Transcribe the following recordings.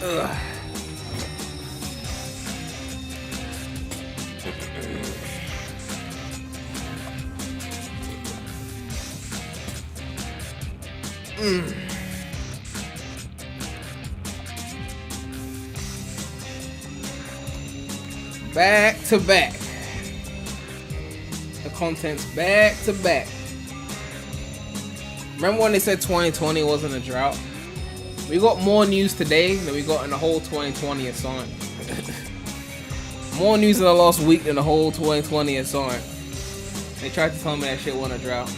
Ugh. Back to back. The content's back to back. Remember when they said 2020 wasn't a drought? We got more news today than we got in the whole 2020 of Sonic. More news in the last week than the whole 2020 of Sonic. They tried to tell me that shit wasn't a drought.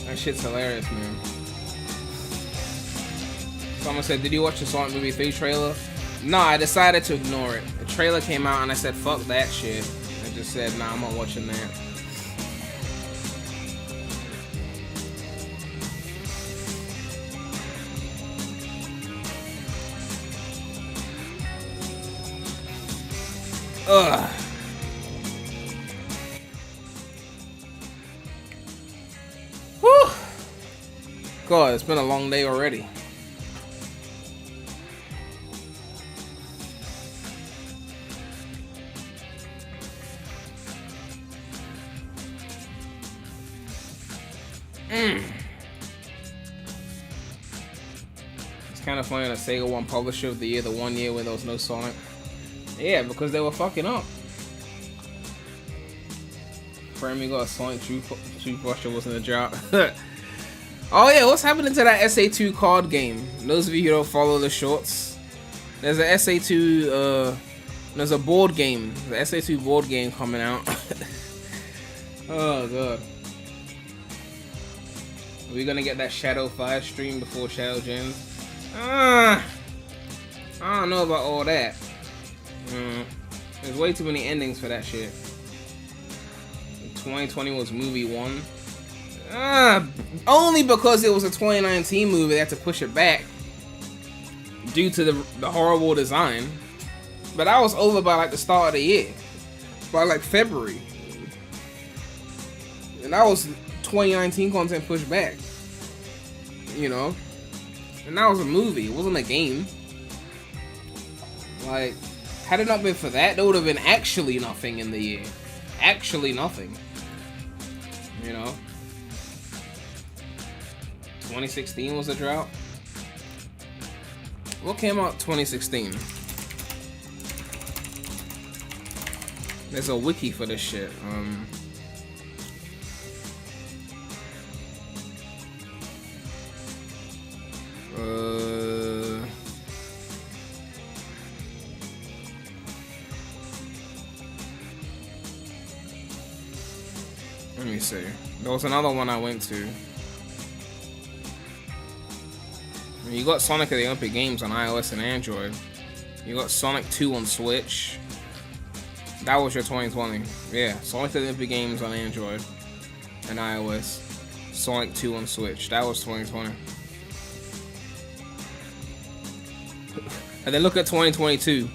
That shit's hilarious, man. Someone said, did you watch the Sonic Movie 3 trailer? No, I decided to ignore it. The trailer came out and I said, fuck that shit. I just said, nah, I'm not watching that. Ugh. Whew. God, it's been a long day already. It's kind of funny that Sega won Publisher of the Year the 1 year when there was no Sonic. Yeah, because they were fucking up. Premy got a Sonic toothbrush wasn't a drought. Oh yeah, what's happening to that SA2 card game? Those of you who don't follow the shorts, there's a SA2, there's a board game, the SA2 board game coming out. Oh god. Are we gonna get that Shadow 5 stream before Shadow Gems? I don't know about all that. There's way too many endings for that shit. 2020 was movie 1. Only because it was a 2019 movie, they had to push it back due to the horrible design. But I was over by like the start of the year, by like February, and that was 2019 content pushed back. You know, and that was a movie. It wasn't a game. Like, had it not been for that, there would have been actually nothing in the year. Actually nothing. You know? 2016 was a drought. What came out 2016? There's a wiki for this shit. Let me see. There was another one I went to. You got Sonic at the Olympic Games on iOS and Android. You got Sonic 2 on Switch. That was your 2020. Yeah, Sonic at the Olympic Games on Android and iOS. Sonic 2 on Switch. That was 2020. And then look at 2022.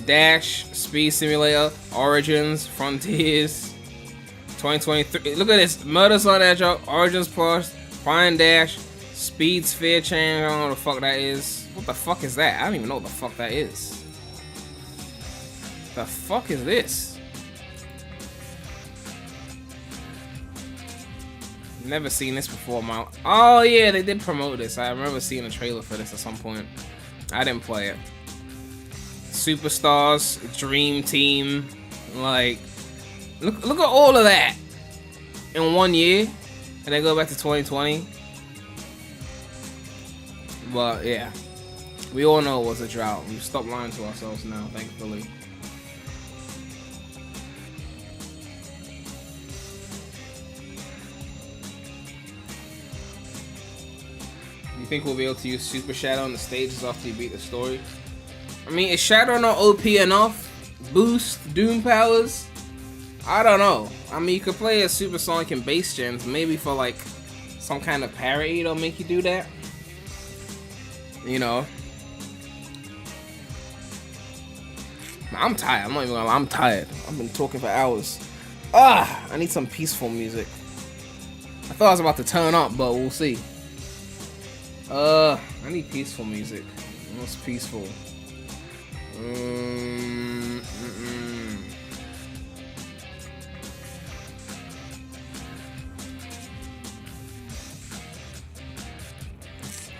Dash, Speed Simulator, Origins, Frontiers. 2023. Look at this. Murder Sonic Hedgehog, Origins Plus, Fine Dash, Speed Sphere Change. I don't know what the fuck that is. What the fuck is that? I don't even know what the fuck that is. The fuck is this? Never seen this before, man. Oh yeah, they did promote this. I remember seeing a trailer for this at some point. I didn't play it. Superstars, Dream Team, like, look at all of that in 1 year, and then go back to 2020. But yeah, we all know it was a drought. We've stopped lying to ourselves now, thankfully. You think we'll be able to use Super Shadow on the stages after you beat the story? I mean, is Shadow not OP enough? Boost Doom powers? I don't know. I mean, you could play as Super Sonic and Base Gens, maybe for like some kind of parry that'll make you do that. You know. I'm tired. I'm not even gonna lie. I'm tired. I've been talking for hours. I need some peaceful music. I thought I was about to turn up, but we'll see. I need peaceful music. Most peaceful.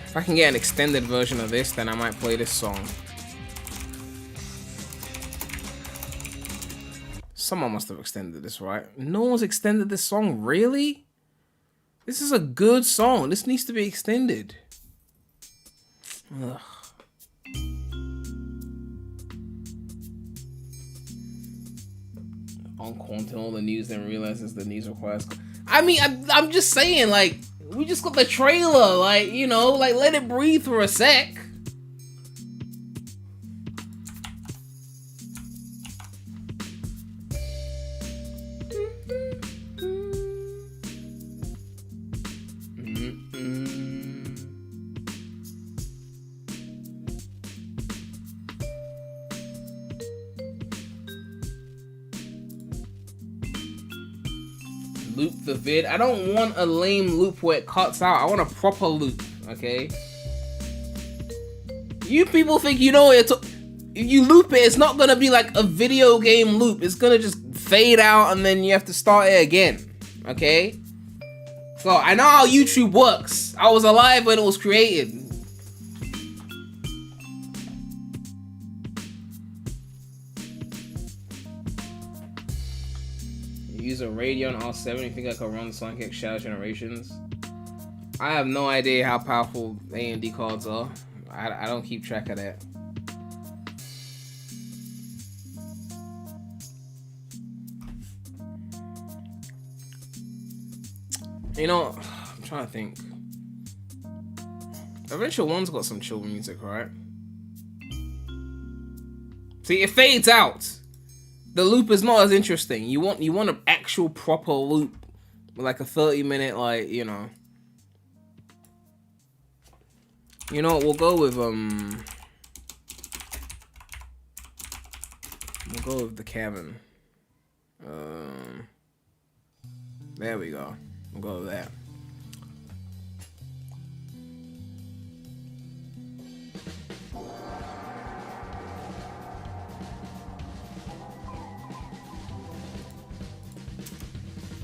If I can get an extended version of this, then I might play this song. Someone must have extended this, right? No one's extended this song, really? This is a good song. This needs to be extended. Ugh. On quarantine, all the news, then realizes the news requires. I mean, I'm just saying, like, we just got the trailer, like, you know, like, let it breathe for a sec. Loop the vid. I don't want a lame loop where it cuts out. I want a proper loop, okay? You people think you know it. If you loop it, it's not gonna be like a video game loop. It's gonna just fade out and then you have to start it again, okay? So I know how YouTube works. I was alive when it was created. Use a Radeon R7. You think I could run Sonic X Shadow Generations? I have no idea how powerful AMD cards are. I don't keep track of that. You know, I'm trying to think. Adventure 1's got some chill music, right? See, it fades out. The loop is not as interesting. You want an actual proper loop, like a 30-minute, like, you know. You know what? We'll go with the cabin. There we go. We'll go with that.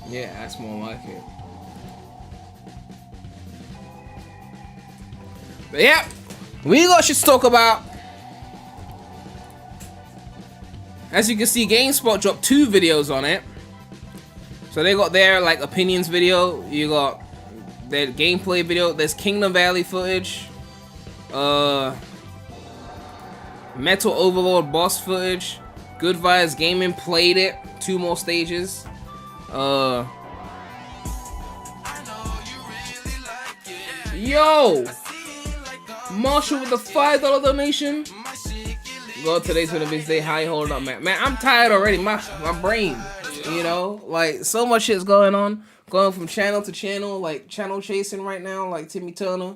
Yeah, that's more like it. But yeah, we got shit to talk about. As you can see, GameSpot dropped 2 videos on it. So they got their like opinions video. You got their gameplay video. There's Kingdom Valley footage. Metal Overlord boss footage. Good Vibes Gaming played it. 2 more stages. Yo! Marshall with the $5 donation. God, today's been a busy day. How you holding up, man? Man, I'm tired already. My brain, you know? Like, so much shit's going on. Going from channel to channel, like, channel chasing right now, like Timmy Turner.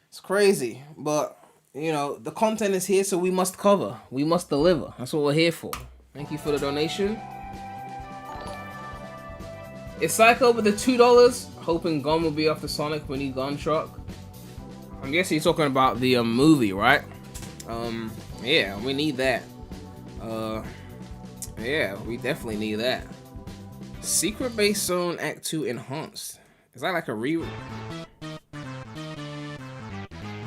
It's crazy. But, you know, the content is here, so we must cover. We must deliver. That's what we're here for. Thank you for the donation. It's Psycho with the $2, hoping Gun will be off the Sonic when he gun truck. I'm guessing you're talking about the movie, right? Yeah, we need that. Yeah, we definitely need that. Secret Base Zone Act 2 Enhanced. Is that like a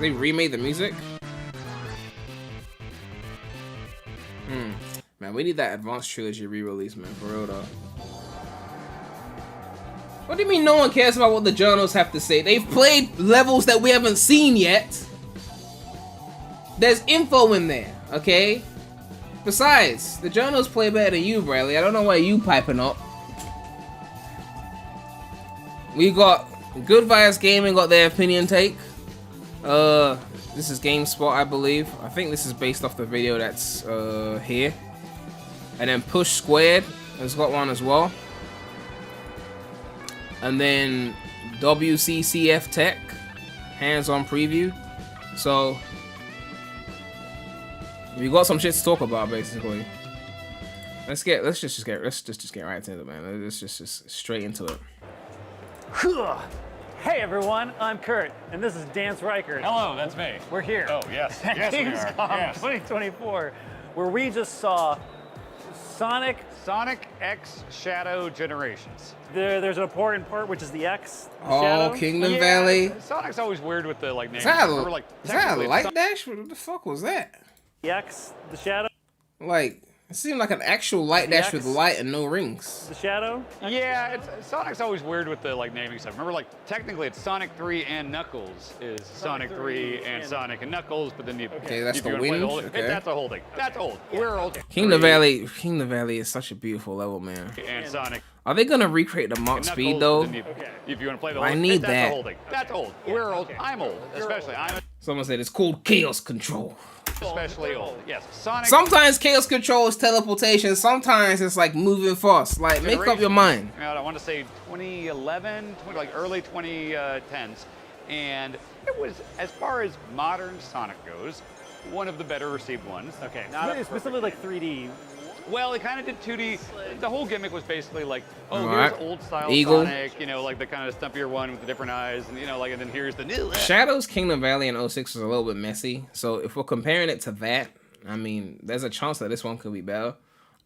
They remade the music? Man, we need that Advanced Trilogy re-release, man, for real though. What do you mean no one cares about what the journals have to say? They've played levels that we haven't seen yet. There's info in there, okay? Besides, the journals play better than you, Bradley. I don't know why you piping up. We got Good Vibes Gaming got their opinion take. This is GameSpot, I believe. I think this is based off the video that's here. And then Push Squared has got one as well. And then WCCF Tech, hands-on preview. So we got some shit to talk about, basically. Let's just get right into it, man. Let's just straight into it. Hey everyone, I'm Kurt, and this is Dance Reichert. Hello, that's me. We're here. Oh, yes. At Yes, we are. Gamescom Yes. 2024, where we just saw Sonic X Shadow Generations. There's an important part, which is the X, the Oh, shadow. Kingdom Valley. Sonic's always weird with the names. Is that, Remember, is that a technically, light dash? What the fuck was that? The X, the shadow. Like, it seemed like an actual light dash with light and no rings. The shadow? Yeah, Sonic's always weird with the naming stuff. Remember, technically it's Sonic 3 and Knuckles is Sonic 3 and Sonic and Knuckles, but then Okay, that's if the you wanna play wind. whole, Okay. that's a whole thing. That's old. We're old. Kingdom Valley is such a beautiful level, man. And Sonic. Are they gonna recreate the Mach and speed Knuckles, though? If you want to play the whole I need that's that. the whole thing. That's old. We're old. I'm old. Especially. I'm Someone said it's called Chaos Control. especially old. Yes. Sonic. Sometimes Chaos Control is teleportation. Sometimes it's like moving fast. Like, make up your mind. I want to say 2011, early 2010s, and it was, as far as modern Sonic goes, one of the better received ones. Okay, Not it's specifically like 3D. Well, it kind of did 2D. The whole gimmick was basically like, oh, Alright. here's old style Eagle. Sonic, the kind of stumpier one with the different eyes, and and then here's the new. Shadows Kingdom Valley in 06 was a little bit messy. So if we're comparing it to that, I mean, there's a chance that this one could be better.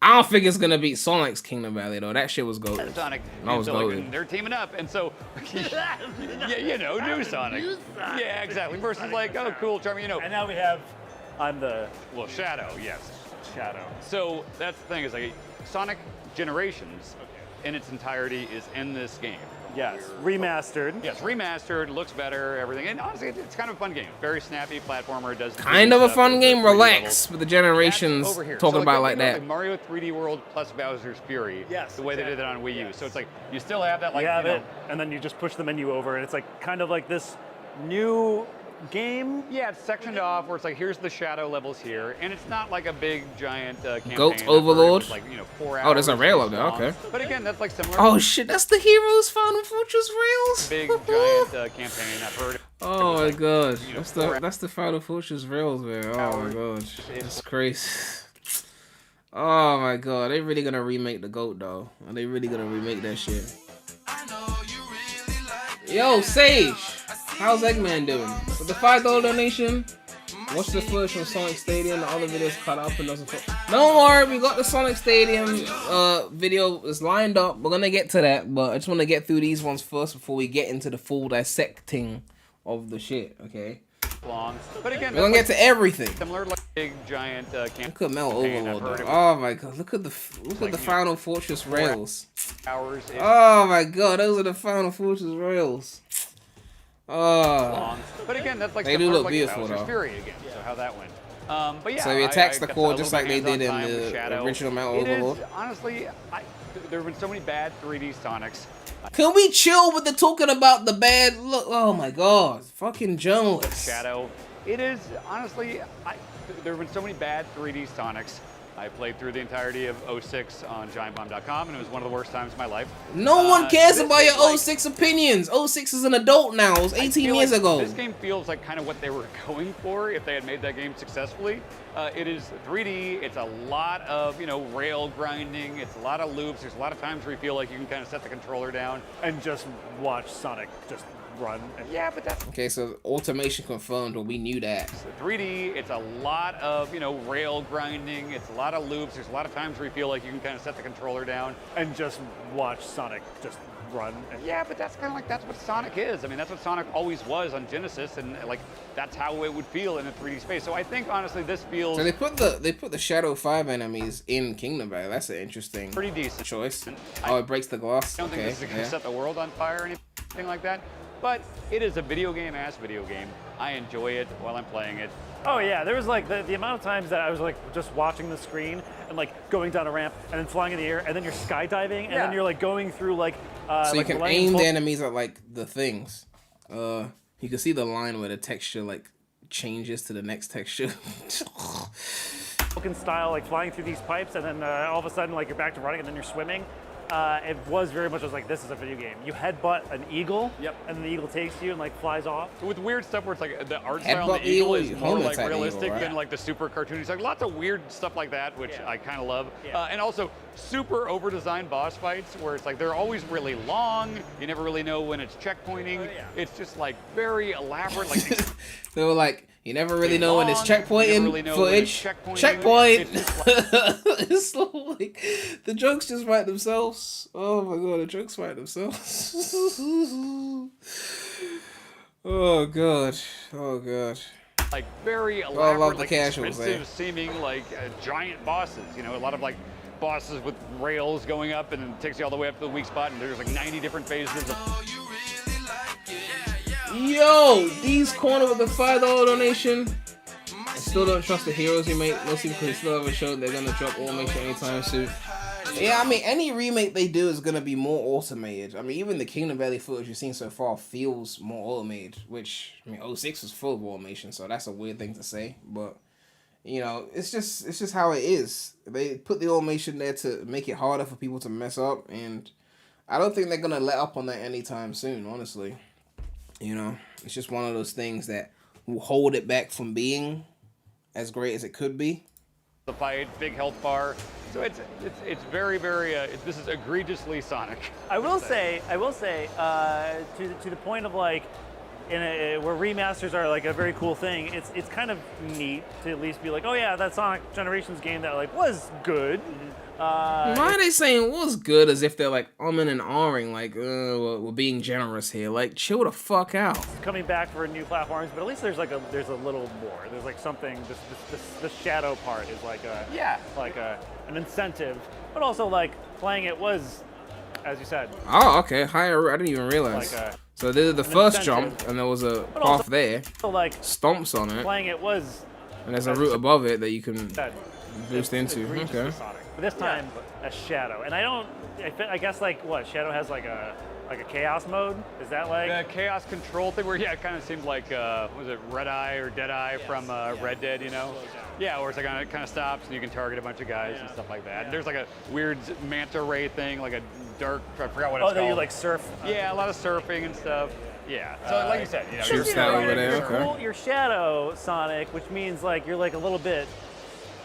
I don't think it's gonna beat Sonic's Kingdom Valley though. That shit was gold. Sonic. That was gold. They're teaming up, and so yeah, new Sonic. Yeah, exactly. Versus oh, cool, charming, And now we have, Shadow, yes. Shadow. So that's the thing is Sonic Generations in its entirety is in this game. Yes, remastered. Yes, remastered, looks better, everything. And honestly, it's kind of a fun game. Very snappy platformer. Does Kind of a stuff, fun does game. 3D Relax levels. with the generations That's over here. talking So, about think like that. Like Mario 3D World plus Bowser's Fury. Yes, the way they did it on Wii U. Yes. So it's you still have that You have it, and then you just push the menu over, and it's kind of like this new game. Yeah, it's sectioned off where it's here's the shadow levels here, and it's not like a big giant campaign. Goat Overlord? 4 hours. Oh, there's a rail up there, long. okay. But again, that's similar. Oh shit, that's the Heroes Final Fortress rails. Big giant campaign. I've heard. Oh my god, four that's the Final Fortress rails, man. Oh my god, it's crazy. Oh my god, they really gonna remake the goat though? Are they really gonna remake that shit? Yo, Sage, how's Eggman doing? With the $5 donation, watch the footage from Sonic Stadium. The other videos cut up and doesn't. Don't worry, we got the Sonic Stadium video is lined up. We're gonna get to that, but I just want to get through these ones first before we get into the full dissecting of the shit. Okay. Long. But again, We're gonna get to everything. similar big giant campaign. Look at Mel campaign, Overlord. I've heard Though. Oh my god, look at the Final Fortress rails. Hours. Oh my god, those are the Final Fortress rails. Oh. Long. But again, that's They do similar look beautiful Bowser's though. Fury again. So how that went. But yeah, So he attacks I the got core a just little like they bit did in hands-on time with the Shadow. original Mount It is, Overlord. honestly, there have been so many bad 3D Sonics. Can we chill with the talking about the bad look? Oh my god, fucking journalists. Shadow. It is, honestly, there have been so many bad 3D Sonics. I played through the entirety of 06 on GiantBomb.com, and it was one of the worst times of my life. No one cares this about is your 06 opinions. 06 is an adult now. It was 18 years ago. This game feels like kind of what they were going for if they had made that game successfully. It is 3D. It's a lot of, rail grinding. It's a lot of loops. There's a lot of times where you feel like you can kind of set the controller down. And just watch Sonic just run. Yeah, but that's Okay, so automation confirmed, but we knew that. 3D. It's a lot of, rail grinding. It's a lot of loops. There's a lot of times where you feel like you can kind of set the controller down. And just watch Sonic just run. Yeah, but that's kind of that's what Sonic is. I mean, that's what Sonic always was on Genesis, and that's how it would feel in a 3D space. So I think honestly, this feels So they put the Shadow 5 enemies in Kingdom Valley. That's an interesting pretty decent. choice. Oh, it breaks the glass. I don't think Okay, this is going to yeah. set the world on fire or anything like that. But it is a video game-ass video game. I enjoy it while I'm playing it. Oh yeah, there was the amount of times that I was just watching the screen and going down a ramp and then flying in the air and then you're skydiving and then you're going through So you can aim the enemies at the things. You can see the line where the texture changes to the next texture. Style flying through these pipes and then all of a sudden you're back to running and then you're swimming. it was very much, I was like, this is a video game. You headbutt an eagle, Yep. and then the eagle takes you and like flies off. With weird stuff where it's like the art style Headbutt on the eagle is eagle, more home like attack realistic eagle, right? than like the super cartoony. It's like lots of weird stuff like that, which Yeah. I kind of love. Yeah. And also super over-designed boss fights where it's like they're always really long. You never really know when it's checkpointing. yeah. It's just like very elaborate. Like They were like, you never really know when it's long, you never checkpointing really know when it's footage. checkpointing. Checkpoint. It's just It's like the jokes just write themselves. Oh my god, the jokes write themselves. Oh god. Oh god. like very I elaborate, love the like casuals, expensive seeming like giant bosses. You know, a lot of like bosses with rails going up and it takes you all the way up to the weak spot and there's like 90 different phases of Yo, these corner with the $5 donation. I still don't trust the heroes remake, mostly because they still haven't showed they're gonna drop automation anytime soon. Yeah, I mean, any remake they do is gonna be more automated. I mean, even the Kingdom Valley footage you've seen so far feels more automated, which, I mean, 06 was full of automation, so that's a weird thing to say, but, you know, it's just how it is. They put the automation there to make it harder for people to mess up, and I don't think they're gonna let up on that anytime soon, honestly. You know, it's just one of those things that will hold it back from being as great as it could be. the fight, big health bar. So it's very, very, this is egregiously Sonic. I will say, to the point of like, where remasters are like a very cool thing. It's kind of neat to at least be like, oh yeah, that Sonic Generations game that like was good. Why are they saying it was good as if they're like umming and ahhing, like, we're being generous here? Like, chill the fuck out. Coming back for new platforms, but at least there's a little more. There's like something. The shadow part is like an incentive, but also like playing it was, as you said. Oh, okay. Higher. I didn't even realize. Like so this is the first incentive. jump, and there was a But path also- there. So like Stomps on it, playing it was. and there's a route above it that you can That boost into. egregiously Okay. Sonic. But this time a shadow, and I guess like what Shadow has like a chaos mode. Is that like? The chaos control thing where, yeah, it kind of seemed like, was it Red Eye or Dead Eye from Red Dead, you know? Yeah, where it's like it kind of stops and you can target a bunch of guys and stuff like that. And there's like a weird manta ray thing, like a dark, I forgot what it's Oh, called. that you like surf. Yeah, a lot of surfing and stuff. Yeah, so like you said, you know, Sure. you're Shadow over there, you're okay. cool, you're Shadow Sonic, which means like you're like a little bit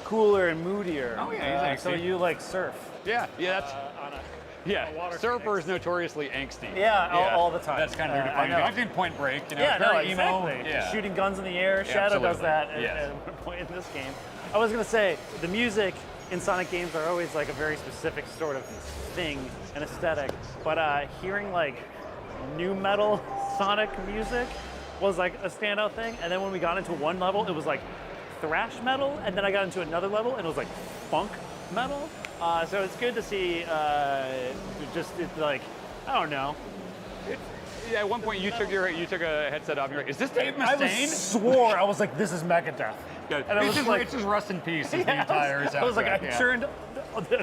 cooler and moodier. Oh, yeah, he's so angsty. you like surf. yeah, that's, On a yeah, water Surfer is notoriously angsty. Yeah, all the time. That's kind of your I defining. know. I've seen Point Break, you know, Yeah, no, very emo. exactly. Yeah. Shooting guns in the air. Shadow does absolutely. that Yes. at one point in this game. I was gonna say the music in Sonic games are always like a very specific sort of thing and aesthetic, but hearing like new metal Sonic music was like a standout thing. And then when we got into one level, it was like thrash metal, and then I got into another level and it was like funk metal. So it's good to see it's like, I don't know. Yeah, at one point you took a headset off and you're like, is this Dave I Mustaine? swore I was like, this is Megadeth. Good. And I was like, it's just Rust in Peace is the yeah, entire I was like, I soundtrack, yeah. turned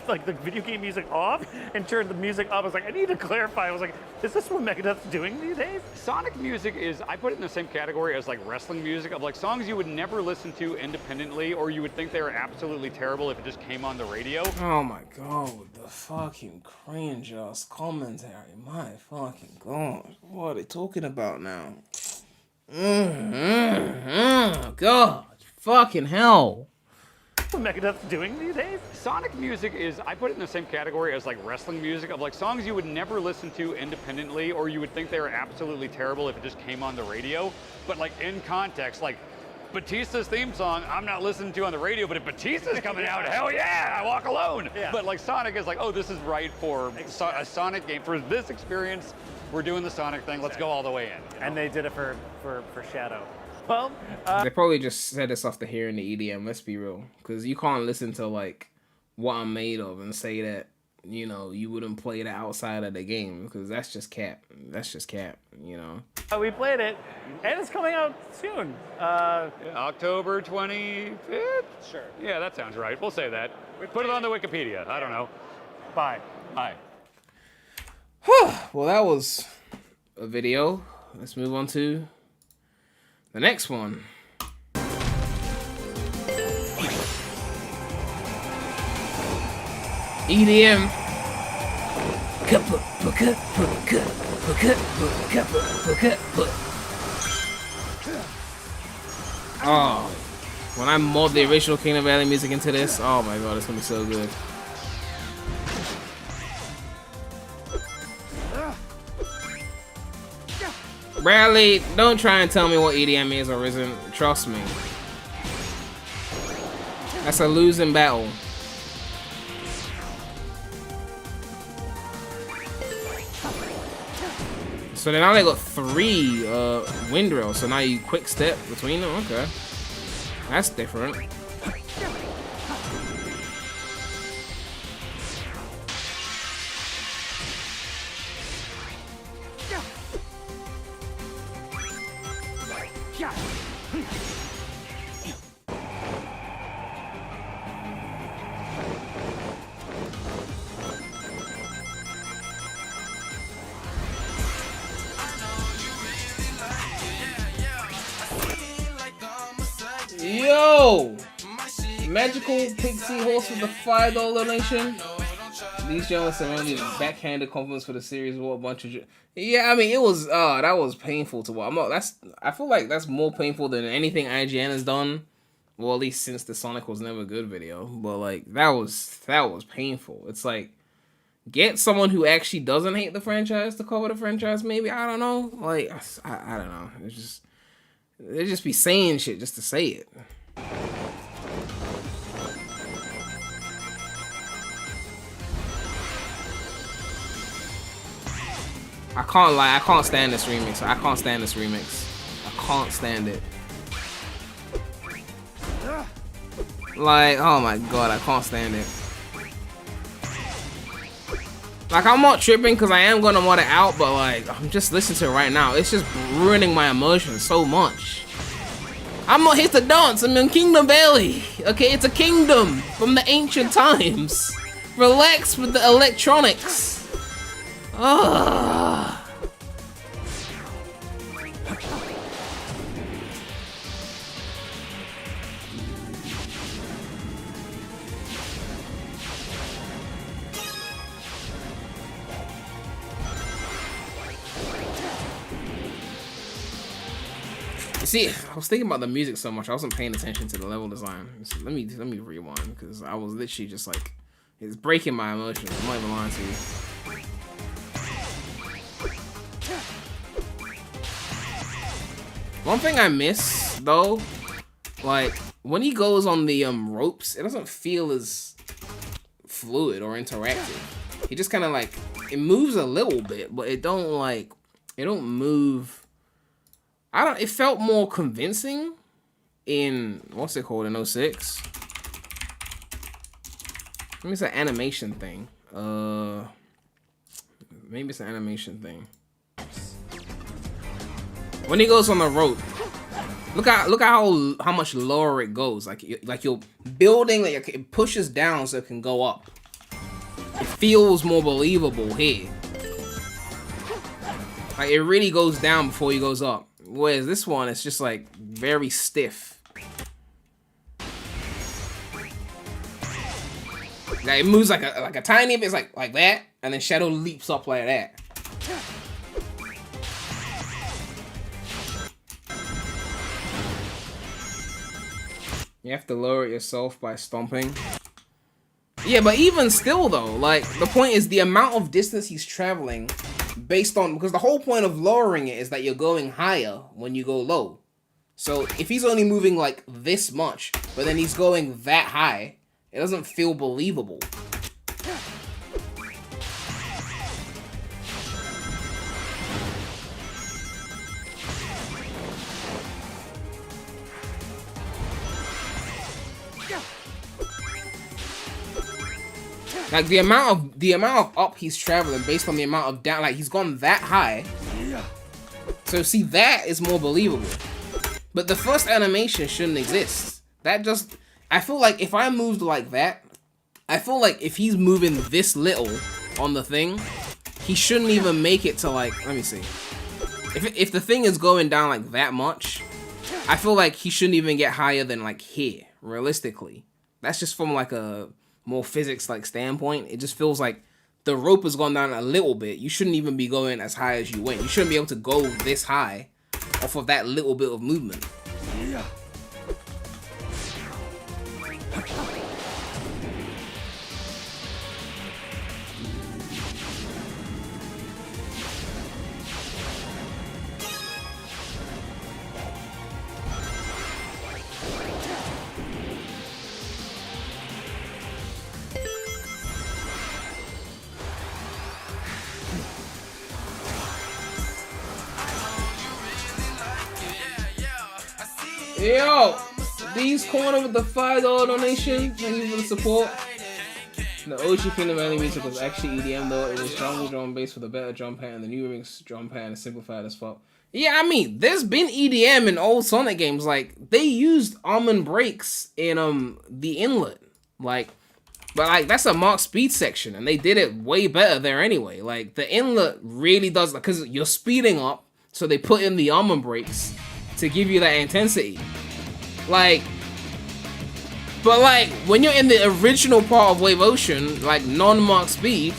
like the video game music off and turned the music up. I was like, I need to clarify. I was like, is this what Megadeth's doing these days? Sonic music is, I put it in the same category as like wrestling music, of like songs you would never listen to independently, or you would think they were absolutely terrible if it just came on the radio. Oh my god, the fucking cringe ass commentary. My fucking god. What are they talking about now? God. Fucking hell. What Megadeth's doing these days? Sonic music is, I put it in the same category as like wrestling music, of like songs you would never listen to independently, or you would think they were absolutely terrible if it just came on the radio. But like in context, like Batista's theme song, I'm not listening to on the radio, but if Batista's coming out, hell yeah, I walk alone. Yeah. But like Sonic is like, oh, this is right for a Sonic game. For this experience, we're doing the Sonic thing, let's go all the way in. You know? And they did it for Shadow. Well, They probably just said this off the hearing the EDM, let's be real. Because you can't listen to, like, what I'm made of and say that, you know, you wouldn't play it outside of the game. Because that's just cap. That's just cap, you know. we played it, and it's coming out soon. October 25th? Sure. Yeah, that sounds right. We'll say that. Put it on the Wikipedia. I don't know. Bye. Hi. Well, that was a video. Let's move on to the next one. EDM. Oh, when I mod the original Kingdom Valley music into this, oh my god, it's gonna be so good. Bradley, don't try and tell me what EDM is or isn't. Trust me. That's a losing battle. So then now they got 3 wind rails, so now you quick step between them. Okay, that's different. Yo! Magical Pixie Horse with the $5 donation. These journalists are only backhanded compliments for the series. What a bunch of... Yeah, I mean, it was... that was painful to watch. I feel like that's more painful than anything IGN has done. Well, at least since the Sonic Was Never Good video. But, like, that was painful. It's like, get someone who actually doesn't hate the franchise to cover the franchise, maybe? I don't know. Like, I don't know. It's just... They just be saying shit just to say it. I can't lie, I can't stand this remix. I can't stand this remix. I can't stand it. Like, oh my god, I can't stand it. Like, I'm not tripping because I am going to mod it out, but like, I'm just listening to it right now. It's just ruining my emotions so much. I'm not here to dance, I'm in Kingdom Valley. Okay, it's a kingdom from the ancient times. Relax with the electronics. Ugh. See, I was thinking about the music so much, I wasn't paying attention to the level design. So let me rewind, because I was literally just like, it's breaking my emotions. I'm not even lying to you. One thing I miss though, like when he goes on the ropes, it doesn't feel as fluid or interactive. He just kind of like, it moves a little bit, but it don't move. It felt more convincing in, what's it called, in 06? Maybe it's an animation thing. Maybe it's an animation thing. When he goes on the rope, look at how much lower it goes. Like you're building, like it pushes down so it can go up. It feels more believable here. Like it really goes down before he goes up. Whereas this one, it's just like very stiff. Like it moves like a tiny bit, it's like that, and then Shadow leaps up like that. You have to lower it yourself by stomping. Yeah, but even still though, like the point is the amount of distance he's traveling based on, because the whole point of lowering it is that you're going higher when you go low. So if he's only moving like this much, but then he's going that high, it doesn't feel believable. Like the amount of up he's traveling based on the amount of down, like he's gone that high. So see, that is more believable. But the first animation shouldn't exist. That just, I feel like if I moved like that, I feel like if he's moving this little on the thing, he shouldn't even make it to like, let me see. If the thing is going down like that much, I feel like he shouldn't even get higher than like here, realistically. That's just from like a more physics like standpoint. It just feels like the rope has gone down a little bit. You shouldn't even be going as high as you went. You shouldn't be able to go this high off of that little bit of movement. Yeah. Yo, these corner with the $5 donation. Thank you for the support. The OG Kingdom Valley music was actually EDM though. It was jungle drum bass with a better drum pattern. The new remix drum pattern is simplified as fuck. Yeah, I mean, there's been EDM in old Sonic games. Like, they used almond breaks in the inlet. Like, but like that's a Mark speed section, and they did it way better there anyway. Like, the inlet really does, like, because you're speeding up, so they put in the almond breaks to give you that intensity. Like, but like when you're in the original part of Wave Ocean, like non-Mark speed,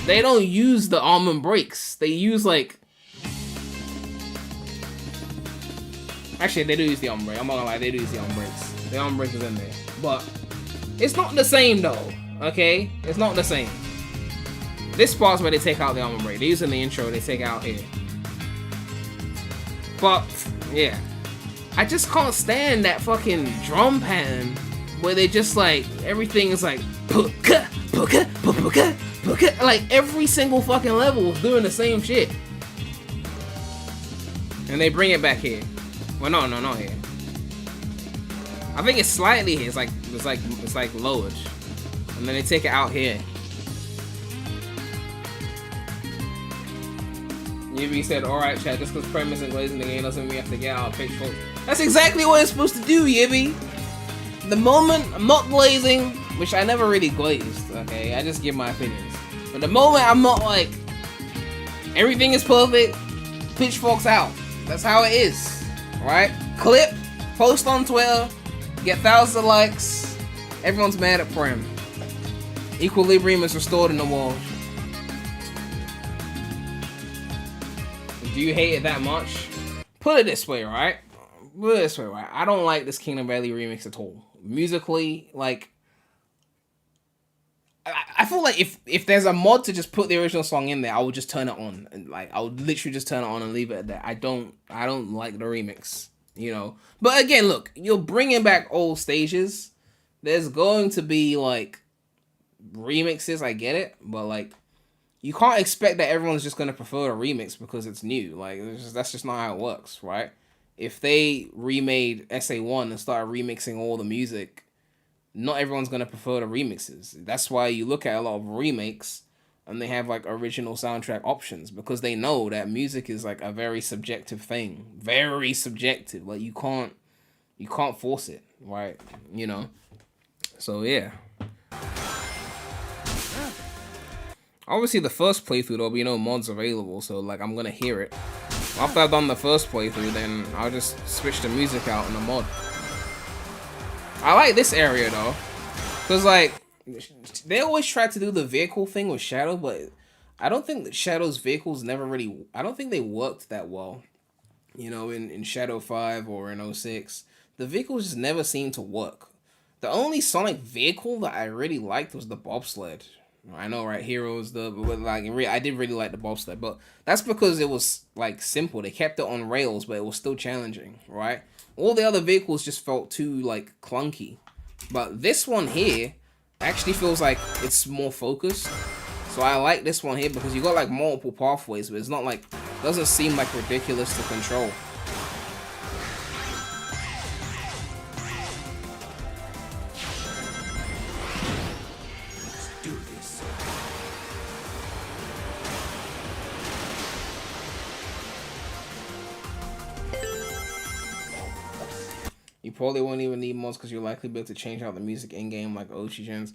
they don't use the almond breaks. They use like, actually they do use the almond break. I'm not gonna lie, they do use the almond breaks. The almond break is in there, but it's not the same though. Okay, it's not the same. This part's where they take out the almond break. They use it in the intro. They take it out here. But yeah, I just can't stand that fucking drum pattern where they just like, everything is like puka, puka, puka, puka. Like every single fucking level is doing the same shit. And they bring it back here. Well, no, not here. I think it's slightly here. It's like lowered. And then they take it out here. Yibby said, alright chat, just because Prem isn't glazing the game doesn't mean we have to get out of pitchforks. That's exactly what it's supposed to do, Yibby! The moment I'm not glazing, which I never really glazed, okay? I just give my opinions. But the moment I'm not like, everything is perfect, pitchforks out. That's how it is, right? Clip, post on Twitter, get thousands of likes, everyone's mad at Prem. Equilibrium is restored in the world. Do you hate it that much? Put it this way, right? I don't like this Kingdom Valley remix at all. Musically, like, I feel like if there's a mod to just put the original song in there, I would just turn it on. And like, I would literally just turn it on and leave it at that. I don't like the remix, you know? But again, look, you're bringing back old stages. There's going to be, like, remixes, I get it. But, like, you can't expect that everyone's just going to prefer a remix because it's new. Like, that's just not how it works, right? If they remade SA1 and started remixing all the music, not everyone's going to prefer the remixes. That's why you look at a lot of remakes and they have, like, original soundtrack options because they know that music is, like, a very subjective thing. Very subjective. Like, you can't force it, right? You know? So, yeah. Obviously, the first playthrough, there'll be no mods available, so, like, I'm gonna hear it. After I've done the first playthrough, then I'll just switch the music out in the mod. I like this area, though. Because, like, they always try to do the vehicle thing with Shadow, but I don't think that Shadow's vehicles never really... I don't think they worked that well. You know, in Shadow 5 or in 06. The vehicles just never seemed to work. The only Sonic vehicle that I really liked was the bobsled. I know, right? Heroes, I did really like the bobsled, but that's because it was, like, simple. They kept it on rails, but it was still challenging, right? All the other vehicles just felt too, like, clunky. But this one here actually feels like it's more focused. So I like this one here because you got, like, multiple pathways, but it's not, like, doesn't seem, like, ridiculous to control. You probably won't even need mods because you'll likely be able to change out the music in-game like OG gens.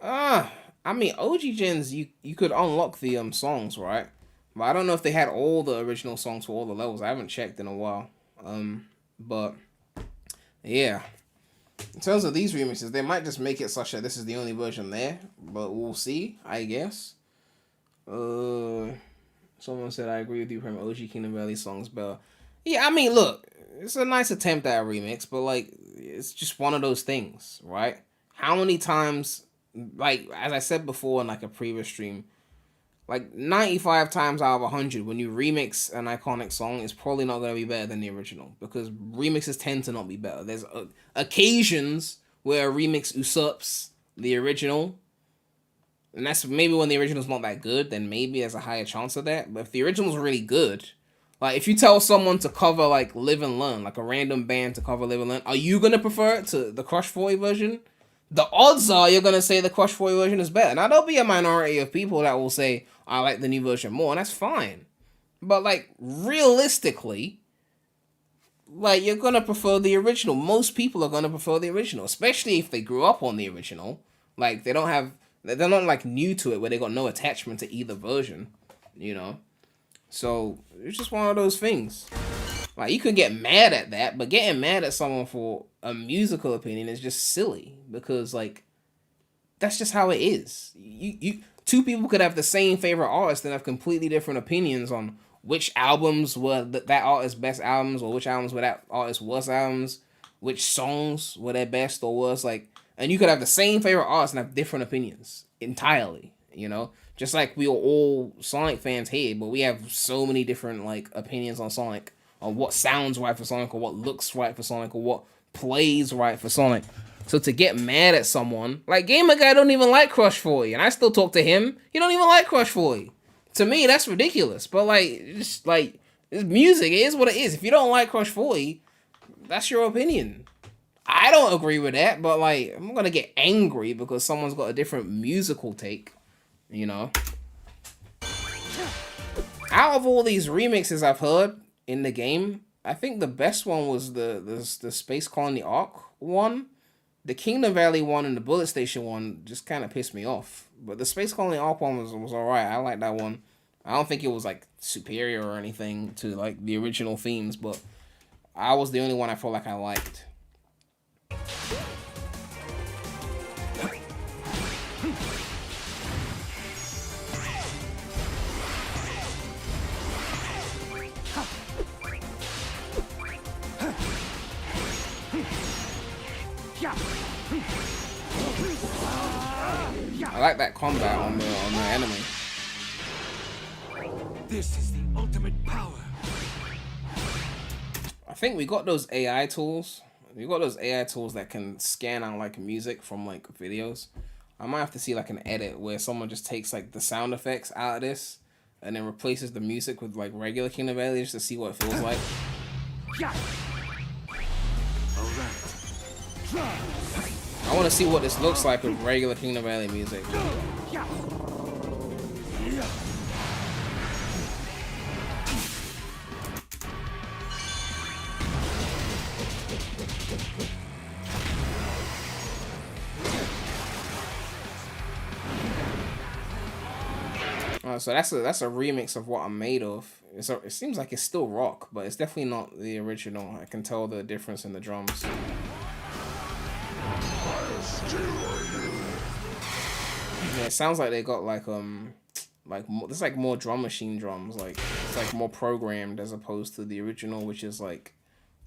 I mean, OG gens, you could unlock the songs, right? But I don't know if they had all the original songs for all the levels. I haven't checked in a while. But, yeah. In terms of these remixes, they might just make it such that this is the only version there, but we'll see, I guess. Someone said I agree with you from OG Kingdom Valley songs better. Yeah, I mean, look, it's a nice attempt at a remix, but like, it's just one of those things, right? How many times, like, as I said before in like a previous stream, like 95 times out of 100, when you remix an iconic song, it's probably not going to be better than the original, because remixes tend to not be better. There's occasions where a remix usurps the original, and that's maybe when the original's not that good, then maybe there's a higher chance of that. But if the original's really good, like if you tell someone to cover like Live and Learn, like a random band to cover Live and Learn, are you going to prefer it to the Crush 40 version? The odds are you're going to say the Crush 40 version is better. Now, there'll be a minority of people that will say, I like the new version more, and that's fine. But, like, realistically, like, you're going to prefer the original. Most people are going to prefer the original, especially if they grew up on the original. Like, they're not, like, new to it, where they got no attachment to either version, you know? So, it's just one of those things. Like, you could get mad at that, but getting mad at someone for a musical opinion is just silly, because, like, that's just how it is. Two people could have the same favorite artist and have completely different opinions on which albums were that artist's best albums, or which albums were that artist's worst albums, which songs were their best or worst, like, and you could have the same favorite artist and have different opinions entirely, you know? Just like we are all Sonic fans here, but we have so many different, like, opinions on Sonic, on what sounds right for Sonic, or what looks right for Sonic, or what plays right for Sonic. So to get mad at someone, like Gamer Guy don't even like Crush 40, and I still talk to him, he don't even like Crush 40. To me, that's ridiculous. But like, just like, it's music, it is what it is. If you don't like Crush 40, that's your opinion. I don't agree with that, but like, I'm gonna get angry because someone's got a different musical take, you know? Out of all these remixes I've heard in the game, I think the best one was the Space Colony Arc one. The Kingdom Valley one and the Bullet Station one just kind of pissed me off. But the Space Colony Arc one was alright. I like that one. I don't think it was like superior or anything to like the original themes, but I was the only one I felt like I liked. I like that combat on the enemy. This is the ultimate power. I think we got those AI tools. We got those AI tools that can scan out like music from like videos. I might have to see like an edit where someone just takes like the sound effects out of this and then replaces the music with like regular Kingdom Valley just to see what it feels like. I want to see what this looks like with regular Kingdom Valley music. So that's a remix of What I'm Made Of. It seems like it's still rock, but it's definitely not the original. I can tell the difference in the drums. Yeah, it sounds like they got like there's like more drum machine drums. Like it's like more programmed as opposed to the original, which is like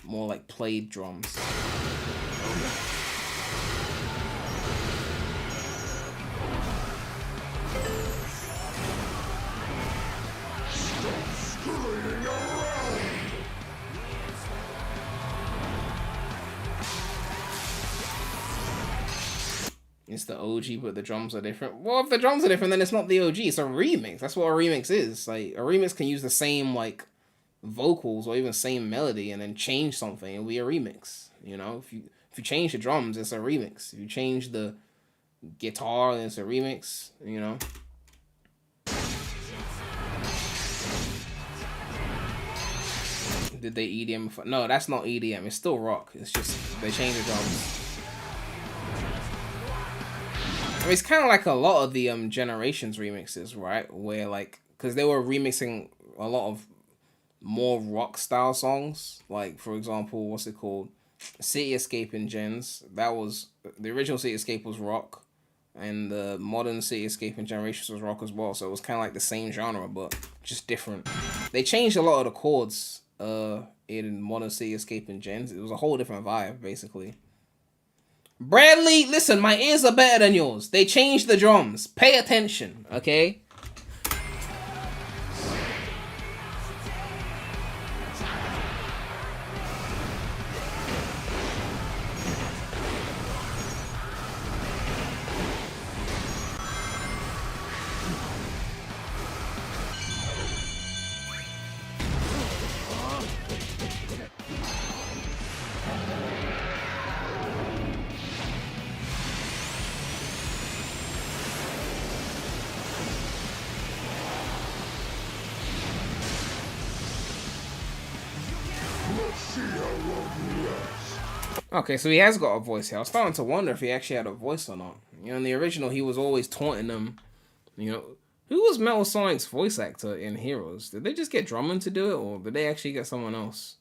more like played drums. It's the OG, but the drums are different. Well, if the drums are different, then it's not the OG. It's a remix. That's what a remix is. Like, a remix can use the same, like, vocals or even same melody and then change something. It'll be a remix. You know? If you change the drums, it's a remix. If you change the guitar, then it's a remix. You know? Did they EDM? No, that's not EDM. It's still rock. It's just they changed the drums. I mean, it's kind of like a lot of the Generations remixes, right? Where like, because they were remixing a lot of more rock style songs. Like, for example, what's it called? City Escape in Gens. That was the original City Escape was rock, and the modern City Escape in Generations was rock as well. So it was kind of like the same genre, but just different. They changed a lot of the chords in modern City Escape in Gens. It was a whole different vibe, basically. Bradley, listen, my ears are better than yours. They changed the drums. Pay attention, okay? Okay, so he has got a voice here. I was starting to wonder if he actually had a voice or not. You know, in the original, he was always taunting them. You know, who was Metal Sonic's voice actor in Heroes? Did they just get Drummond to do it, or did they actually get someone else?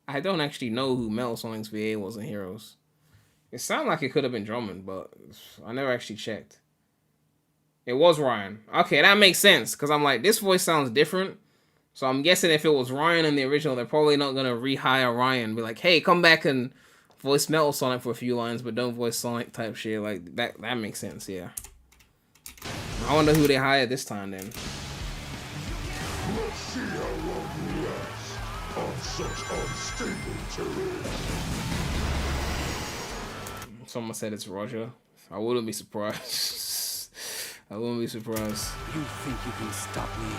I don't actually know who Metal Sonic's VA was in Heroes. It sounded like it could have been Drummond, but I never actually checked. It was Ryan. Okay, that makes sense, because I'm like, this voice sounds different. So I'm guessing if it was Ryan in the original, they're probably not going to rehire Ryan. Be like, hey, come back and voice Metal Sonic for a few lines, but don't voice Sonic type shit. Like, that makes sense, yeah. I wonder who they hired this time, then. Let's see how long you last on such unstable terrain. Someone said it's Roger. I wouldn't be surprised. I wouldn't be surprised. You think you can stop me?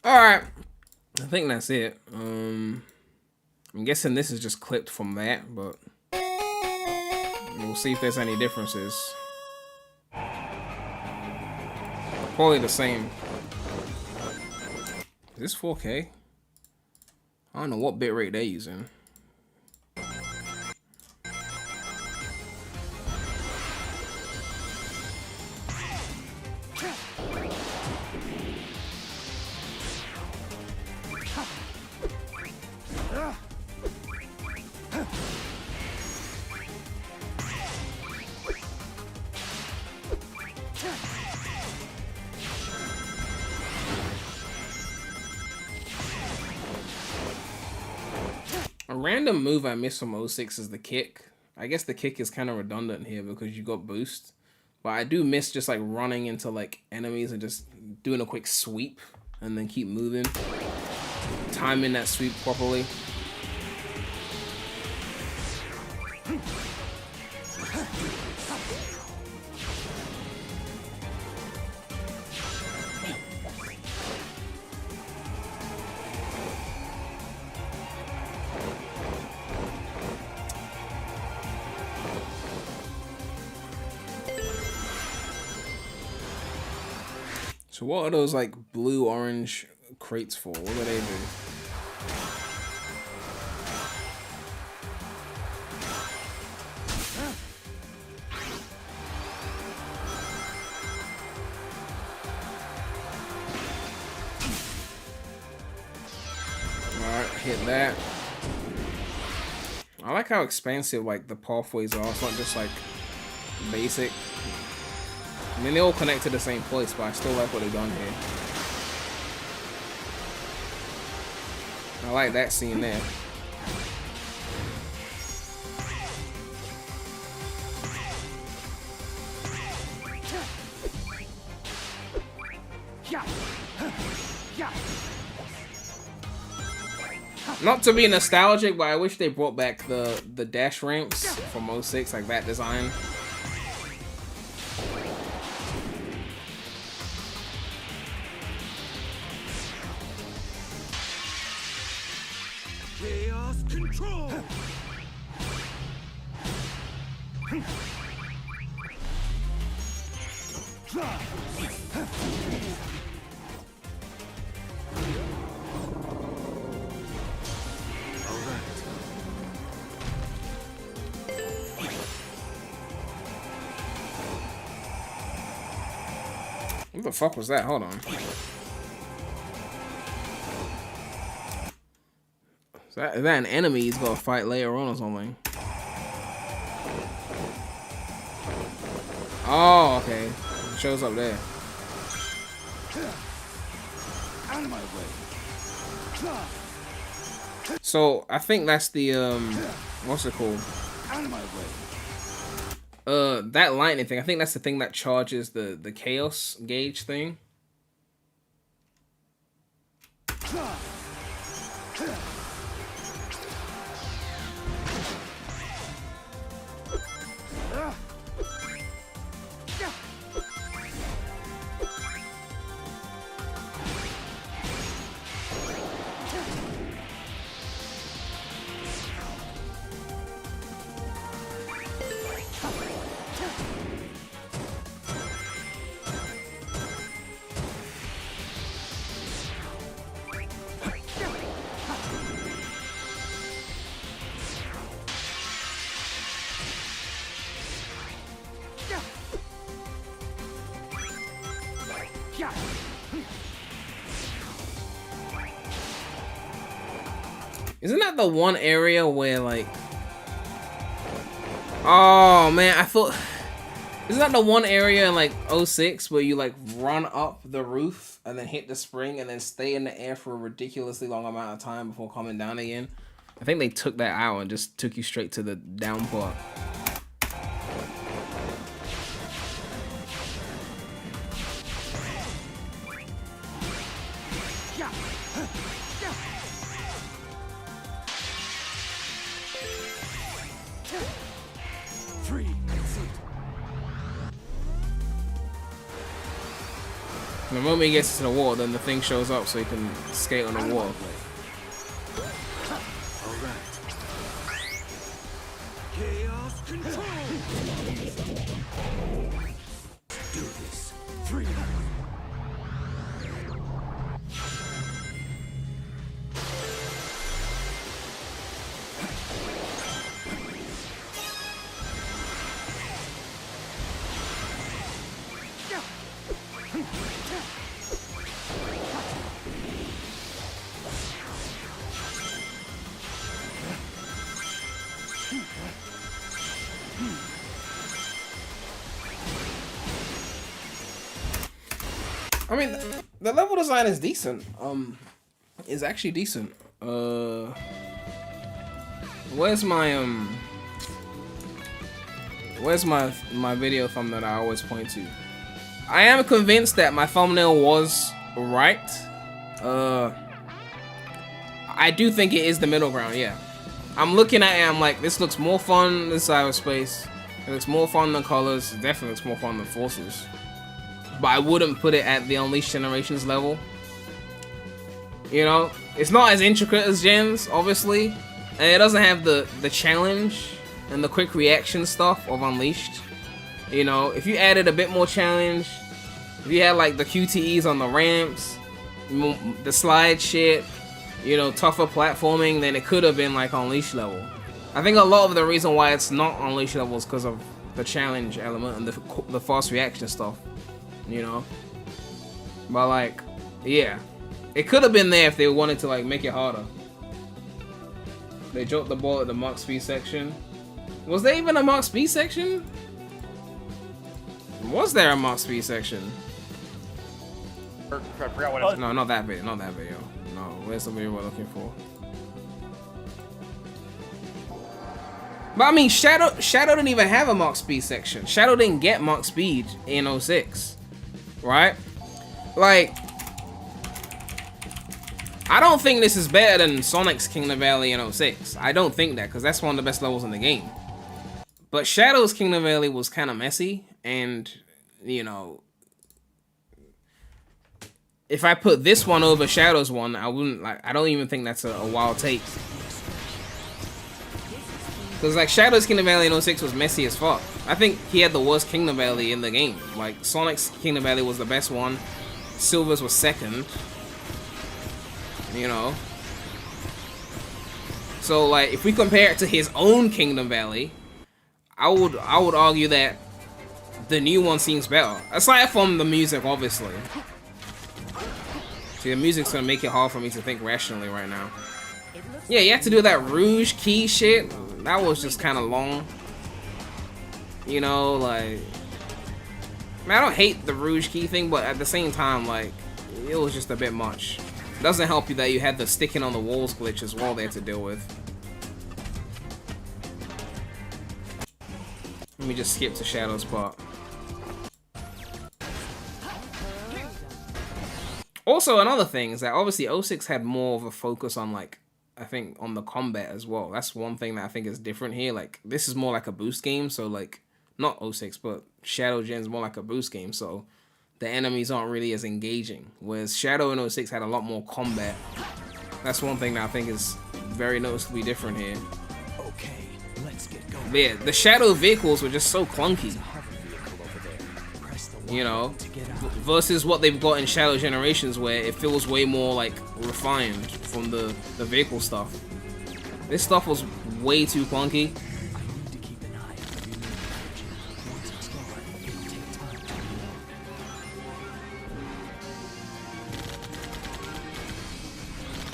Alright. I think that's it. I'm guessing this is just clipped from that, but we'll see if there's any differences. Probably the same. Is this 4K? I don't know what bitrate they're using. A random move I missed from 06 is the kick. I guess the kick is kind of redundant here because you got boost. But I do miss just like running into like enemies and just doing a quick sweep and then keep moving. Timing that sweep properly. So what are those like blue orange crates for? What do they do? Alright, hit that. I like how expansive like the pathways are. It's not just like basic. I mean, they all connect to the same place, but I still like what they've done here. I like that scene there. Not to be nostalgic, but I wish they brought back the dash ramps from 06, like that design. Chaos control. What the fuck was that? Hold on. Is that an enemy he's gonna fight later on or something? Oh, okay. It shows up there. Out of my way. So I think that's the what's it called? Out of my way. That lightning thing. I think that's the thing that charges the chaos gauge thing. Isn't that the one area where like... Oh man, I thought... Isn't that the one area in like 06 where you like run up the roof and then hit the spring and then stay in the air for a ridiculously long amount of time before coming down again? I think they took that out and just took you straight to the down part. The moment he gets to the wall, then the thing shows up so he can skate on the wall. Chaos control. Do this. 3. I mean, the level design is decent. Is actually decent. Where's my video thumbnail that I always point to? I am convinced that my thumbnail was right. I do think it is the middle ground, yeah. I'm looking at it, I'm like, this looks more fun than cyberspace. It looks more fun than colors. It definitely looks more fun than forces. But I wouldn't put it at the Unleashed Generations level. You know, it's not as intricate as Gens, obviously, and it doesn't have the challenge and the quick reaction stuff of Unleashed. You know, if you added a bit more challenge, if you had like the QTEs on the ramps, the slide shit, you know, tougher platforming, then it could have been like Unleashed level. I think a lot of the reason why it's not Unleashed level is because of the challenge element and the fast reaction stuff. You know, but like, yeah, it could have been there if they wanted to like make it harder. They dropped the ball at the Mach Speed section. Was there even a Mach Speed section? Was there a Mach Speed section? I forgot what it was. No, not that video. Not that video. No, where's the video we're looking for? But I mean, Shadow didn't even have a Mach Speed section. Shadow didn't get Mach Speed in 06. Right? Like, I don't think this is better than Sonic's Kingdom Valley in 06. I don't think that, because that's one of the best levels in the game. But Shadow's Kingdom Valley was kind of messy, and, you know, if I put this one over Shadow's one, I wouldn't, like, I don't even think that's a wild take. Because, like, Shadow's Kingdom Valley in 06 was messy as fuck. I think he had the worst Kingdom Valley in the game. Like, Sonic's Kingdom Valley was the best one. Silver's was second. You know? So, like, if we compare it to his own Kingdom Valley, I would argue that the new one seems better. Aside from the music, obviously. See, the music's gonna make it hard for me to think rationally right now. Yeah, you have to do that Rouge key shit. That was just kind of long. You know, like... Man, I don't hate the Rouge key thing, but at the same time, like, it was just a bit much. It doesn't help you that you had the sticking on the walls glitch as well there to deal with. Let me just skip to Shadow's part. Also, another thing is that obviously 06 had more of a focus on, like, I think on the combat as well. That's one thing that I think is different here. Like, this is more like a boost game, so like, not 06, but Shadow Gen's more like a boost game, so the enemies aren't really as engaging. Whereas Shadow in 06 had a lot more combat. That's one thing that I think is very noticeably different here. Okay, let's get going. But yeah, the Shadow vehicles were just so clunky. You know, versus what they've got in Shadow Generations, where it feels way more like refined from the vehicle stuff. This stuff was way too clunky.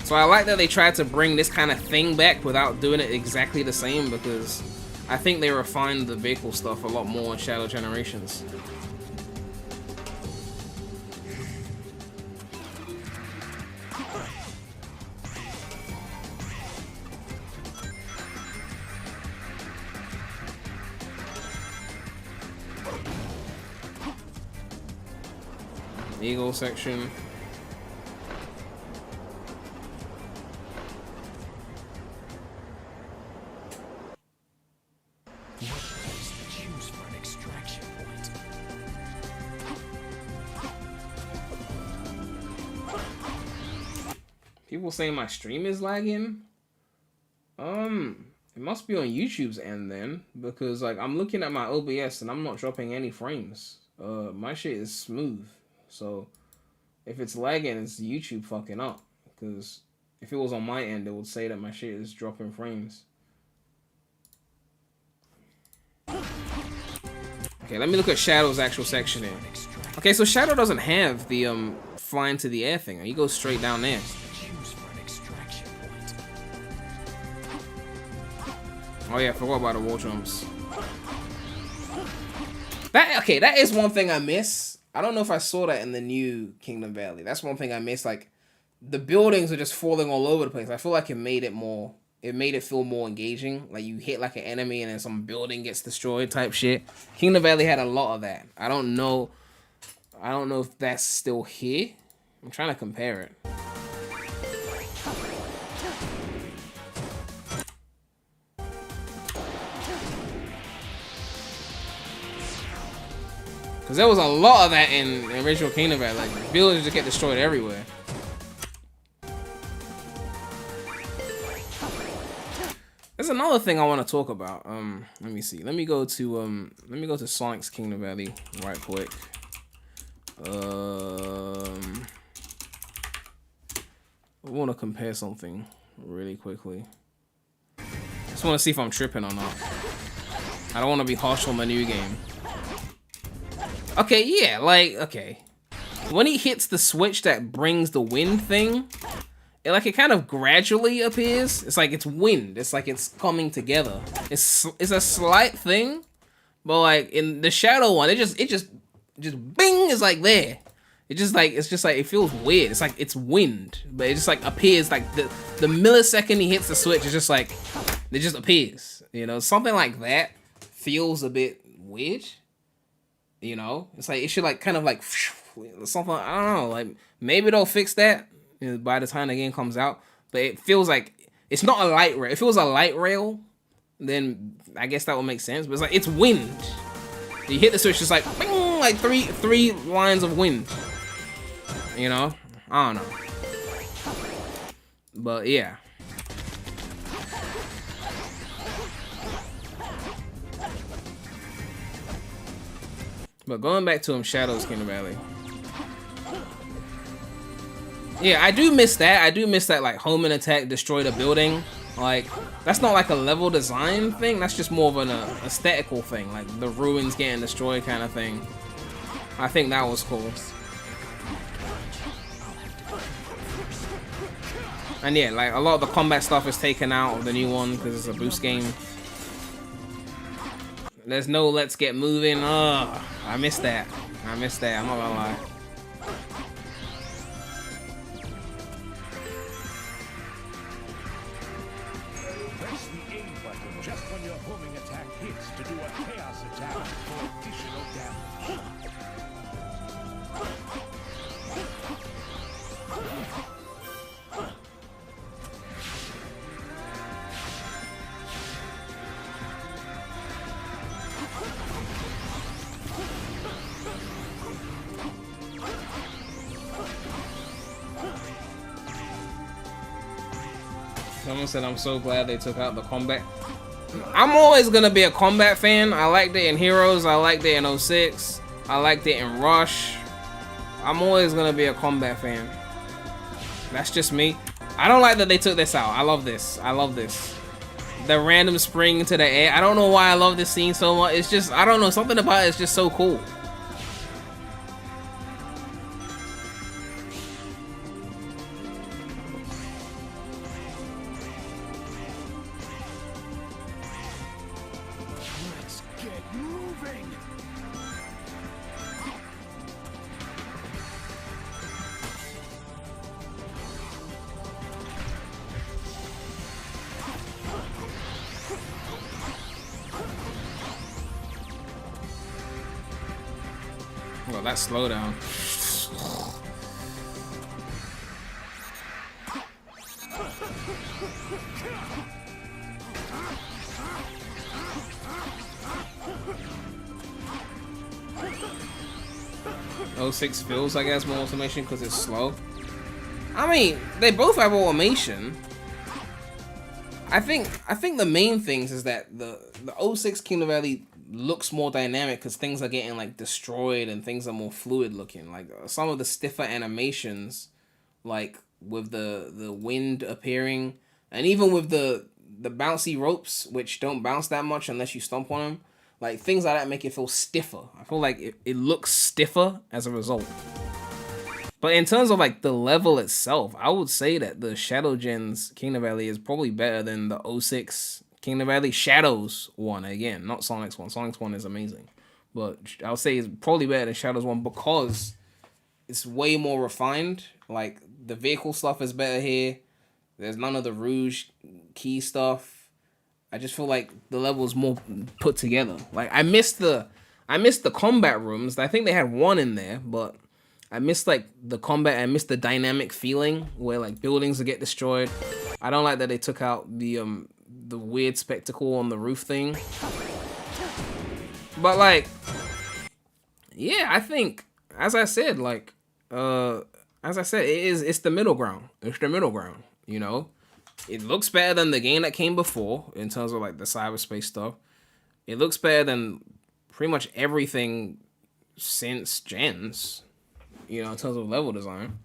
So I like that they tried to bring this kind of thing back without doing it exactly the same, because I think they refined the vehicle stuff a lot more in Shadow Generations. Eagle section. People saying my stream is lagging. It must be on YouTube's end then, because like I'm looking at my OBS and I'm not dropping any frames. My shit is smooth. So if it's lagging, it's YouTube fucking up. Because if it was on my end, it would say that my shit is dropping frames. Okay, let me look at Shadow's actual section here. Okay, so Shadow doesn't have the flying to the air thing. He goes straight down there. Oh yeah, I forgot about the wall jumps. That is one thing I miss. I don't know if I saw that in the new Kingdom Valley. That's one thing I miss. Like, the buildings are just falling all over the place. I feel like it made it feel more engaging. Like, you hit like an enemy and then some building gets destroyed type shit. Kingdom Valley had a lot of that. I don't know if that's still here. I'm trying to compare it. Because there was a lot of that in the original Kingdom Valley. Like, buildings just get destroyed everywhere. There's another thing I want to talk about. Let me see. Let me go to Sonic's Kingdom Valley right quick. I want to compare something really quickly. Just want to see if I'm tripping or not. I don't want to be harsh on my new game. Okay, yeah, like, okay. When he hits the switch that brings the wind thing, it kind of gradually appears. It's like it's wind. It's like it's coming together. It's a slight thing, but like in the Shadow one, it just bing is like there. It's just like it feels weird. It's like it's wind, but it just like appears like the millisecond he hits the switch, it's just like it just appears. You know, something like that feels a bit weird. You know, it's like it should like kind of like something. I don't know. Like maybe they'll fix that. by the time the game comes out. But it feels like it's not a light rail. If it was a light rail, then I guess that would make sense. But it's like it's wind. You hit the switch, it's like bing, like three lines of wind. You know, I don't know. But yeah. But going back to Shadows Kingdom Valley. Yeah, I do miss that. I do miss that, like, home and attack, destroy the building. Like, that's not like a level design thing. That's just more of an aesthetical thing. Like, the ruins getting destroyed kind of thing. I think that was cool. And yeah, like, a lot of the combat stuff is taken out of the new one because it's a boost game. There's no let's get moving. Ugh, I missed that. I missed that. I'm not gonna lie. Press the A button just when your homing attack hits to do a chaos attack for additional damage. Someone said, I'm so glad they took out the combat. I'm always gonna be a combat fan. I liked it in Heroes, I liked it in 06, I liked it in Rush. I'm always gonna be a combat fan. That's just me. I don't like that they took this out. I love this. I love this. The random spring into the air. I don't know why I love this scene so much. It's just, I don't know, something about it is just so cool. Let's get moving. Well, that slowdown. '06 feels, I guess, more automation because it's slow. I mean, they both have automation. I think the main things is that the '06 Kingdom Valley looks more dynamic because things are getting like destroyed and things are more fluid looking. Like some of the stiffer animations, like with the wind appearing, and even with the bouncy ropes, which don't bounce that much unless you stomp on them. Like things like that make it feel stiffer. I feel like it looks stiffer as a result. But in terms of like the level itself, I would say that the Shadow Gens Kingdom Valley is probably better than the '06 Kingdom Valley Shadows one. Again, not Sonic's one. Sonic's one is amazing. But I would say it's probably better than Shadows one because it's way more refined. Like the vehicle stuff is better here. There's none of the Rouge key stuff. I just feel like the level is more put together. Like I missed the combat rooms. I think they had one in there, but I missed like the combat. I missed the dynamic feeling where like buildings would get destroyed. I don't like that they took out the weird spectacle on the roof thing. But like, yeah, I think as I said, it's the middle ground. It's the middle ground, you know? It looks better than the game that came before in terms of like the cyberspace stuff. It looks better than pretty much everything since Gens, you know, in terms of level design.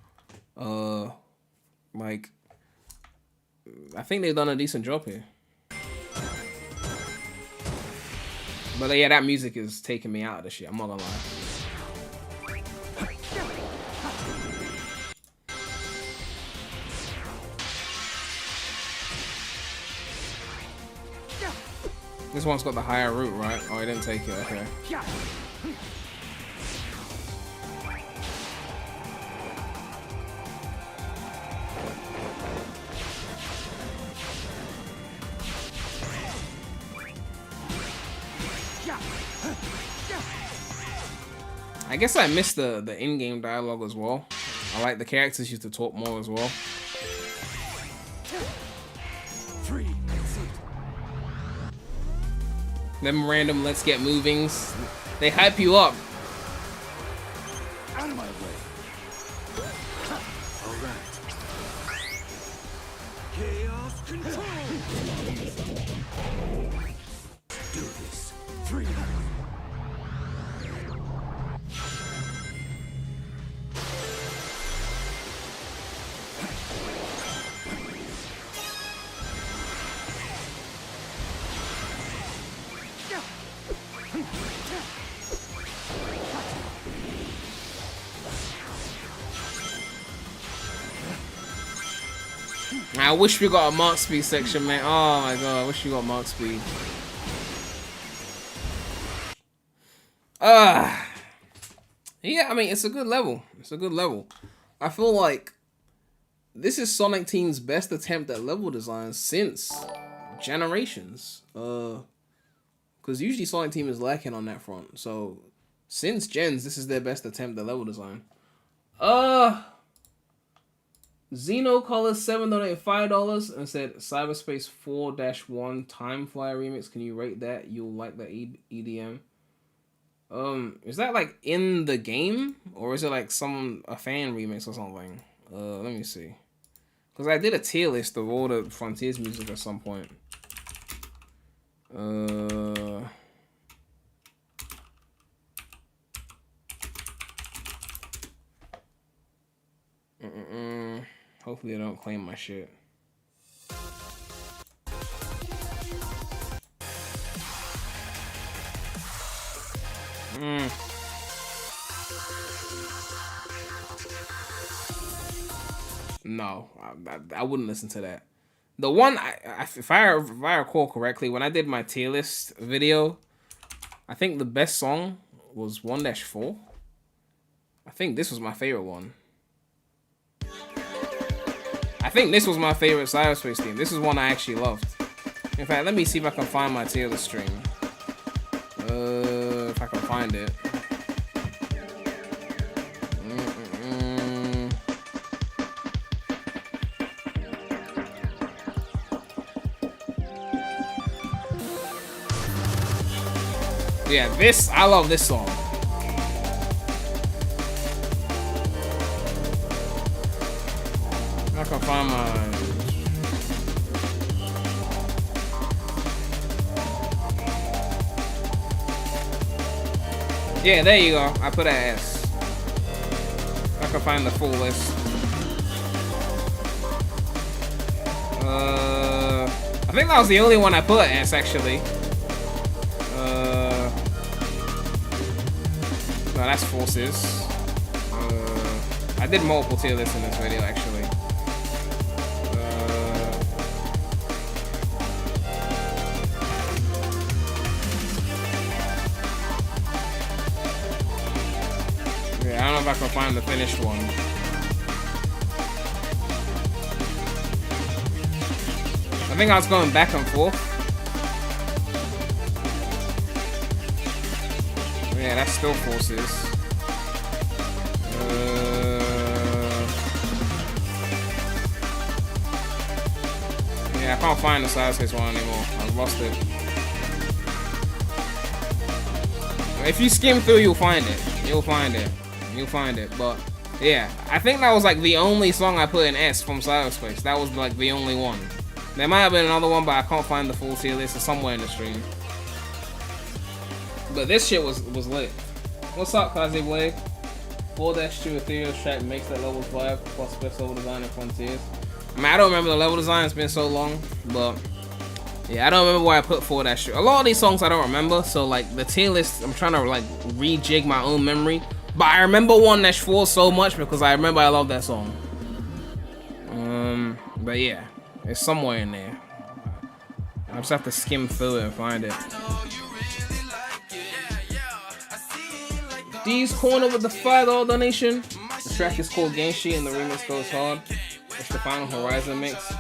Like, I think they've done a decent job here. But yeah, that music is taking me out of the shit. I'm not gonna lie. This one's got the higher route, right? Oh, I didn't take it. Okay. I guess I missed the in-game dialogue as well. I like the characters used to talk more as well. 3, exit. Them random let's get movings, they hype you up. Out of my way. All right. Chaos control. Do this. 3. I wish we got a Mark Speed section, man. Oh my god, I wish we got Mark Speed. Yeah, I mean, it's a good level. It's a good level. I feel like this is Sonic Team's best attempt at level design since Generations. Because usually Sonic Team is lacking on that front. So, since Gens, this is their best attempt at level design. Xeno Colors $7 donated $5 and said Cyberspace 4-1 Time Flyer remix. Can you rate that? You'll like the EDM. Is that like in the game or is it like a fan remix or something? Let me see. Cause I did a tier list of all the Frontiers music at some point. Hopefully I don't claim my shit. No, I wouldn't listen to that. The one, if I recall correctly, when I did my tier list video, I think the best song was 1-4. I think this was my favorite one. I think this was my favorite Cyberspace theme. This is one I actually loved. In fact, let me see if I can find my tier list stream. If I can find it. Yeah, I love this song. I can find my... Yeah, there you go. I put an S. I can find the full list. I think that was the only one I put S, actually. No, that's Forces. I did multiple tier lists in this video, actually. Yeah, I don't know if I can find the finished one. I think I was going back and forth. Yeah, that's still Forces. Yeah, I can't find the Cyberspace one anymore. I've lost it. If you skim through, you'll find it. You'll find it. You'll find it. But yeah, I think that was like the only song I put in S from Cyberspace. That was like the only one. There might have been another one, but I can't find the full tier list. It's somewhere in the stream. But this shit was lit. What's up, Kazi Blade? 4-2 Ethereal track makes that level 5 plus best level design in Frontiers. I mean, I don't remember the level design, it's been so long, but yeah, I don't remember why I put 4-2. A lot of these songs I don't remember, so like the tier list, I'm trying to like rejig my own memory. But I remember 1-4 so much because I remember I love that song. But yeah, it's somewhere in there. I just have to skim through it and find it. D's Corner with the $5 donation. The track is called Genshi and the remix goes hard. It's the Final Horizon mix.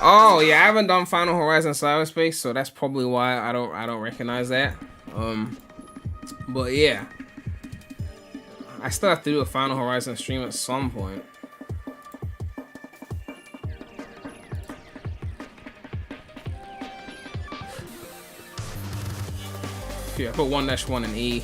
Oh yeah, I haven't done Final Horizon Cyberspace, so that's probably why I don't recognize that. But yeah. I still have to do a Final Horizon stream at some point. Yeah, I put 1-1 in E.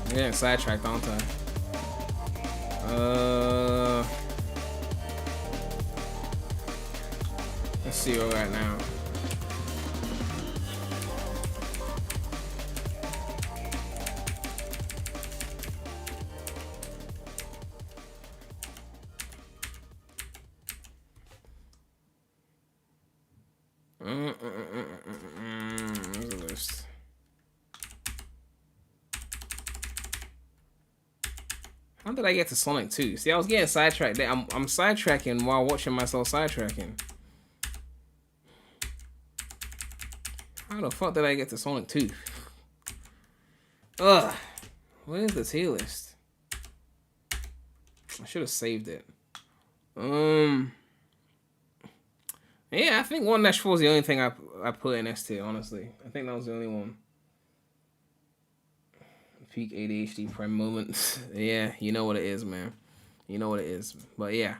I'm getting sidetracked, aren't I? Let's see where we're at now. Where's the list? How did I get to Sonic 2? See, I was getting sidetracked there. I'm sidetracking while watching myself sidetracking. How the fuck did I get to Sonic 2? Ugh. Where's the tier list? I should have saved it. Yeah, I think 1-4 is the only thing I put in S tier, honestly. I think that was the only one. Peak ADHD prime moments. Yeah, you know what it is, man. You know what it is. But yeah.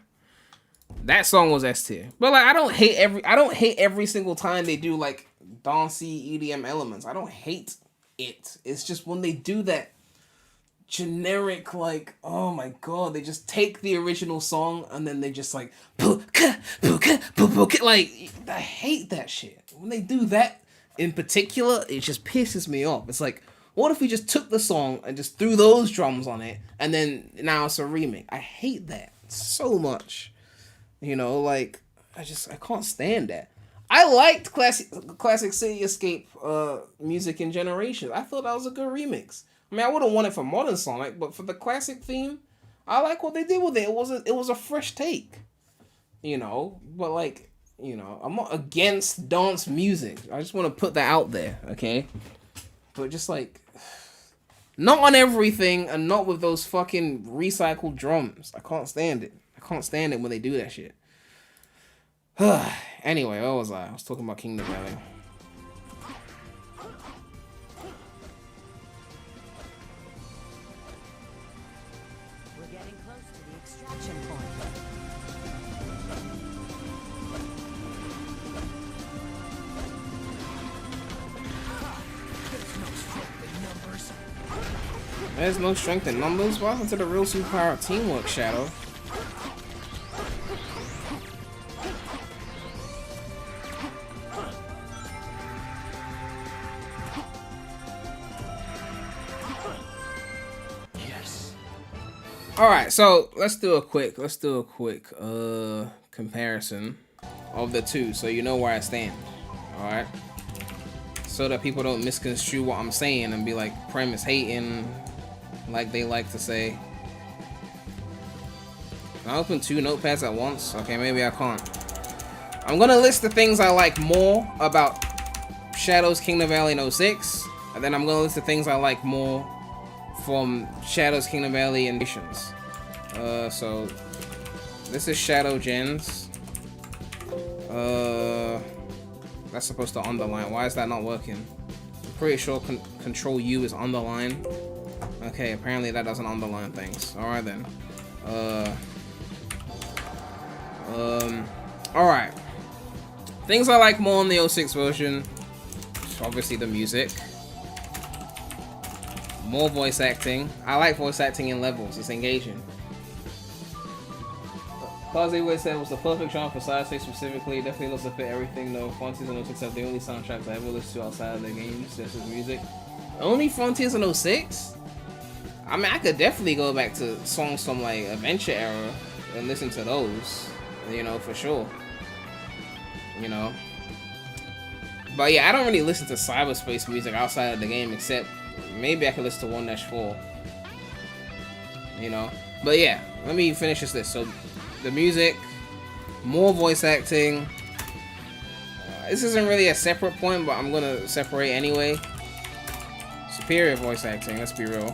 That song was S tier. But like I don't hate every single time they do like dancey EDM elements. I don't hate it. It's just when they do that generic, like, oh my god, they just take the original song and then they just like like, I hate that shit. When they do that in particular, it just pisses me off. It's like, what if we just took the song and just threw those drums on it and then now it's a remake? I hate that so much. You know, like, I can't stand that. I liked classic City Escape music in Generations. I thought that was a good remix. I mean, I wouldn't want it for modern Sonic, but for the classic theme, I like what they did with it. It was a fresh take, you know. But like, you know, I'm not against dance music. I just want to put that out there, okay? But just like, not on everything, and not with those fucking recycled drums. I can't stand it. I can't stand it when they do that shit. Anyway, where was I? I was talking about Kingdom Valley. There's no strength in numbers. Welcome to the real superpower of teamwork, Shadow. Yes. All right, so let's do a quick comparison of the two, so you know where I stand. All right. So that people don't misconstrue what I'm saying and be like, Prem is hating, like they like to say. Can I open 2 notepads at once? Okay, maybe I can't. I'm gonna list the things I like more about Shadows Kingdom Valley in 06, and then I'm gonna list the things I like more from Shadows Kingdom Valley and Nations. So this is Shadow Gens. That's supposed to underline. Why is that not working? I'm pretty sure Control U is underline. Okay, apparently that doesn't underline things. Alright then. Alright. Things I like more in the 06 version. Obviously the music. More voice acting. I like voice acting in levels. It's engaging. Kaze said it was the perfect genre for side stage specifically. It definitely looks to fit everything though. Frontiers and 06 have the only soundtracks I ever listened to outside of the games. This is music. Only Frontiers and 06? I mean, I could definitely go back to songs from like Adventure era and listen to those, you know, for sure. You know. But yeah, I don't really listen to cyberspace music outside of the game, except maybe I could listen to 1-4. You know. But yeah, let me finish this list. So the music, more voice acting. This isn't really a separate point, but I'm gonna separate anyway. Superior voice acting, let's be real.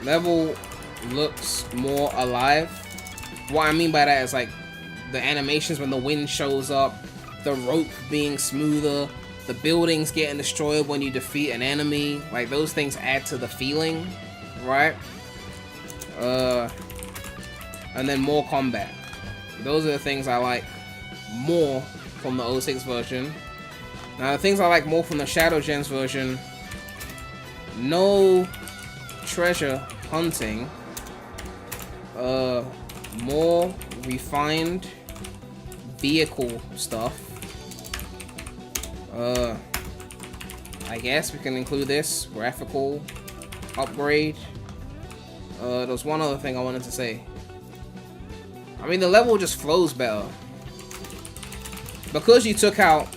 Level looks more alive. what I mean by that is like the animations when the wind shows up, the rope being smoother, the buildings getting destroyed when you defeat an enemy. Like those things add to the feeling, right? And then more combat. Those are the things I like more from the 06 version. Now the things I like more from the Shadow Gens version, no treasure hunting, more refined vehicle stuff. I guess we can include this graphical upgrade. There's one other thing I wanted to say. I mean, the level just flows better because you took out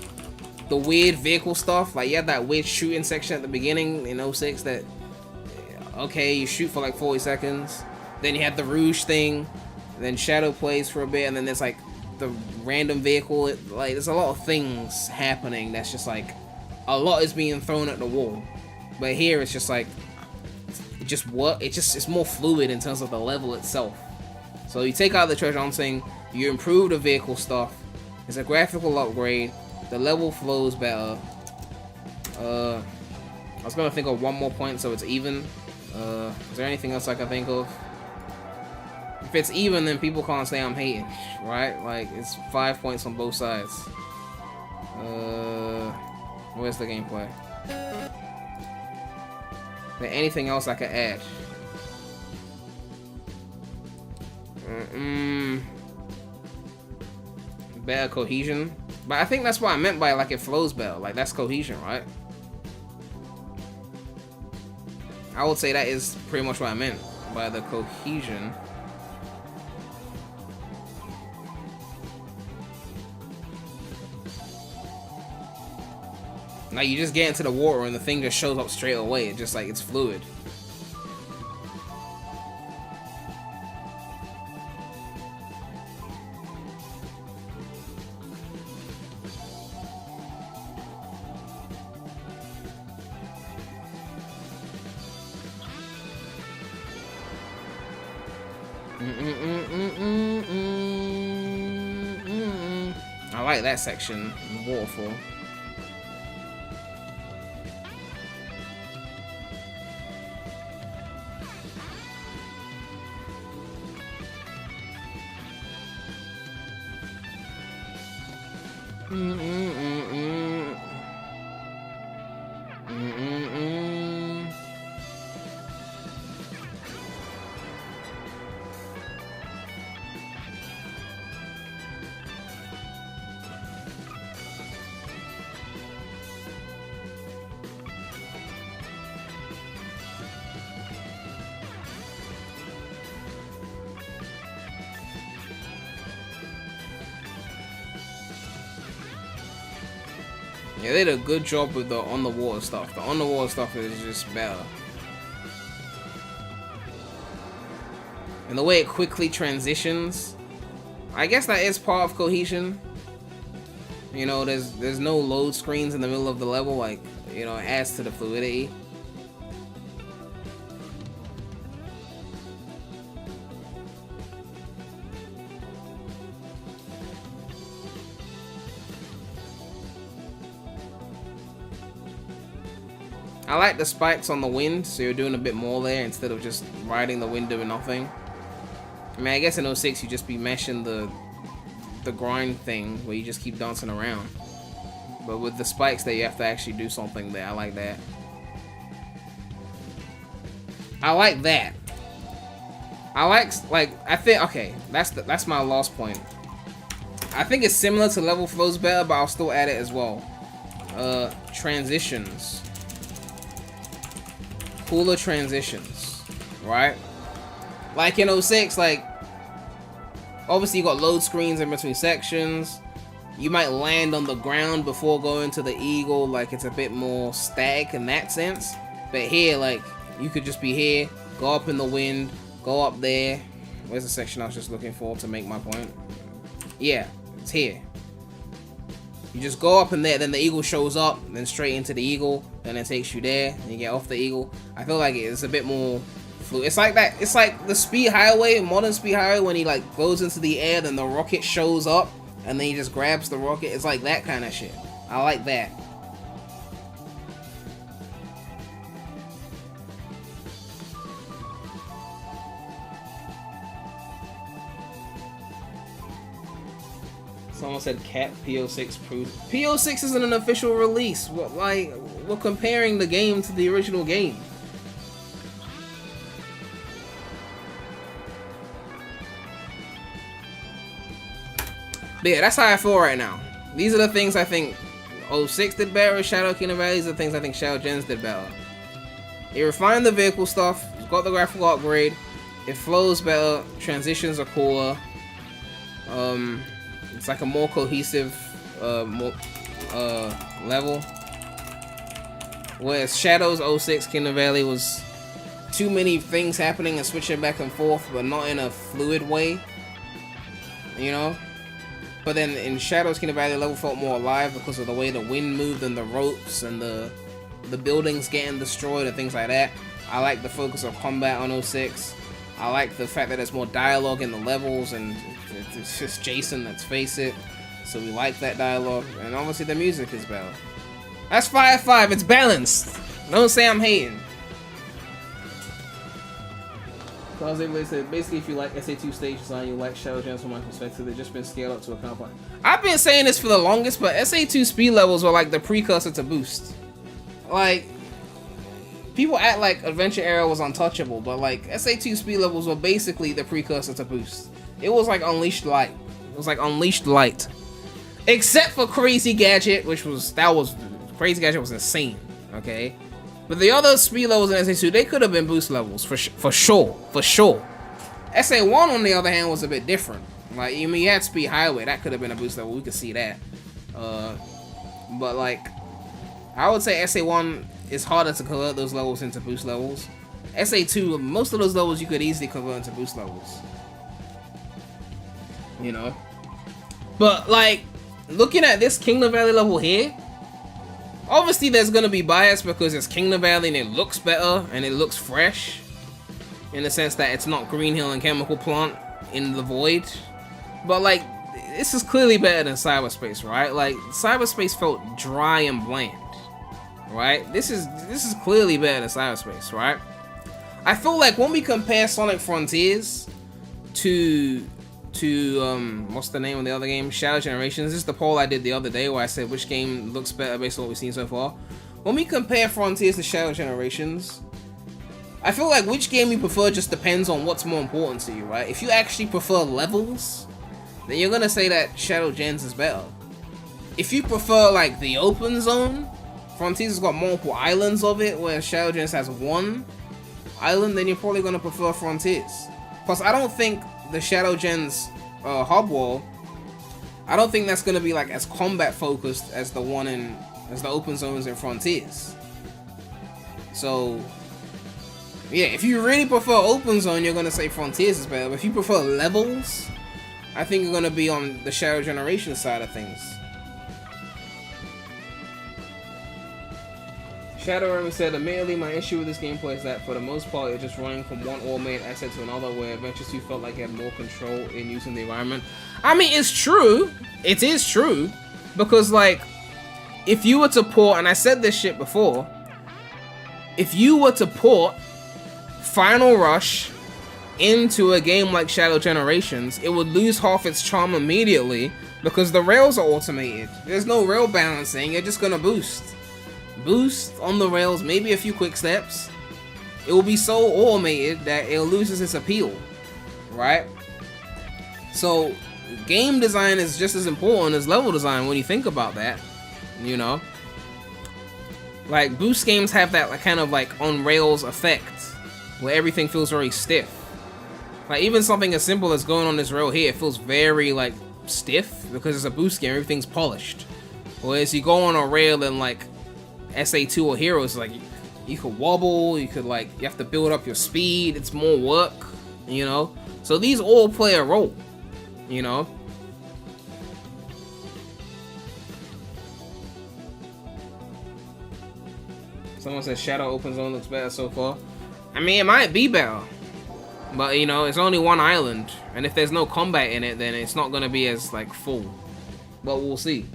the weird vehicle stuff. Like you had that weird shooting section at the beginning in 06 that, okay, you shoot for like 40 seconds, then you had the Rouge thing, then Shadow plays for a bit, and then there's like the random vehicle. Like there's a lot of things happening that's just like a lot is being thrown at the wall. But here it's just like it's more fluid in terms of the level itself. So you take out the treasure hunting, you improve the vehicle stuff, it's a graphical upgrade, the level flows better. I was gonna think of one more point so it's even. Is there anything else I can think of? If it's even, then people can't say I'm hating, right? Like, it's 5 points on both sides. Where's the gameplay? Is there anything else I could add? Better cohesion. But I think that's what I meant by, like, it flows better. Like, that's cohesion, right? I would say that is pretty much what I meant by the cohesion. Like, you just get into the water and the thing just shows up straight away. It's just like, it's fluid. I like that section, the waterfall. Yeah, they did a good job with the on the water stuff. The on the water stuff is just better. And the way it quickly transitions, I guess that is part of cohesion. You know, there's no load screens in the middle of the level, like, you know, it adds to the fluidity. I like the spikes on the wind, so you're doing a bit more there instead of just riding the wind doing nothing. I mean, I guess in 06 you just be meshing the grind thing where you just keep dancing around. But with the spikes there, you have to actually do something there. I like that. I like that. I I think, okay, that's my last point. I think it's similar to level flows better, but I'll still add it as well. Transitions. Cooler transitions, right? Like in 06, like, obviously you got load screens in between sections. You might land on the ground before going to the eagle, like it's a bit more static in that sense. But here, like, you could just be here, go up in the wind, go up there. Where's the section I was just looking for to make my point? Yeah, it's here. You just go up in there, then the eagle shows up, then straight into the eagle, then it takes you there, and you get off the eagle. I feel like it's a bit more fluid. It's like that. It's like the Speed Highway, Modern Speed Highway, when he like goes into the air, then the rocket shows up, and then he just grabs the rocket. It's like that kind of shit. I like that. Someone said Cat PO6 proved. PO6 isn't an official release. What, like, we're comparing the game to the original game. But yeah, that's how I feel right now. These are the things I think 06 did better, Shadow Kingdom Valley. These are the things I think Shadow Gens did better. It refined the vehicle stuff, it's got the graphical upgrade, it flows better, transitions are cooler. It's like a more cohesive level. Whereas Shadows 06 Kingdom Valley was too many things happening and switching back and forth, but not in a fluid way. You know? But then in Shadows Kingdom Valley, the level felt more alive because of the way the wind moved and the ropes and the buildings getting destroyed and things like that. I like the focus of combat on 06. I like the fact that there's more dialogue in the levels, and it's just Jason, let's face it. So we like that dialogue, and obviously the music is better. That's 5/5, it's balanced. Don't say I'm hating. They said, basically, if you like SA2 stage design, you like Shadow Gems from my perspective. They've just been scaled up to a compound. I've been saying this for the longest, but SA2 speed levels were like the precursor to Boost. Like, people act like Adventure Era was untouchable, but like SA2 speed levels were basically the precursor to Boost. It was like Unleashed Light. It was like Unleashed Light. Except for Crazy Gadget, Crazy Gadget was insane, okay? But the other speed levels in SA2, they could have been boost levels, for sure. SA1, on the other hand, was a bit different. Like, you mean, you had Speed Highway, that could have been a boost level, we could see that. But like, I would say SA1 is harder to convert those levels into boost levels. SA2, most of those levels you could easily convert into boost levels. You know? But like, looking at this Kingdom Valley level here, obviously there's gonna be bias because it's Kingdom Valley and it looks better and it looks fresh. In the sense that it's not Green Hill and Chemical Plant in the void. But like, this is clearly better than Cyberspace, right? Like, Cyberspace felt dry and bland. Right? This is clearly better than Cyberspace, right? I feel like when we compare Sonic Frontiers to what's the name of the other game? Shadow Generations. This is the poll I did the other day where I said which game looks better based on what we've seen so far. When we compare Frontiers to Shadow Generations, I feel like which game you prefer just depends on what's more important to you, right? If you actually prefer levels, then you're gonna say that Shadow Gens is better. If you prefer like the open zone, Frontiers has got multiple islands of it, where Shadow Gens has one island, then you're probably gonna prefer Frontiers. Plus, I don't think the Shadow Gens hub wall, I don't think that's gonna be like as combat focused as the open zones in Frontiers. So yeah, if you really prefer open zone, you're gonna say Frontiers is better. But if you prefer levels, I think you're gonna be on the Shadow Generation side of things. Shadowrunner said, immediately my issue with this gameplay is that for the most part you're just running from one automated asset to another, where Adventure 2 felt like you had more control in using the environment. I mean, it's true. It is true. Because like, if you were to port, and I said this shit before, if you were to port Final Rush into a game like Shadow Generations, it would lose half its charm immediately because the rails are automated. There's no rail balancing, you're just gonna boost on the rails, maybe a few quick steps. It will be so automated that it loses its appeal, right? So game design is just as important as level design when you think about that, you know? Like, boost games have that like, kind of like on rails effect where everything feels very stiff. Like, even something as simple as going on this rail here, it feels very like stiff because it's a boost game, everything's polished. Whereas you go on a rail in like SA2 or Heroes, like you could wobble, you have to build up your speed, it's more work, you know? So these all play a role, you know? Someone says Shadow Open Zone looks better so far. I mean, it might be better. But, you know, it's only one island. And if there's no combat in it, then it's not going to be as, like, full. But we'll see.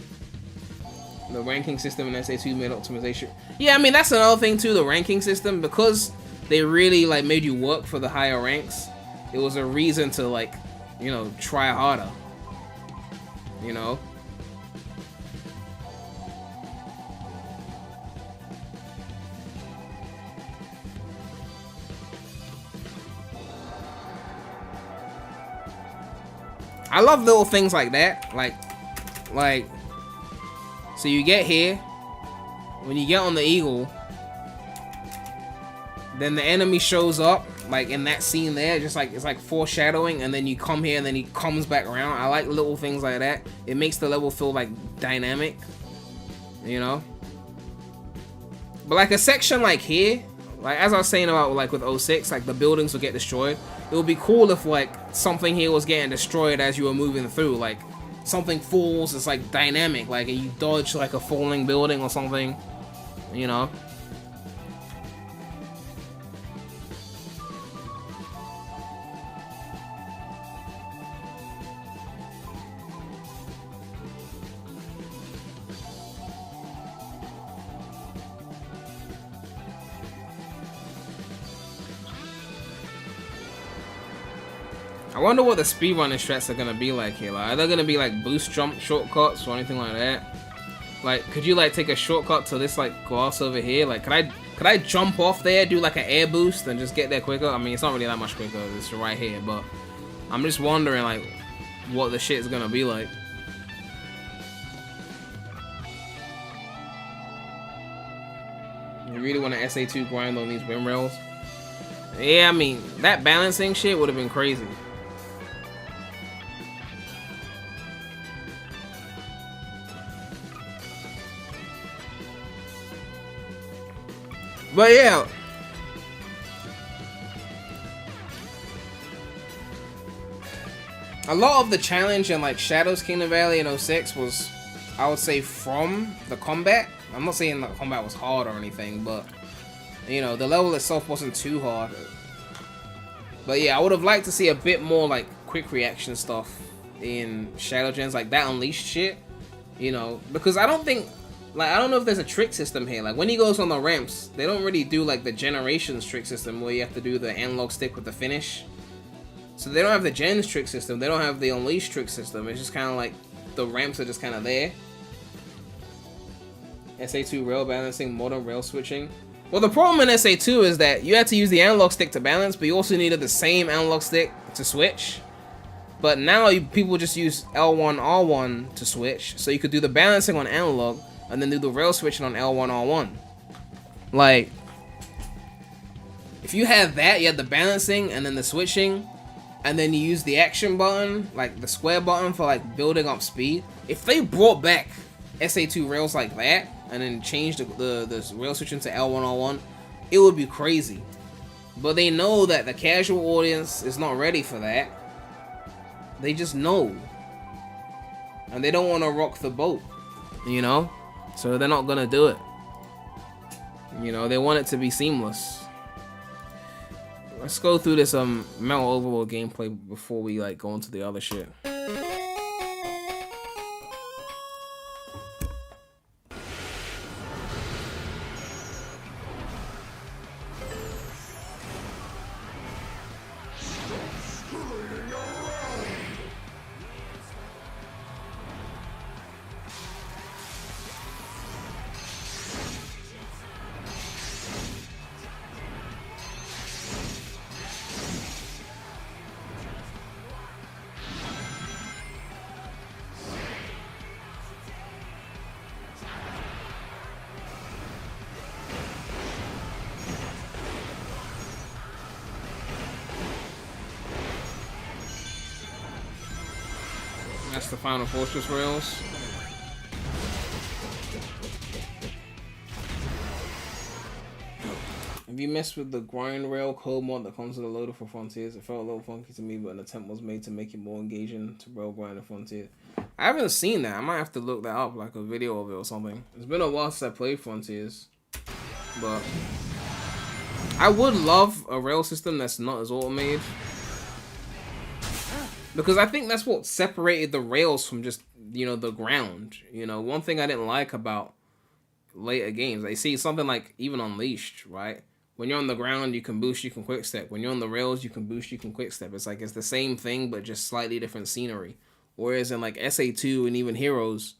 The ranking system in SA2 made optimization. Yeah, I mean, that's another thing, too, the ranking system. Because they really, like, made you work for the higher ranks, it was a reason to, like, you know, try harder. You know? I love little things like that, like, so you get here, when you get on the eagle, then the enemy shows up, like in that scene there, just like, it's like foreshadowing, and then you come here and then he comes back around. I like little things like that. It makes the level feel like dynamic, you know? But like a section like here, like as I was saying about like with 06, like the buildings will get destroyed. It would be cool if like something here was getting destroyed as you were moving through, like something falls, it's like dynamic, like you dodge like a falling building or something, you know. I wonder what the speedrunning strats are gonna be like here. Like, are there gonna be like boost jump shortcuts or anything like that? Like, could you like take a shortcut to this like glass over here? Like, could I jump off there, do like an air boost, and just get there quicker? I mean, it's not really that much quicker. It's right here, but I'm just wondering like what the shit is gonna be like. You really want to SA2 grind on these win rails? Yeah, I mean, that balancing shit would have been crazy. But yeah, a lot of the challenge in like Shadows Kingdom Valley in 06 was, I would say, from the combat. I'm not saying the combat was hard or anything, but you know, the level itself wasn't too hard. But yeah, I would have liked to see a bit more like quick reaction stuff in Shadow Gens, like that Unleashed shit, you know, because I don't think, like, I don't know if there's a trick system here. Like, when he goes on the ramps, they don't really do, like, the Generations trick system where you have to do the analog stick with the finish. So they don't have the Gens trick system. They don't have the Unleashed trick system. It's just kind of like the ramps are just kind of there. SA2 rail balancing, modern rail switching. Well, the problem in SA2 is that you had to use the analog stick to balance, but you also needed the same analog stick to switch. But now people just use L1, R1 to switch. So you could do the balancing on analog, and then do the rail switching on L1, R1. Like, if you had that, you had the balancing and then the switching, and then you use the action button, like the square button for like building up speed. If they brought back SA2 rails like that, and then changed the rail switching to L1, R1, it would be crazy. But they know that the casual audience is not ready for that. They just know. And they don't want to rock the boat, you know? So they're not gonna do it. You know, they want it to be seamless. Let's go through this Metal Overlord gameplay before we like go into the other shit. That's the Final Fortress rails. Have you messed with the grind rail code mod that comes with the loader for Frontiers? It felt a little funky to me, but an attempt was made to make it more engaging to rail grind and Frontier. I haven't seen that. I might have to look that up, like a video of it or something. It's been a while since I played Frontiers, but I would love a rail system that's not as automated. Because I think that's what separated the rails from just, you know, the ground. You know, one thing I didn't like about later games, I see something like even Unleashed, right? When you're on the ground, you can boost, you can quick step. When you're on the rails, you can boost, you can quick step. It's like it's the same thing, but just slightly different scenery. Whereas in like SA2 and even Heroes,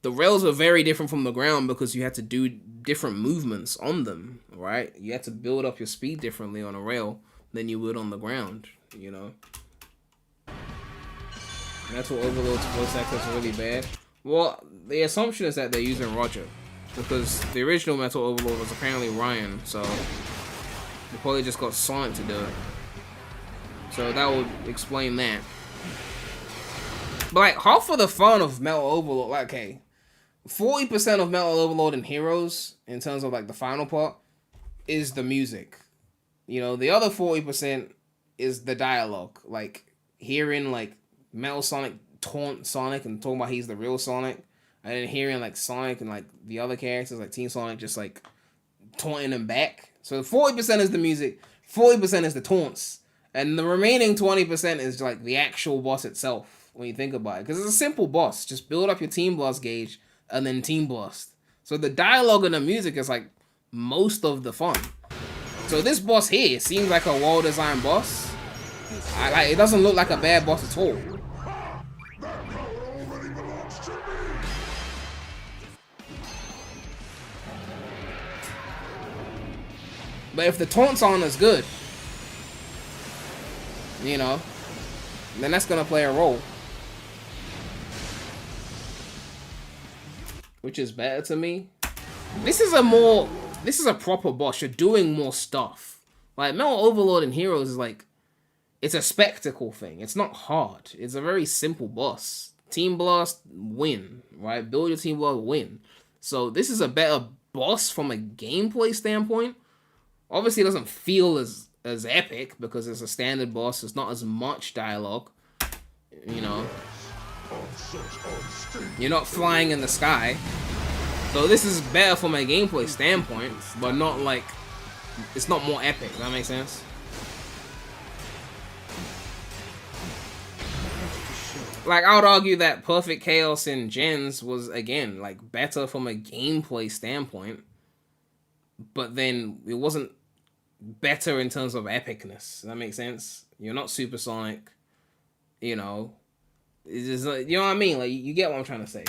the rails are very different from the ground because you had to do different movements on them, right? You had to build up your speed differently on a rail than you would on the ground, you know? And that's what Overlord's voice actor is really bad. Well, the assumption is that they're using Roger, because the original Metal Overlord was apparently Ryan, so they probably just got Sonic to do it. So that would explain that. But like half of the fun of Metal Overlord, like, okay, 40% of Metal Overlord and Heroes, in terms of like the final part, is the music. You know, the other 40% is the dialogue. Like hearing like Metal Sonic taunt Sonic and talking about he's the real Sonic, and then hearing like Sonic and like the other characters like Team Sonic just like taunting him back. So 40% is the music, 40% is the taunts, and the remaining 20% is like the actual boss itself when you think about it. Because it's a simple boss. Just build up your Team Blast gauge and then Team Blast. So the dialogue and the music is like most of the fun. So this boss here seems like a well-designed boss. It doesn't look like a bad boss at all. But if the taunts aren't as good, you know, then that's gonna play a role. Which is better to me. This is a proper boss. You're doing more stuff. Like Metal Overlord and Heroes is like, it's a spectacle thing. It's not hard. It's a very simple boss. Team Blast, win, right? Build your Team Blast, win. So this is a better boss from a gameplay standpoint. Obviously, it doesn't feel as epic because it's a standard boss. There's not as much dialogue, you know. You're not flying in the sky. So this is better from a gameplay standpoint, but not like, it's not more epic. Does that make sense? Like, I would argue that Perfect Chaos in Gens was, again, like, better from a gameplay standpoint, but then it wasn't better in terms of epicness. Does that make sense? You're not Supersonic, you know. It's just, like, you know what I mean? Like, you get what I'm trying to say.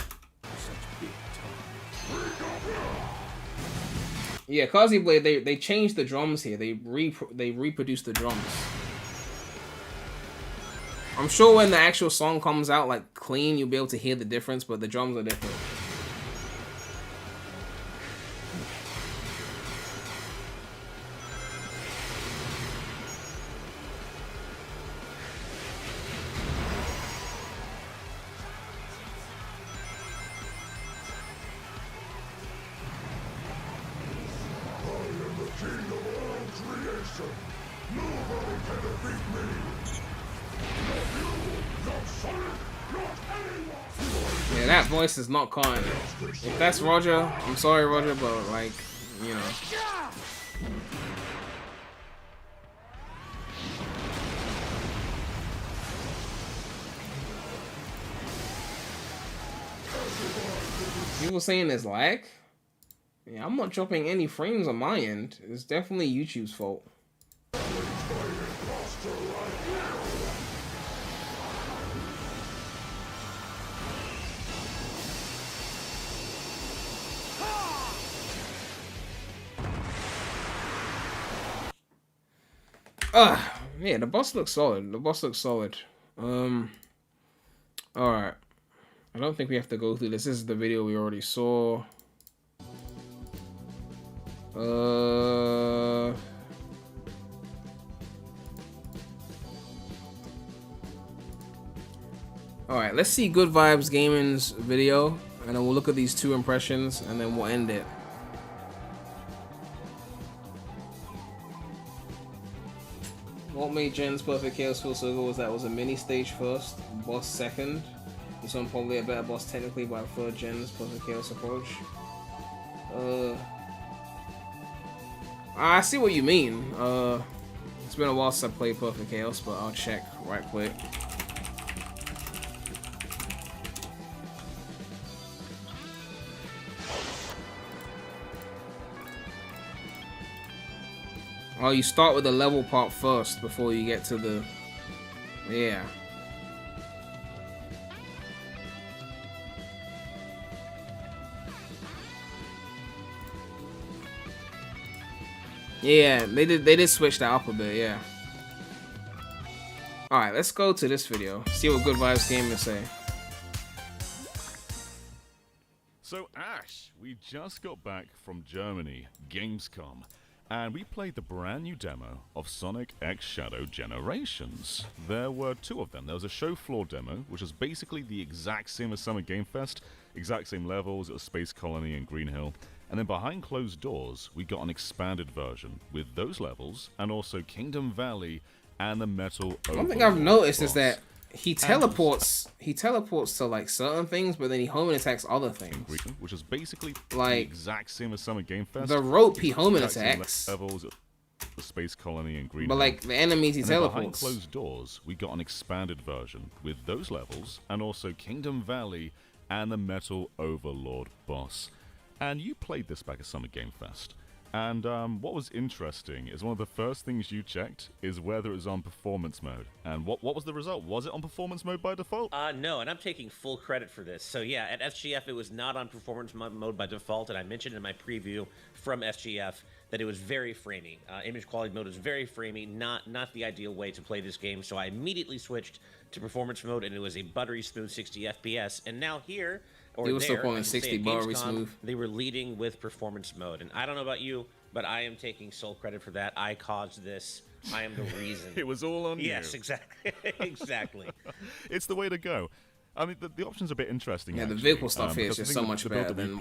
Yeah, Kazi Blade, they changed the drums here. They reproduced the drums. I'm sure when the actual song comes out, like, clean, you'll be able to hear the difference, but the drums are different. Yeah, that voice is not caught. If that's Roger, I'm sorry, Roger, but like, you know. People saying there's lag? Yeah, I'm not dropping any frames on my end. It's definitely YouTube's fault. Yeah, the boss looks solid. The boss looks solid. Alright. I don't think we have to go through this. This is the video we already saw. Alright, let's see Good Vibes Gaming's video, and then we'll look at these two impressions, and then we'll end it. What made Gen's Perfect Chaos feel so good was that it was a mini stage first, boss second. This one probably a better boss technically, but I prefer Gen's Perfect Chaos approach. I see what you mean. It's been a while since I played Perfect Chaos, but I'll check right quick. Oh, you start with the level part first before you get to the... Yeah. Yeah, they did switch that up a bit, yeah. Alright, let's go to this video. See what Good Vibes Gaming say. So Ash, we just got back from Germany, Gamescom, and we played the brand new demo of Sonic X Shadow Generations. There were two of them. There was a show floor demo, which was basically the exact same as Summer Game Fest, exact same levels, it was Space Colony and Green Hill. And then behind closed doors, we got an expanded version with those levels, and also Kingdom Valley and the Metal One thing I've noticed is that he teleports to like certain things, but then he homing attacks other things. Which is basically like the exact same as Summer Game Fest. The rope he homing attacks. Levels, the Space Colony and Green But Hill. like the enemies he teleports. Behind closed doors, we got an expanded version with those levels, and also Kingdom Valley and the Metal Overlord boss. And you played this back at Summer Game Fest. And what was interesting is one of the first things you checked is whether it was on performance mode. And what was the result? Was it on performance mode by default? No, and I'm taking full credit for this. So yeah, at SGF it was not on performance mode by default, and I mentioned in my preview from SGF that it was very framey. Image quality mode is very framey, not the ideal way to play this game. So I immediately switched to performance mode, and it was a buttery smooth 60 FPS. And now here, they were still calling 60 buttery smooth. They were leading with performance mode, and I don't know about you, but I am taking sole credit for that. I caused this. I am the reason. It was all on you. Yes, exactly. Exactly. It's the way to go. I mean, the options are a bit interesting. Yeah, actually, the vehicle stuff here is because just so much better than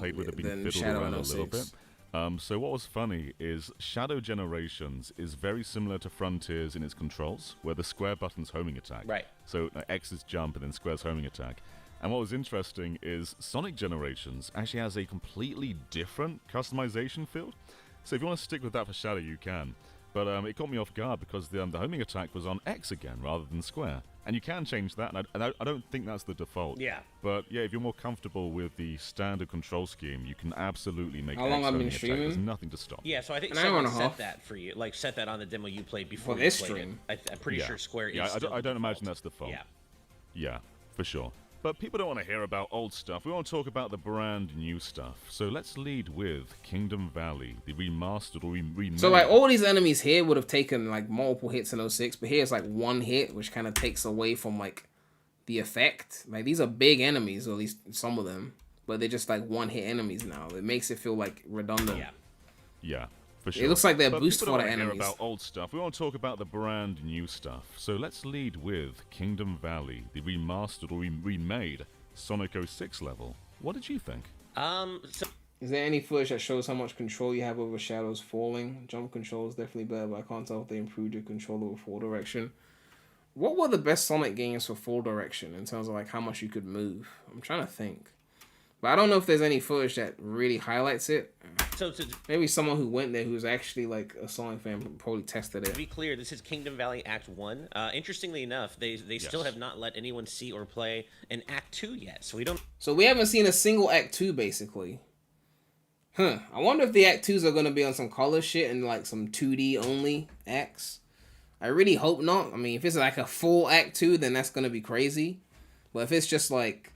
Shadow around a little 06. bit. So what was funny is Shadow Generations is very similar to Frontiers in its controls, where the square button's homing attack. Right. So X is jump and then square's homing attack. And what was interesting is Sonic Generations actually has a completely different customization field. So if you want to stick with that for Shadow, you can. But it caught me off guard because the homing attack was on X again rather than square. And you can change that, and I don't think that's the default. Yeah. But yeah, if you're more comfortable with the standard control scheme, you can absolutely make How long I've been X homing attack. streaming? There's nothing to stop. Yeah, so I think An hour and someone a set half. that for you, like set that on the demo you played before For you this played stream. it. I'm pretty sure Square is still I don't the imagine default. that's default. Yeah. Yeah, for sure. But people don't want to hear about old stuff. We want to talk about the brand new stuff. So let's lead with Kingdom Valley, the remastered or remade. So like all these enemies here would have taken like multiple hits in 06, but here's like one hit, which kind of takes away from like the effect. Like these are big enemies, or at least some of them, but they're just like one hit enemies now. It makes it feel like redundant. Yeah. Yeah, for sure. It looks like they're but boost people for don't the wanna hear enemies. about old stuff. We want to talk about the brand new stuff. So let's lead with Kingdom Valley, the remastered or remade Sonic 06 level. What did you think? So Is there any footage that shows how much control you have over shadows falling? Jump control is definitely better, but I can't tell if they improved your control over fall direction. What were the best Sonic games for fall direction in terms of like how much you could move? I'm trying to think. But I don't know if there's any footage that really highlights it. So to Maybe someone who went there who's actually like a Sonic fan probably tested it. be clear, this is Kingdom Valley Act 1. Interestingly enough, they still have not let anyone see or play an Act 2 yet, so we don't... So we haven't seen a single Act 2 basically. I wonder if the Act 2s are going to be on some color shit and like some 2D only acts. I really hope not. I mean, if it's like a full Act 2, then that's going to be crazy. But if it's just like,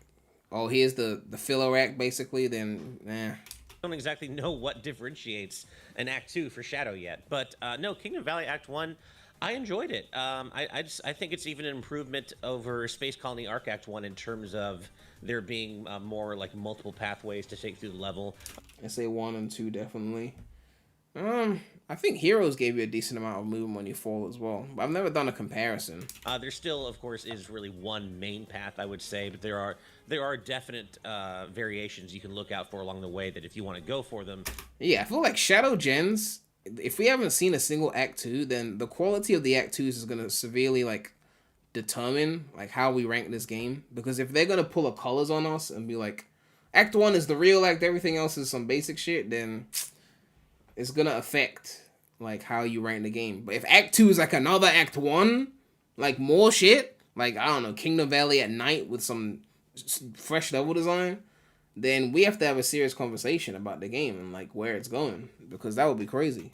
oh, here's the filler act basically, then don't exactly know what differentiates an Act 2 for Shadow yet. But no, Kingdom Valley Act 1, I enjoyed it. I think it's even an improvement over Space Colony Arc Act 1 in terms of there being more like multiple pathways to take through the level. I say 1 and 2 definitely. I think Heroes gave you a decent amount of movement when you fall as well. But I've never done a comparison. There still, of course, is really one main path, I would say, but there are definite variations you can look out for along the way that if you want to go for them. Yeah, I feel like Shadow Gens, if we haven't seen a single Act 2, then the quality of the Act 2s is going to severely like determine like how we rank this game. Because if they're going to pull a colors on us and be like, Act 1 is the real act, everything else is some basic shit, then it's going to affect like how you rank the game. But if Act 2 is like another Act 1, like more shit, like I don't know, Kingdom Valley at night with some fresh level design, then we have to have a serious conversation about the game and like where it's going, because that would be crazy.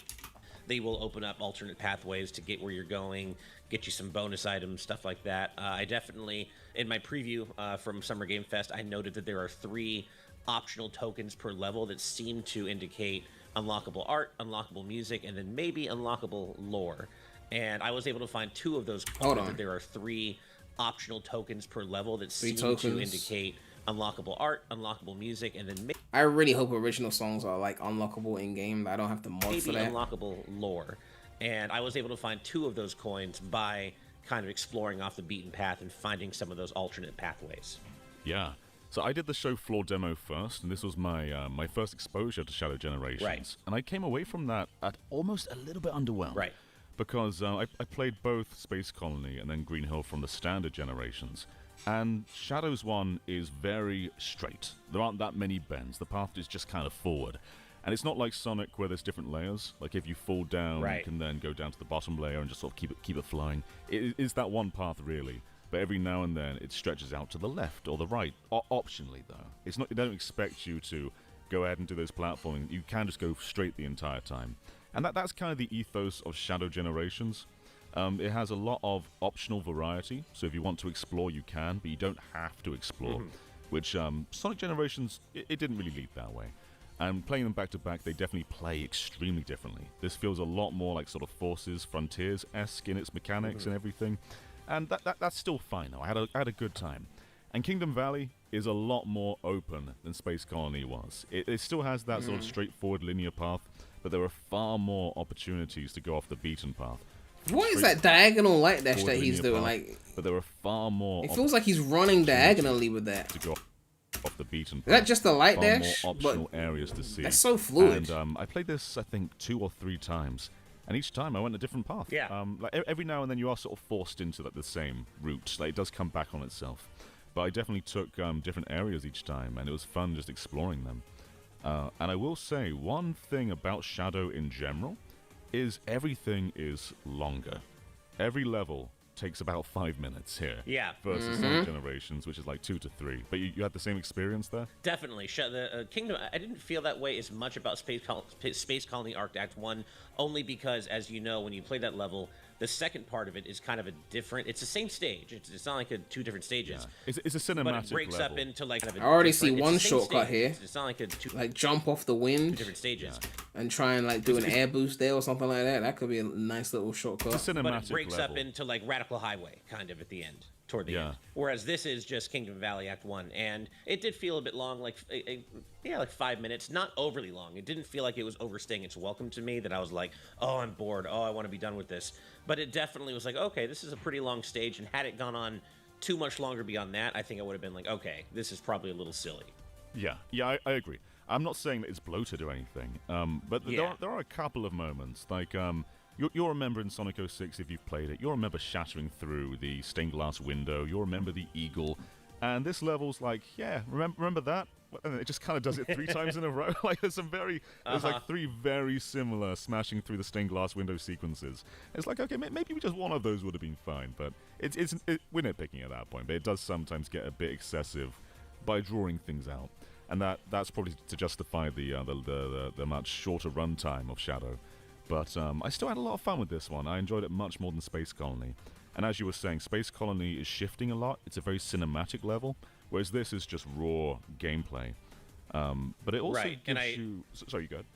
They will open up alternate pathways to get where you're going, get you some bonus items, stuff like that. I definitely, in my preview from Summer Game Fest, I noted that there are 3 optional tokens per level that seem to indicate unlockable art, unlockable music, and then maybe unlockable lore. And I was able to find 2 of those. Hold on. That there are 3 optional tokens per level that 3 seem tokens. to indicate unlockable art, unlockable music, and then I really hope original songs are like unlockable in game. I don't have to mod maybe for that. unlockable lore. And I was able to find 2 of those coins by kind of exploring off the beaten path and finding some of those alternate pathways. Yeah. So I did the show floor demo first, and this was my my first exposure to Shadow Generations. Right. And I came away from that at almost a little bit underwhelmed. Right. Because I played both Space Colony and then Green Hill from the standard generations. And Shadows 1 is very straight. There aren't that many bends. The path is just kind of forward. And it's not like Sonic where there's different layers. Like if you fall down, Right. you can then go down to the bottom layer and just sort of keep it flying. It is that one path really. But every now and then it stretches out to the left or the right. Optionally though. It's not. They don't expect you to go ahead and do those platforming. You can just go straight the entire time. And that's kind of the ethos of Shadow Generations. It has a lot of optional variety, so if you want to explore, you can, but you don't have to explore. Which Sonic Generations, it didn't really lead that way. And playing them back to back, they definitely play extremely differently. This feels a lot more like sort of Forces, Frontiers-esque in its mechanics and everything. And that's still fine though. I had a good time. And Kingdom Valley is a lot more open than Space Colony was. It still has that sort of straightforward linear path, but there are far more opportunities to go off the beaten path. What is that diagonal light dash that he's linear doing? path, Like, but there are far more. it feels like he's running diagonally with that. to go off the beaten path. Is that just a light far dash? more optional areas to see. That's so fluid. And I played this, I think, 2 or 3 times, and each time I went a different path. Yeah. Like every now and then you are sort of forced into the same route. Like it does come back on itself. But I definitely took different areas each time, and it was fun just exploring them. And I will say, one thing about Shadow in general is everything is longer. Every level takes about 5 minutes here. Yeah. Versus Sonic Generations, which is like 2 to 3. But you had the same experience there? Definitely. The Kingdom, I didn't feel that way as much about Space Colony Arc Act 1, only because, as you know, when you play that level, the second part of it is kind of a different... It's the same stage. It's not like 2 different stages. Yeah. It's a cinematic But it breaks level. up into like... I already see it's one the same shortcut stage. here. It's not like 2 Like jump off the wind different stages. and try and like do an air boost there or something like that. That could be a nice little It's shortcut. a cinematic But it breaks level. up into like Radical Highway, kind of at the end, toward the Yeah. end. Whereas this is just Kingdom Valley Act 1, and it did feel a bit long, like like 5 minutes, not overly long. It didn't feel like it was overstaying its welcome to me, that I was like, oh, I'm bored, oh, I want to be done with this. But it definitely was like, okay, this is a pretty long stage, and had it gone on too much longer beyond that, I think I would have been like, okay, this is probably a little silly. Yeah, I agree. I'm not saying that it's bloated or anything, but Yeah. there are a couple of moments, like you'll remember in Sonic 06 if you've played it, you'll remember shattering through the stained glass window, you'll remember the eagle, and this level's like, yeah, remember that? And it just kind of does it 3 times in a row. Like there's like 3 very similar smashing through the stained glass window sequences. It's like, okay, maybe just one of those would have been fine, but we're nitpicking at that point. But it does sometimes get a bit excessive by drawing things out, and that's probably to justify the much shorter runtime of Shadow. But I still had a lot of fun with this one. I enjoyed it much more than Space Colony. And as you were saying, Space Colony is shifting a lot. It's a very cinematic level, whereas this is just raw gameplay. But it also Right, and gives you... Sorry, you go ahead.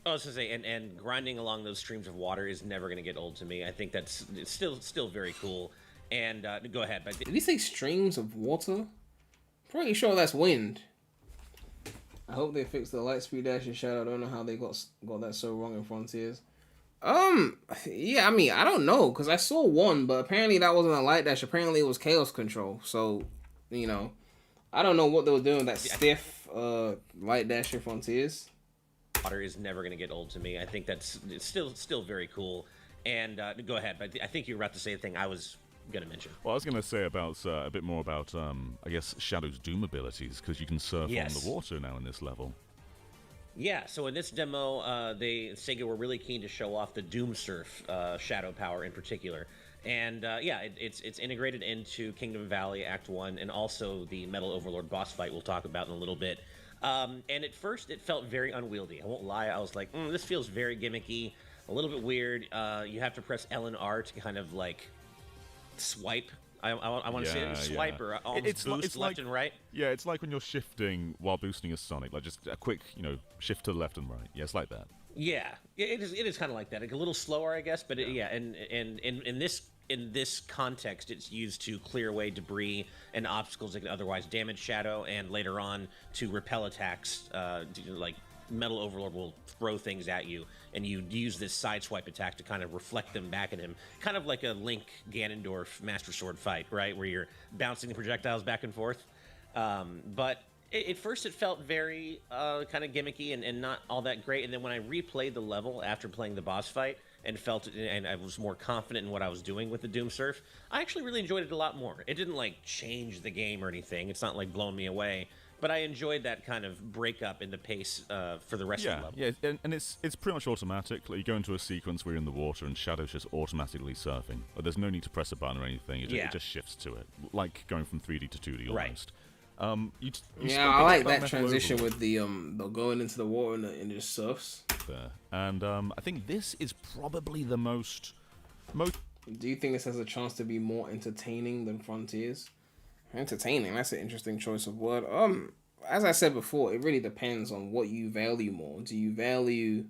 I was going to say, and grinding along those streams of water is never going to get old to me. I think it's still very cool. And go ahead. But Did he say streams of water? Pretty sure that's wind. I hope they fixed the light speed dash in Shadow. I don't know how they got that so wrong in Frontiers. Yeah, I mean, I don't know, because I saw one, but apparently that wasn't a light dash. Apparently it was chaos control. So, you know, I don't know what they were doing with that stiff light dash in Frontiers. water is never going to get old to me. I think it's still very cool. And go ahead. But I think you were about to say the thing I was going to mention. Well, I was going to say about a bit more about, I guess, Shadow's Doom abilities, because you can surf on the water now in this level. Yeah, so in this demo, Sega were really keen to show off the Doom Surf shadow power in particular. And yeah, it's integrated into Kingdom Valley Act 1 and also the Metal Overlord boss fight we'll talk about in a little bit. And at first, it felt very unwieldy. I won't lie, I was like, this feels very gimmicky, a little bit weird. You have to press L and R to kind of like swipe. I want to say it, swipe or almost boost left and right. Yeah, it's like when you're shifting while boosting a Sonic, like just a quick, shift to the left and right. Yeah, it's like that. Yeah, it is kind of like that. Like a little slower, I guess, but and in this context, it's used to clear away debris and obstacles that can otherwise damage Shadow, and later on to repel attacks. Like Metal Overlord will throw things at you, and you use this sideswipe attack to kind of reflect them back at him, kind of like a Link Ganondorf Master Sword fight, right, where you're bouncing the projectiles back and forth. But at first it felt very kind of gimmicky and not all that great, and then when I replayed the level after playing the boss fight and felt it, and I was more confident in what I was doing with the Doom Surf, I actually really enjoyed it a lot more. It didn't like change the game or anything. It's not like blowing me away, but I enjoyed that kind of breakup in the pace for the rest of the level. Yeah, and it's pretty much automatic. Like, you go into a sequence where you're in the water and Shadow's just automatically surfing. But there's no need to press a button or anything. It just shifts to it, like going from 3D to 2D almost. I like that transition with the going into the water and it just surfs. There. And I think this is probably the most. Do you think this has a chance to be more entertaining than Frontiers? Entertaining, that's an interesting choice of word. As I said before, it really depends on what you value more. Do you value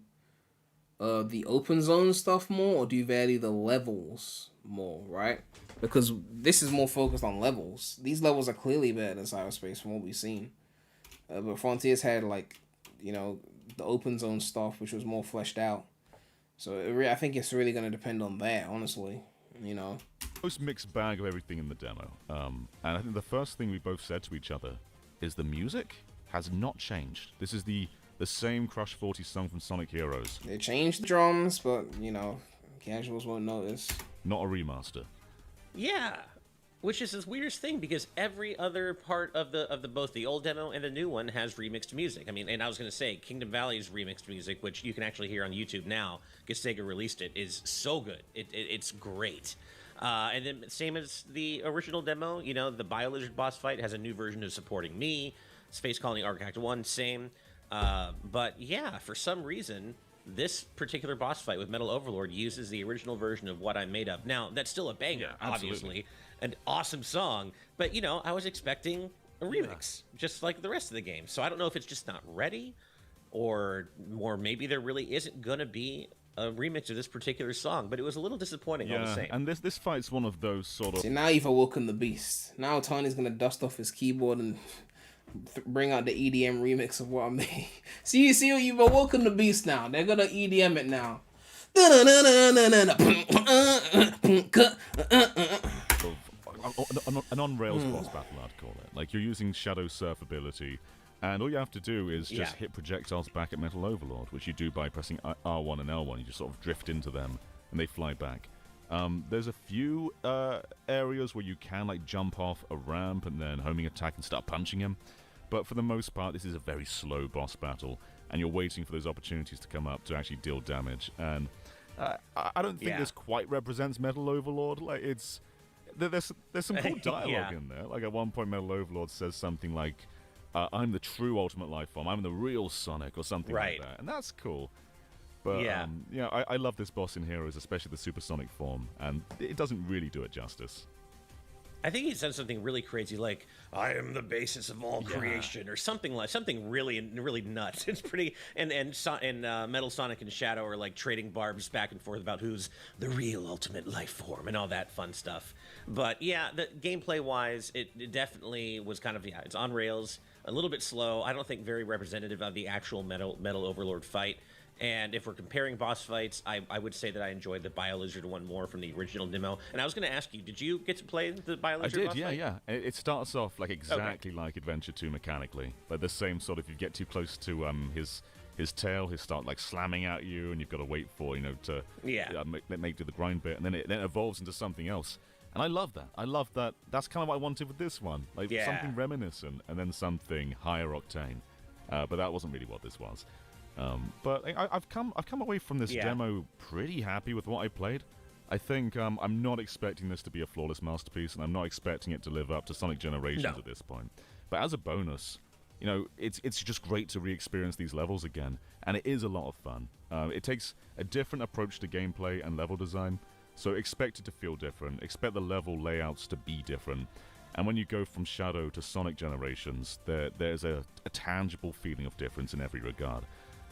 the open zone stuff more, or do you value the levels more, right? Because this is more focused on levels. These levels are clearly better than Cyberspace from what we've seen. But Frontiers had, the open zone stuff, which was more fleshed out. So I think it's really going to depend on that, honestly. Most mixed bag of everything in the demo. And I think the first thing we both said to each other is the music has not changed. This is the same Crush 40 song from Sonic Heroes. They changed the drums, but, casuals won't notice. Not a remaster. Yeah, which is the weirdest thing because every other part of the both the old demo and the new one has remixed music. I mean, and I was going to say Kingdom Valley's remixed music, which you can actually hear on YouTube now because Sega released it, is so good. It's great. And then same as the original demo, the BioLizard boss fight has a new version of Supporting Me. Space Colony Arc Act 1, same. But yeah, for some reason, this particular boss fight with Metal Overlord uses the original version of What I'm Made Of. Now, that's still a banger, obviously. An awesome song. But, I was expecting a remix, just like the rest of the game. So I don't know if it's just not ready, or maybe there really isn't going to be a remix of this particular song, but it was a little disappointing all the same. And this fight's one of those sort of... See, now you've awoken the beast. Now Tony's going to dust off his keyboard and bring out the EDM remix of What I Made. See, you've awoken the beast now. They're going to EDM it now. An on-rails boss battle, I'd call it. Like, you're using Shadow Surf ability, and all you have to do is just hit projectiles back at Metal Overlord, which you do by pressing R1 and L1. You just sort of drift into them, and they fly back. There's a few areas where you can jump off a ramp and then homing attack and start punching him. But for the most part, this is a very slow boss battle, and you're waiting for those opportunities to come up to actually deal damage. And I don't think this quite represents Metal Overlord. Like, there's some cool dialogue in there. Like, at one point, Metal Overlord says something like, I'm the true Ultimate Life Form. I'm the real Sonic, or something like that. And that's cool. But, I love this boss in Heroes, especially the supersonic form, and it doesn't really do it justice. I think he said something really crazy, like "I am the basis of all creation," or something really nuts. It's pretty, and Metal Sonic and Shadow are like trading barbs back and forth about who's the real ultimate life form and all that fun stuff. But yeah, the gameplay wise, it definitely was kind of it's on rails, a little bit slow. I don't think very representative of the actual Metal Overlord fight. And if we're comparing boss fights, I would say that I enjoyed the BioLizard one more from the original demo. And I was going to ask you, did you get to play the BioLizard boss fight? I did, yeah. It starts off like exactly like Adventure 2 mechanically. Like the same sort of, if you get too close to his tail, he'll start like slamming at you, and you've got to wait for, to make do the grind bit. And then it evolves into something else. And I love that. That's kind of what I wanted with this one. Like something reminiscent, and then something higher octane. But that wasn't really what this was. But I've come away from this demo pretty happy with what I played. I think I'm not expecting this to be a flawless masterpiece, and I'm not expecting it to live up to Sonic Generations at this point. But as a bonus, you know, it's just great to re-experience these levels again, and it is a lot of fun. It takes a different approach to gameplay and level design, so expect it to feel different. Expect the level layouts to be different. And when you go from Shadow to Sonic Generations, there's a tangible feeling of difference in every regard.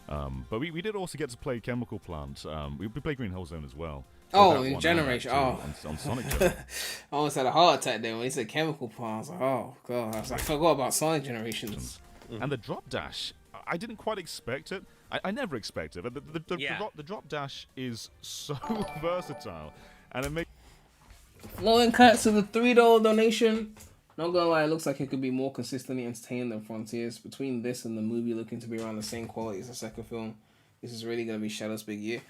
But we did also get to play Chemical Plant. We played Green Hill Zone as well. Oh, in Generation. Oh. On Sonic Generations. I almost had a heart attack there when he said Chemical Plant. I was like, oh, God. I forgot about Sonic Generations. And the drop dash, I didn't quite expect it. I never expect it. But the drop dash is so versatile. And it makes... Flowing cuts to the $3 donation. Not gonna lie, it looks like it could be more consistently entertaining than Frontiers. Between this and the movie looking to be around the same quality as the second film, this is really gonna be Shadow's big year.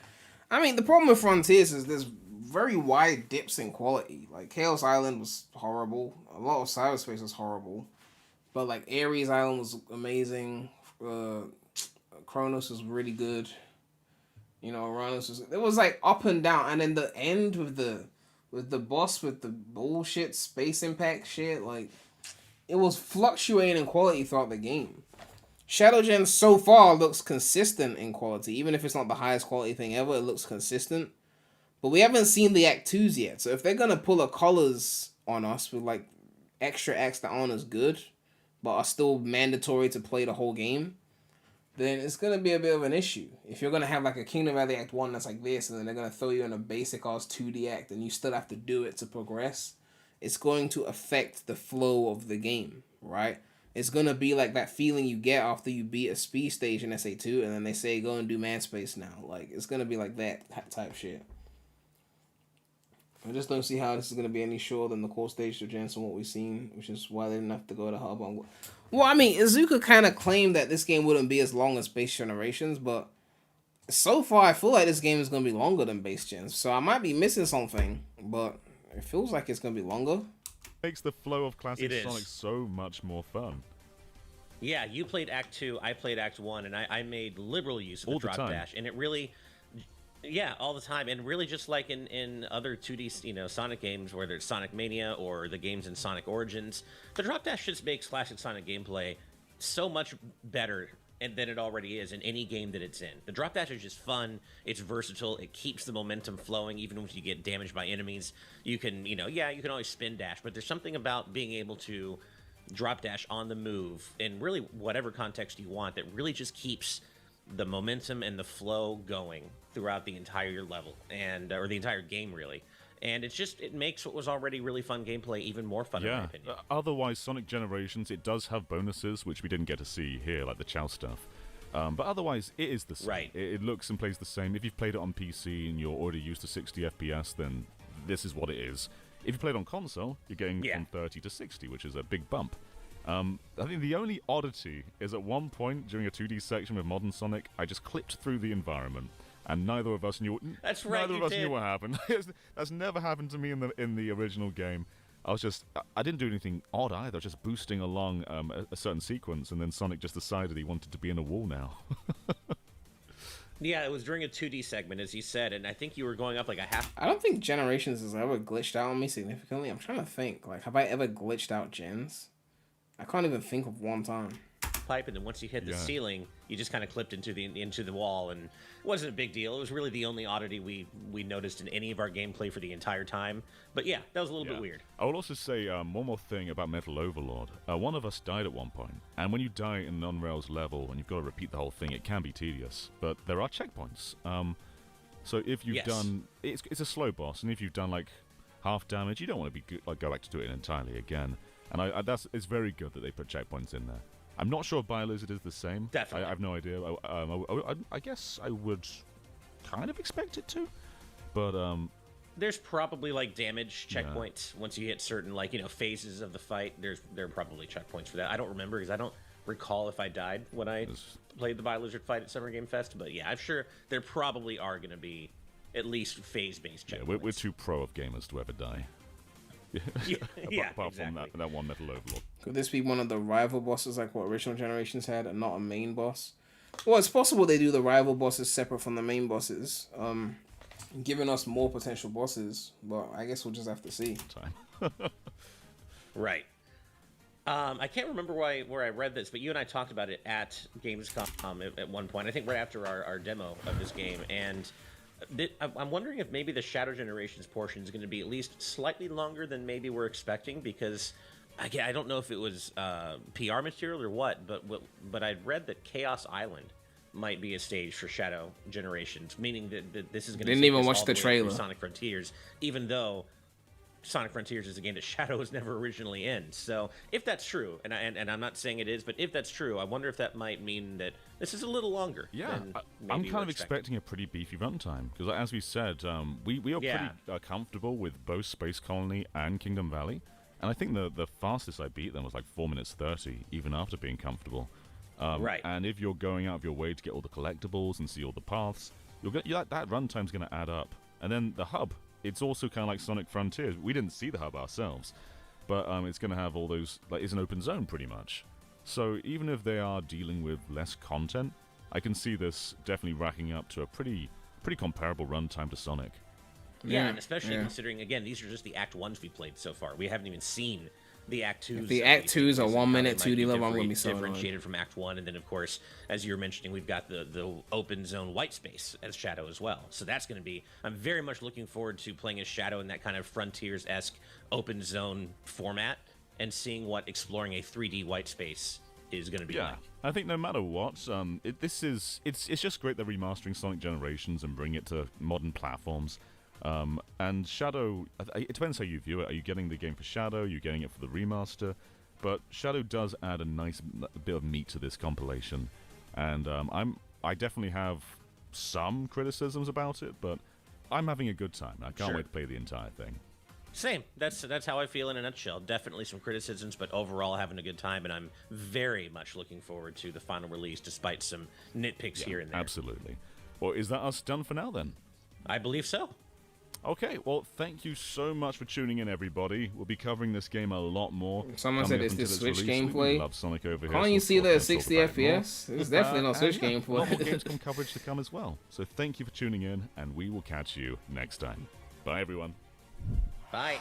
I mean, the problem with Frontiers is there's very wide dips in quality. Like, Chaos Island was horrible. A lot of cyberspace was horrible. But, like, Ares Island was amazing. Kronos was really good. You know, Uranus was... It was, like, up and down. And then the end with the boss with the bullshit space impact shit, like, it was fluctuating in quality throughout the game. Shadow Gen so far looks consistent in quality. Even if it's not the highest quality thing ever, it looks consistent. But we haven't seen the Act 2s yet. So if they're going to pull a colors on us with, like, extra acts that aren't as good, but are still mandatory to play the whole game, then it's going to be a bit of an issue. If you're going to have, like, a Kingdom Valley Act 1 that's like this, and then they're going to throw you in a basic ass 2D act, and you still have to do it to progress, it's going to affect the flow of the game, right? It's going to be like that feeling you get after you beat a speed stage in SA2, and then they say, go and do man space now. Like, it's going to be like that type shit. I just don't see how this is going to be any shorter than the core stage of Gens and what we've seen, which is why they didn't have to go to hub on. Well, I mean, Izuka kind of claimed that this game wouldn't be as long as Base Generations, but so far I feel like this game is going to be longer than Base Gens. So I might be missing something, but it feels like it's going to be longer. Makes the flow of classic Sonic so much more fun. Yeah, you played Act 2, I played Act 1, and I made liberal use of the drop dash, and it really... Yeah, all the time, and really just like in other 2D, you know, Sonic games, whether it's Sonic Mania or the games in Sonic Origins, the drop dash just makes classic Sonic gameplay so much better than it already is in any game that it's in. The drop dash is just fun, it's versatile, it keeps the momentum flowing even when you get damaged by enemies. You can, you know, you can always spin dash, but there's something about being able to drop dash on the move in really whatever context you want that really just keeps the momentum and the flow going throughout the entire level or the entire game, really. And it makes what was already really fun gameplay even more fun, in my opinion. Otherwise, Sonic Generations, it does have bonuses, which we didn't get to see here, like the Chow stuff. But otherwise, it is the same. Right. It looks and plays the same. If you've played it on PC and you're already used to 60 FPS, then this is what it is. If you play it on console, you're getting from 30 to 60, which is a big bump. I think the only oddity is at one point during a 2D section with Modern Sonic, I just clipped through the environment, and neither of us knew. That's right, neither of us knew what happened. That's never happened to me in the original game. I didn't do anything odd either. I was just boosting along a certain sequence, and then Sonic just decided he wanted to be in a wall now. Yeah, it was during a 2D segment, as you said, and I think you were going up like a half. I don't think Generations has ever glitched out on me significantly. I'm trying to think. Like, have I ever glitched out Gens? I can't even think of one time. Pipe, and then once you hit the ceiling, you just kind of clipped into the wall, and it wasn't a big deal. It was really the only oddity we noticed in any of our gameplay for the entire time. But yeah, that was a little bit weird. I will also say one more thing about Metal Overlord. One of us died at one point, and when you die in an on-rails level and you've got to repeat the whole thing, it can be tedious. But there are checkpoints. So if you've done, it's a slow boss, and if you've done like half damage, you don't want to be go back to do it entirely again. And it's very good that they put checkpoints in there. I'm not sure BioLizard is the same. Definitely. I have no idea. I guess I would kind of expect it to, but there's probably like damage checkpoints once you hit certain phases of the fight. There are probably checkpoints for that. I don't remember because I don't recall if I died when I played the BioLizard fight at Summer Game Fest. But yeah, I'm sure there probably are going to be at least phase-based checkpoints. Yeah, we're too pro of gamers to ever die. Apart from that one Metal Overlord. Could this be one of the rival bosses like what original Generations had and not a main boss? Well, it's possible they do the rival bosses separate from the main bosses, giving us more potential bosses. But I guess we'll just have to see. Time. Right. I can't remember where I read this, but you and I talked about it at Gamescom at one point. I think right after our demo of this game, and I'm wondering if maybe the Shadow Generations portion is going to be at least slightly longer than maybe we're expecting, because I don't know if it was PR material or what, but I'd read that Chaos Island might be a stage for Shadow Generations, meaning that this is going to didn't even watch the trailer. Sonic Frontiers, even though Sonic Frontiers is a game that Shadow was never originally in. So if that's true, and I'm not saying it is, but if that's true, I wonder if that might mean that this is a little longer. Yeah, I'm kind of expecting a pretty beefy runtime, because as we said, we are pretty comfortable with both Space Colony and Kingdom Valley, and I think the fastest I beat them was like 4 minutes 30, even after being comfortable. Right. And if you're going out of your way to get all the collectibles and see all the paths, that runtime's going to add up. And then the hub, it's also kind of like Sonic Frontiers. We didn't see the hub ourselves, but it's going to have all those, like, it's an open zone pretty much. So even if they are dealing with less content, I can see this definitely racking up to a pretty comparable runtime to Sonic. Yeah, and especially considering, again, these are just the Act 1s we played so far. We haven't even seen the Act 2s. If the Act 2s are 1 minute 2D level, I'm going to be so differentiated from Act 1, and then, of course, as you were mentioning, we've got the open zone white space as Shadow as well. So that's going to be, I'm very much looking forward to playing as Shadow in that kind of Frontiers-esque open zone format and seeing what exploring a 3D white space is going to be like. I think no matter what, it's just great they're remastering Sonic Generations and bringing it to modern platforms. And Shadow, it depends how you view it. Are you getting the game for Shadow? Are you getting it for the remaster? But Shadow does add a nice bit of meat to this compilation, and I definitely have some criticisms about it, but I'm having a good time. I can't wait to play the entire thing. Same. That's how I feel in a nutshell. Definitely some criticisms, but overall having a good time, and I'm very much looking forward to the final release, despite some nitpicks here and there. Absolutely. Well, is that us done for now then? I believe so. Okay, well, thank you so much for tuning in, everybody. We'll be covering this game a lot more. Someone said it's the Switch gameplay. We love Sonic over here. Can't you see the 60 FPS? It's definitely not Switch gameplay. More Gamescom coverage to come as well. So thank you for tuning in, and we will catch you next time. Bye, everyone. Bye.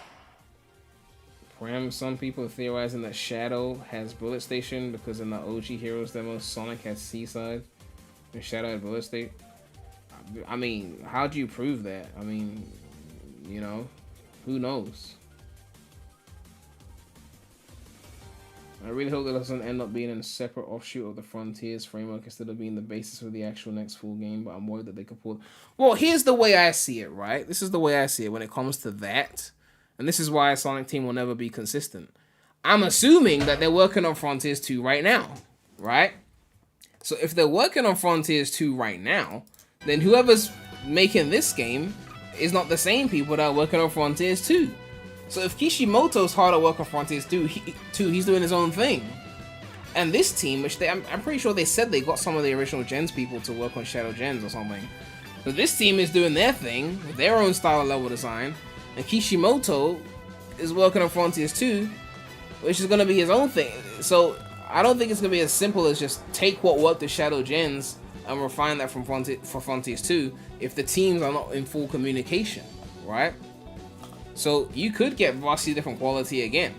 Some people are theorizing that Shadow has Bullet Station because in the OG Heroes demo, Sonic has Seaside and Shadow had Bullet Station. I mean, how do you prove that? I mean, you know, who knows? I really hope that doesn't end up being a separate offshoot of the Frontiers framework instead of being the basis of the actual next full game, but I'm worried that they could pull... Well, here's the way I see it, right? This is the way I see it when it comes to that, and this is why a Sonic team will never be consistent. I'm assuming that they're working on Frontiers 2 right now, right? So if they're working on Frontiers 2 right now, then whoever's making this game is not the same people that are working on Frontiers 2. So if Kishimoto's hard at work on Frontiers 2, he's doing his own thing. And this team, which I'm pretty sure they said they got some of the original Gens people to work on Shadow Gens or something. But this team is doing their thing, with their own style of level design. And Kishimoto is working on Frontiers 2, which is going to be his own thing. So I don't think it's going to be as simple as just take what worked with Shadow Gens and refine that for Frontiers 2 if the teams are not in full communication, right? So you could get vastly different quality again.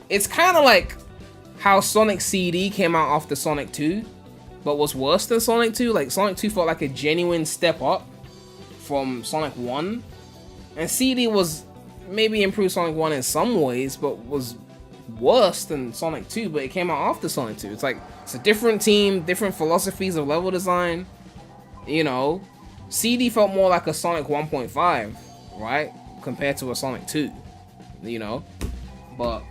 It's kind of like how Sonic CD came out after Sonic 2, but was worse than Sonic 2. Like Sonic 2 felt like a genuine step up from Sonic 1, and CD was maybe improved Sonic 1 in some ways, but was worse than Sonic 2, but it came out after Sonic 2. It's like, it's a different team, different philosophies of level design, you know. CD felt more like a Sonic 1.5, right, compared to a Sonic 2, you know. But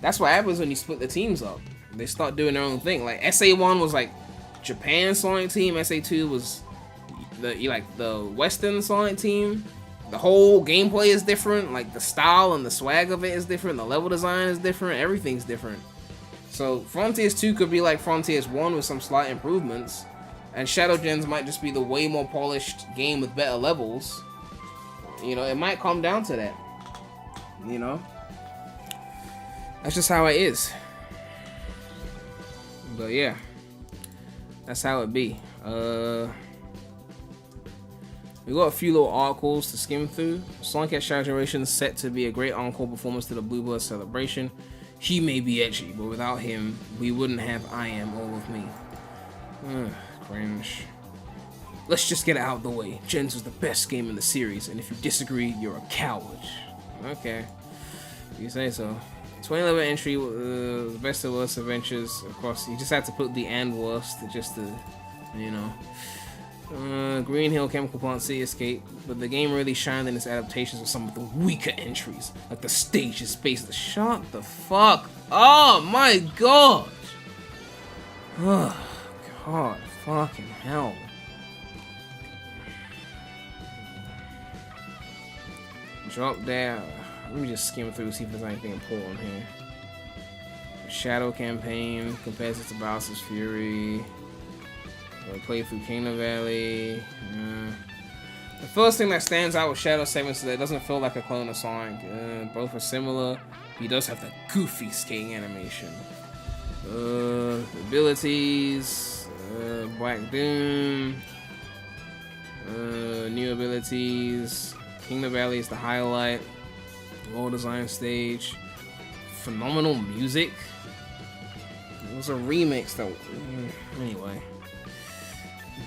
that's what happens when you split the teams up. They start doing their own thing. Like SA1 was like Japan Sonic team, SA2 was the Western Sonic team. The whole gameplay is different, like the style and the swag of it is different, the level design is different, everything's different. So Frontiers 2 could be like Frontiers 1 with some slight improvements, and Shadow Gens might just be the way more polished game with better levels. You know, it might come down to that. You know? That's just how it is. But yeah, that's how it be. We got a few little articles to skim through. Sonic X Shadow Generation is set to be a great encore performance to the Bluebird celebration. He may be edgy, but without him, we wouldn't have I Am All of Me. Cringe. Let's just get it out of the way. Gens was the best game in the series, and if you disagree, you're a coward. Okay, you say so. 2011 entry, the best of worst adventures. Of course, you just had to put the and worst just to, you know. Green Hill Chemical Plant City Escape, but the game really shined in its adaptations of some of the weaker entries, like the stage is based. Shut the fuck! Oh my god! Oh god, fucking hell! Drop down. Let me just skim through, see if there's anything important here. Shadow Campaign compares it to Bowser's Fury. Play through Kingdom Valley. The first thing that stands out with Shadow segments is that it doesn't feel like a clone of Sonic. Both are similar. He does have the goofy skating animation. Abilities. Black Doom. New abilities. Kingdom Valley is the highlight. Low design stage. Phenomenal music. It was a remix though. Anyway.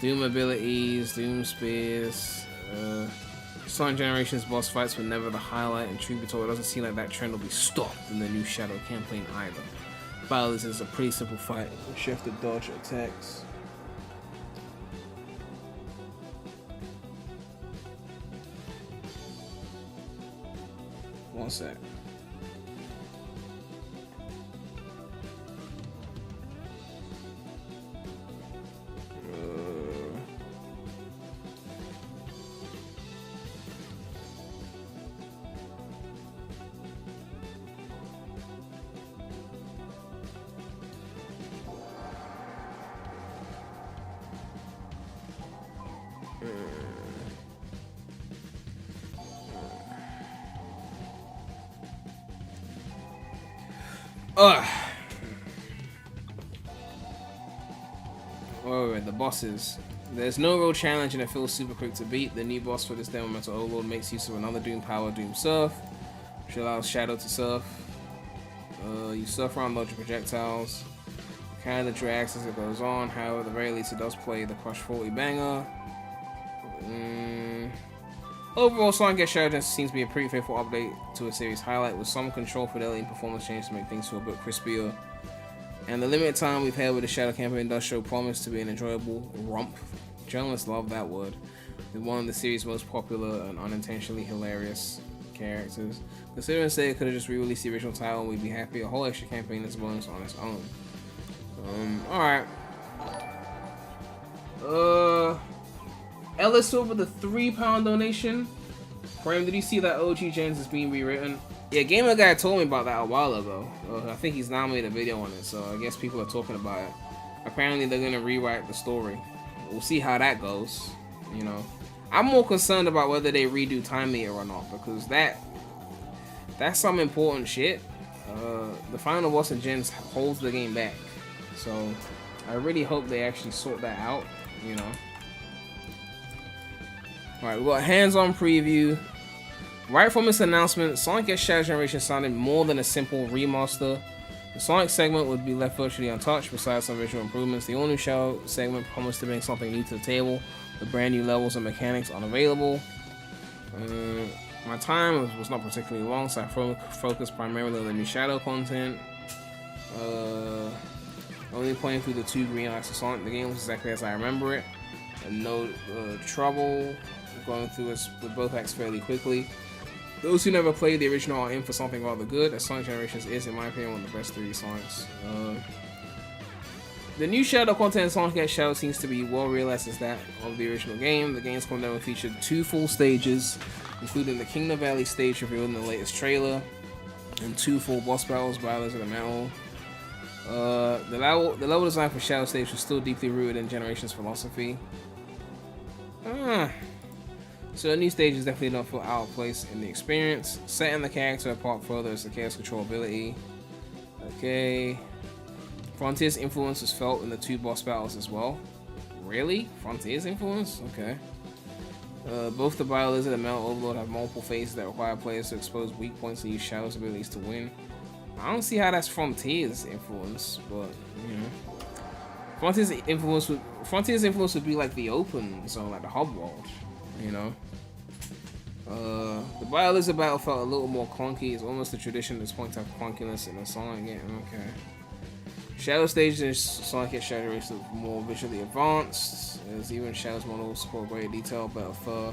Doom abilities, Doom Spears, Sonic Generations boss fights were never the highlight, and truth be told, it doesn't seem like that trend will be stopped in the new Shadow campaign either. Battles is a pretty simple fight, shift to dodge attacks. One sec. The bosses. There's no real challenge and it feels super quick to beat. The new boss for this demo, Metal Overlord, makes use of another Doom power, Doom Surf, which allows Shadow to surf. You surf around dodging projectiles. Kind of drags as it goes on, however, at the very least it does play the Crush 40 banger. Overall, Sonic X Shadow seems to be a pretty faithful update to a series highlight, with some control fidelity and performance changes to make things feel a bit crispier. And the limited time we've had with the Shadow campaign does show promise to be an enjoyable romp. Journalists love that word. With one of the series' most popular and unintentionally hilarious characters. Considering Sega could have just re-released the original title and we'd be happy, a whole extra campaign is a bonus on its own. Alright. Ellis Silver, the £3 donation. Graham, did you see that OG Gens is being rewritten? Yeah, Gamer Guy told me about that a while ago. I think he's now made a video on it, so I guess people are talking about it. Apparently they're gonna rewrite the story. We'll see how that goes, you know. I'm more concerned about whether they redo Time Meter or not, because that's some important shit. The final boss of Gens holds the game back. So I really hope they actually sort that out, you know. Alright, we got a hands-on preview. Right from its announcement, Sonic X Shadow Generation sounded more than a simple remaster. The Sonic segment would be left virtually untouched besides some visual improvements. The all-new Shadow segment promised to bring something new to the table, with brand new levels and mechanics unavailable. My time was not particularly long, so I focused primarily on the new Shadow content. Only playing through the 2 green lights of Sonic, the game was exactly as I remember it. And no trouble going through it with both acts fairly quickly. Those who never played the original are in for something rather good, as Sonic Generations is, in my opinion, one of the best 3D Sonics. The new Shadow content in Sonic X Shadow seems to be well realized as that of the original game. The Gamescom demo featured 2 full stages, including the Kingdom Valley stage revealed in the latest trailer, and 2 full boss battles, Battlers of the Metal. The level design for Shadow Stage was still deeply rooted in Generations philosophy. So the new stages definitely don't feel out of place in the experience. Setting the character apart further is the Chaos Control ability. Okay. Frontier's influence was felt in the 2 boss battles as well. Really? Frontiers influence? Okay. Both the Biolizard and Metal Overlord have multiple phases that require players to expose weak points and use Shadow's abilities to win. I don't see how that's Frontiers influence, but you know. Frontiers influence would be like the open zone, like the hub world, you know. The Biolizard battle felt a little more clunky. It's almost a tradition at this point to have clunkiness in a Sonic game. Okay. Shadow stages in Sonic X Shadow Race are more visually advanced, as even Shadow's models support greater detail, better fur.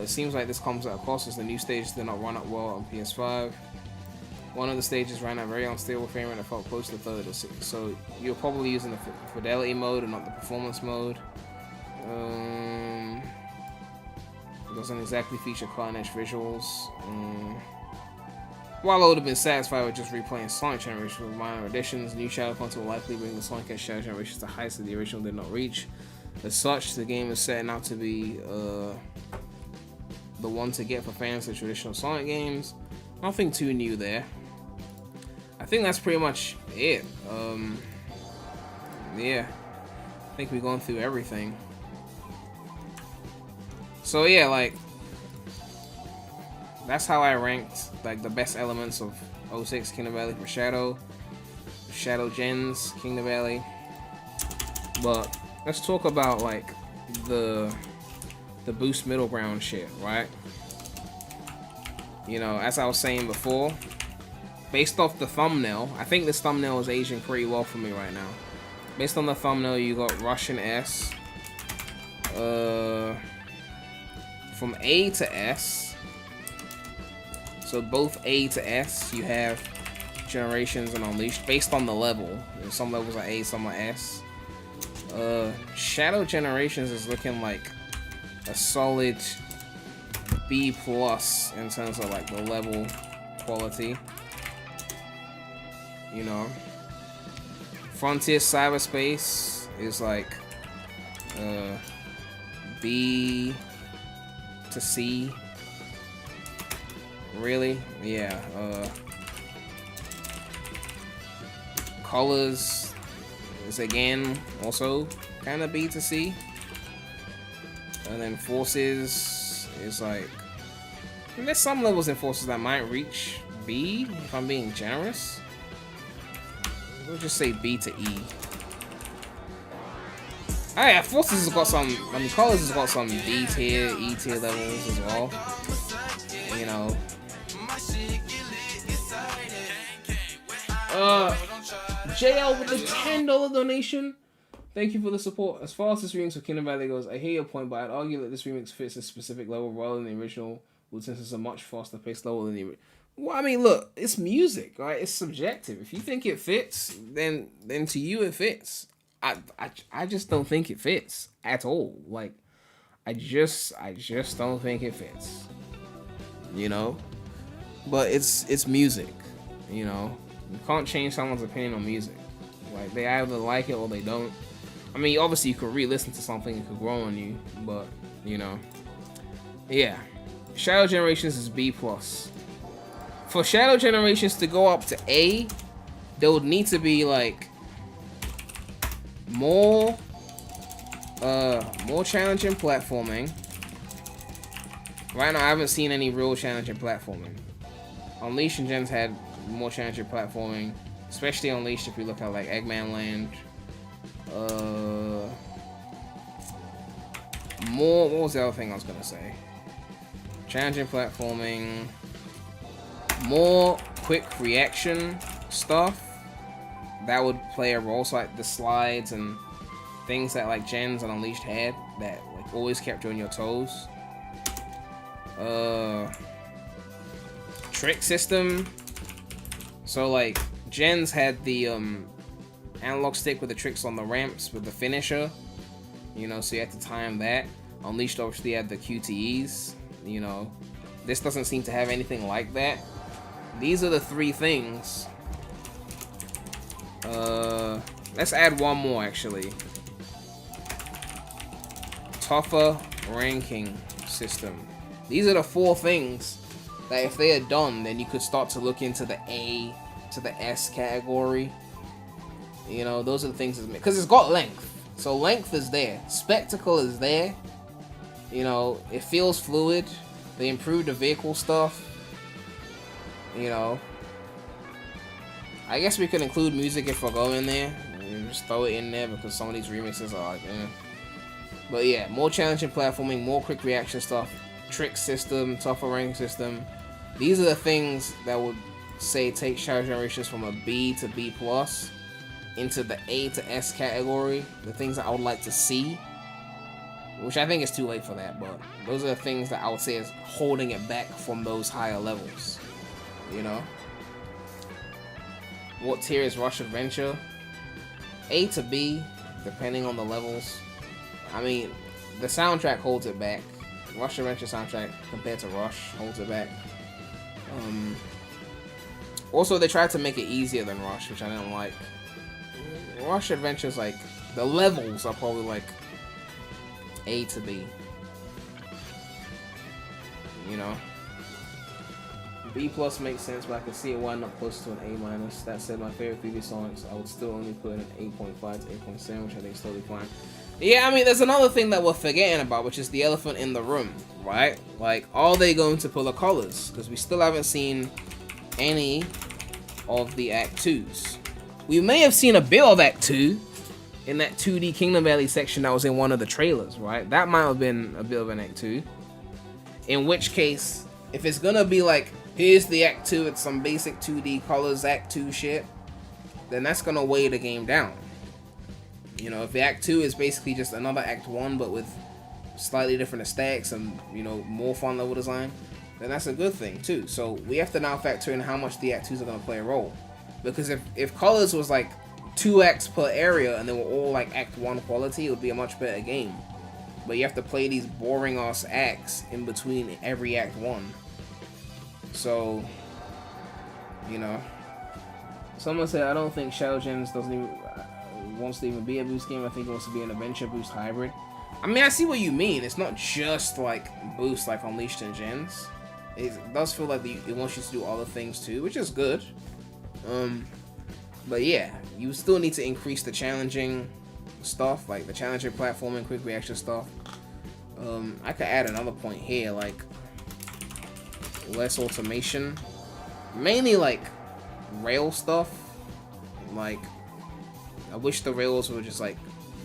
It seems like this comes at a cost, as the new stages did not run up well on PS5. One of the stages ran at very unstable frame rate that felt close to 30 to 60, so you're probably using the fidelity mode and not the performance mode. It doesn't exactly feature cutting-edge visuals. While I would have been satisfied with just replaying Sonic Generation with minor additions, new Shadow content will likely bring the Sonic X Shadow Generation to heights that the original did not reach. As such, the game is setting out to be the one to get for fans of traditional Sonic games. Nothing too new there. I think that's pretty much it. Yeah, I think we've gone through everything. So yeah, like, that's how I ranked like the best elements of 06 Kingdom Valley for Shadow Gens Kingdom Valley. But let's talk about like the boost middle ground shit, right? You know, as I was saying before, based off the thumbnail, I think this thumbnail is aging pretty well for me right now. Based on the thumbnail, you got Russian S. From A to S. So both A to S, you have Generations and Unleashed based on the level. Some levels are A, some are S. Shadow Generations is looking like a solid B+ in terms of like the level quality. You know, Frontier Cyberspace is like B to C. Really? Yeah. Colors is again also kind of B to C. And then Forces is like, there's some levels in Forces that might reach B if I'm being generous. We'll just say B to E. Oh yeah, Forces has got some, I mean, Colors has got some D tier, E tier levels as well. You know. JL with the $10 donation. Thank you for the support. As far as this remix of Kingdom Valley goes, I hear your point, but I'd argue that this remix fits a specific level rather than the original, since it's a much faster paced level than the original. Well, I mean, look, it's music, right? It's subjective. If you think it fits, then to you it fits. I just don't think it fits at all. Like, I just don't think it fits. You know? But it's music, you know? You can't change someone's opinion on music. Like, they either like it or they don't. I mean, obviously you could re-listen to something, it could grow on you, but, you know. Yeah. Shadow Generations is B+. For Shadow Generations to go up to A, there would need to be, like, more challenging platforming. Right now, I haven't seen any real challenging platforming. Unleashed and Gens had more challenging platforming, especially Unleashed if you look at like Eggman Land. What was the other thing I was gonna say? Challenging platforming, more quick reaction stuff that would play a role, so like the slides and things that like Gens and Unleashed had that like always kept you on your toes. Trick system. So like Gens had the analog stick with the tricks on the ramps with the finisher, you know, so you had to time that. Unleashed obviously had the QTEs, you know. This doesn't seem to have anything like that. These are the three things. Let's add one more actually. Tougher ranking system. These are the four things that if they are done, then you could start to look into the A to the S category. You know, those are the things, because it's got length. So length is there, spectacle is there. You know, it feels fluid. They improved the vehicle stuff. You know, I guess we could include music if we're going there. Just throw it in there because some of these remixes are like, eh. But yeah, more challenging platforming, more quick reaction stuff, trick system, tougher ranking system. These are the things that would say take Shadow Generations from a B to B plus into the A to S category. The things that I would like to see, which I think is too late for that, but those are the things that I would say is holding it back from those higher levels. You know, what tier is Rush Adventure? A to B, depending on the levels. I mean, the soundtrack holds it back. Rush Adventure soundtrack compared to Rush holds it back. Also, they tried to make it easier than Rush, which I didn't like. Rush Adventure's like, the levels are probably like A to B. You know? B plus makes sense, but I can see it winding up close to an A minus. That said, my favorite previous songs, I would still only put an 8.5 to 8.7, which I think is totally fine. Yeah, I mean, there's another thing that we're forgetting about, which is the elephant in the room, right? Like, are they going to pull the colors? Because we still haven't seen any of the Act 2s. We may have seen a bit of Act 2 in that 2D Kingdom Valley section that was in one of the trailers, right? That might have been a bit of an Act 2. In which case, if it's gonna be like, here's the Act 2, it's some basic 2D colors Act 2 shit, then that's gonna weigh the game down. You know, if the Act 2 is basically just another Act 1 but with slightly different aesthetics and, you know, more fun level design, then that's a good thing too. So we have to now factor in how much the Act 2s are gonna play a role. Because if colors was like 2 acts per area and they were all like Act 1 quality, it would be a much better game. But you have to play these boring ass acts in between every Act 1. So, you know, someone said, I don't think Shadow Gens wants to even be a boost game. I think it wants to be an adventure boost hybrid. I mean, I see what you mean. It's not just like boost like Unleashed and Gens. It does feel like it wants you to do other things too, which is good. But yeah, you still need to increase the challenging stuff, like the challenging platforming, quick reaction stuff. I could add another point here, like less automation, mainly like rail stuff. Like, I wish the rails were just like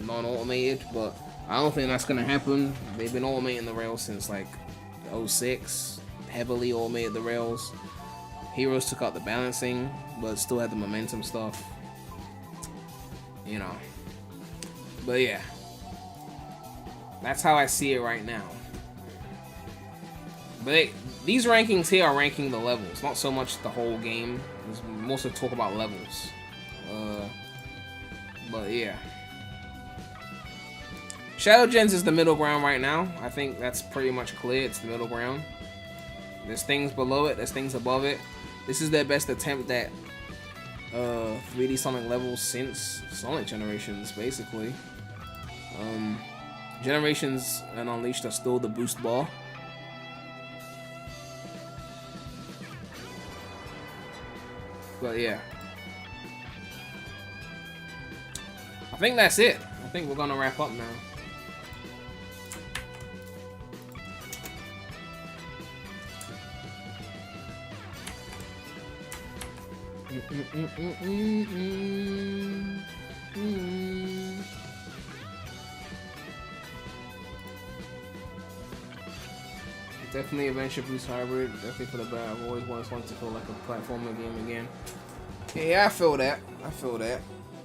non-automated, but I don't think that's gonna happen. They've been automating the rails since like 06, heavily automated the rails. Heroes took out the balancing, but still had the momentum stuff. You know. But yeah. That's how I see it right now. But these rankings here are ranking the levels, not so much the whole game. It's mostly talk about levels. But yeah. Shadow Gens is the middle ground right now. I think that's pretty much clear. It's the middle ground. There's things below it. There's things above it. This is their best attempt at 3D Sonic levels since Sonic Generations, basically. Generations and Unleashed are still the boost bar. But yeah. I think that's it. I think we're gonna wrap up now. Definitely Adventure Boost Hybrid. Definitely for the bad. I've always wanted to feel like a platformer game again. Yeah, I feel that. I feel that.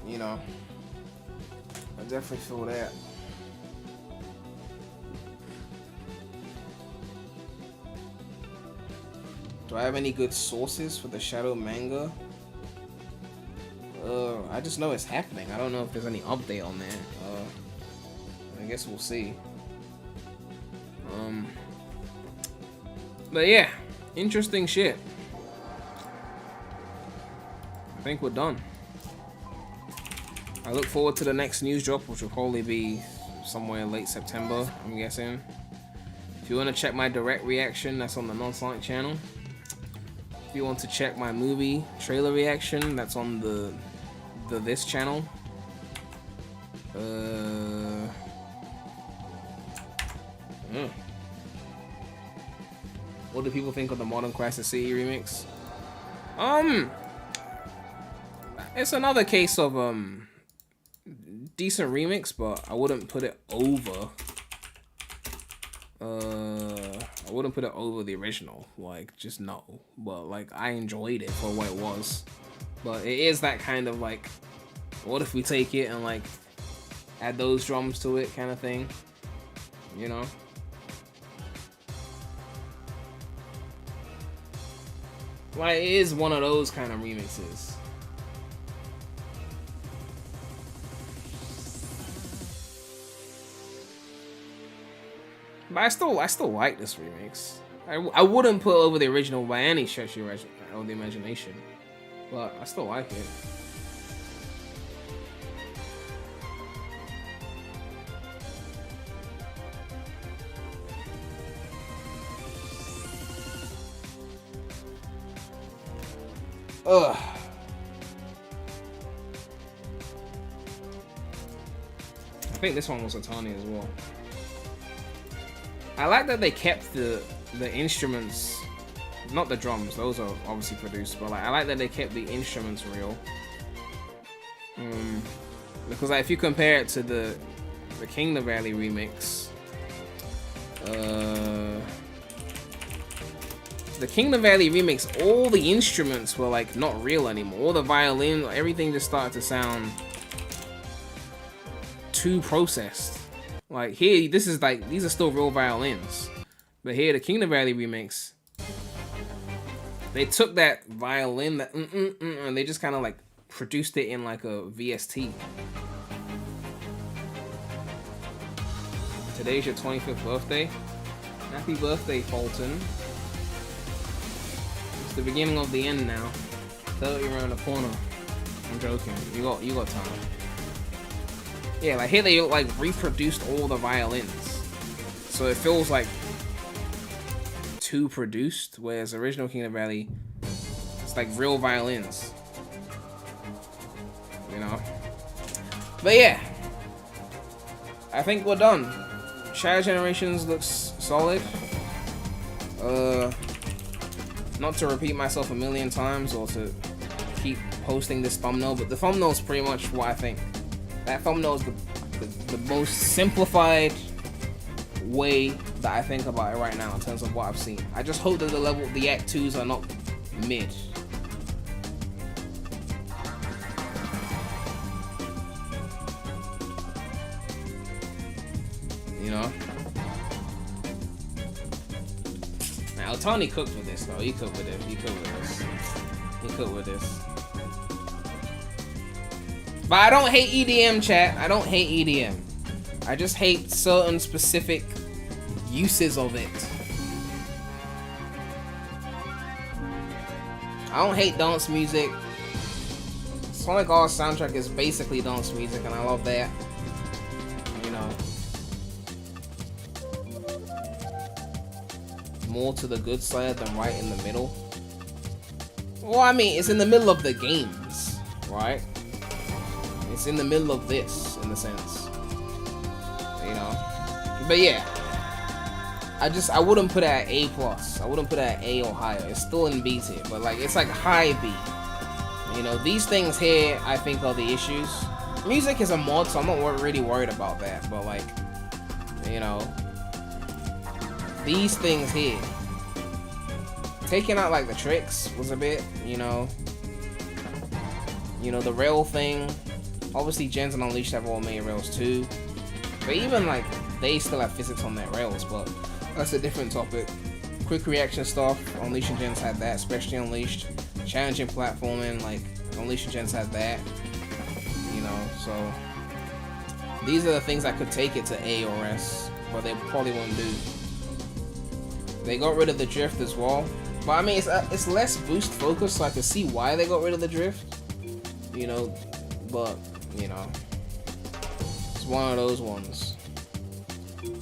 You know. I definitely feel that. Do I have any good sources for the Shadow manga? I just know it's happening. I don't know if there's any update on that. I guess we'll see. But yeah, interesting shit. I think we're done. I look forward to the next news drop, which will probably be somewhere in late September, I'm guessing. If you want to check my direct reaction, that's on the Non-Sonic channel. If you want to check my movie trailer reaction, that's on the This channel. What do people think of the Modern Crisis City remix? It's another case of decent remix, but I wouldn't put it over. I wouldn't put it over the original. Like, just no. But like, I enjoyed it for what it was. But it is that kind of like, what if we take it and like add those drums to it kind of thing, you know? Like, it is one of those kind of remixes. But I still like this remix. I wouldn't put over the original by any stretch of the imagination, but I still like it. Ugh. I think this one was Otani as well. I like that they kept the instruments, not the drums, those are obviously produced, but like, I like that they kept the instruments real. Because like, if you compare it to the Kingdom Valley remix, the Kingdom Valley remix, all the instruments were like not real anymore. All the violin, everything just started to sound too processed. Like here, this is like, these are still real violins. But here, the Kingdom Valley remix, they took that violin, that and they just kind of like produced it in like a VST. Today's your 25th birthday. Happy birthday, Fulton. It's the beginning of the end now. 30 around the corner. I'm joking. You got time. Yeah, like here they like reproduced all the violins, so it feels like too produced. Whereas original Kingdom Valley, it's like real violins, you know. But yeah, I think we're done. Shadow Generations looks solid. Not to repeat myself a million times or to keep posting this thumbnail, but the thumbnail is pretty much what I think. That thumbnail is the most simplified way that I think about it right now in terms of what I've seen. I just hope that the Act 2s are not mid. You know? Now, Otani cooked with this though. He cooked with it. He cooked with this. He cooked with this. But I don't hate EDM, chat. I don't hate EDM. I just hate certain specific uses of it. I don't hate dance music. Sonic R's soundtrack is basically dance music, and I love that. You know. More to the good side than right in the middle. Well, I mean, it's in the middle of the games, right? It's in the middle of this, in a sense, you know. But yeah, I wouldn't put it at A+. I wouldn't put it at A or higher. It's still in B tier, but like, it's like high B. You know, these things here, I think, are the issues. Music is a mod, so I'm not really worried about that. But like, you know, these things here, taking out like the tricks was a bit, you know, the rail thing. Obviously, Gens and Unleashed have all made rails too, but even like they still have physics on their rails. But that's a different topic. Quick reaction stuff, Unleashed and Gens had that, especially Unleashed. Challenging platforming, like Unleashed and Gens had that. You know, so these are the things that could take it to A or S, but they probably won't do. They got rid of the drift as well, but I mean it's less boost focused, so I can see why they got rid of the drift. You know, but you know, it's one of those ones.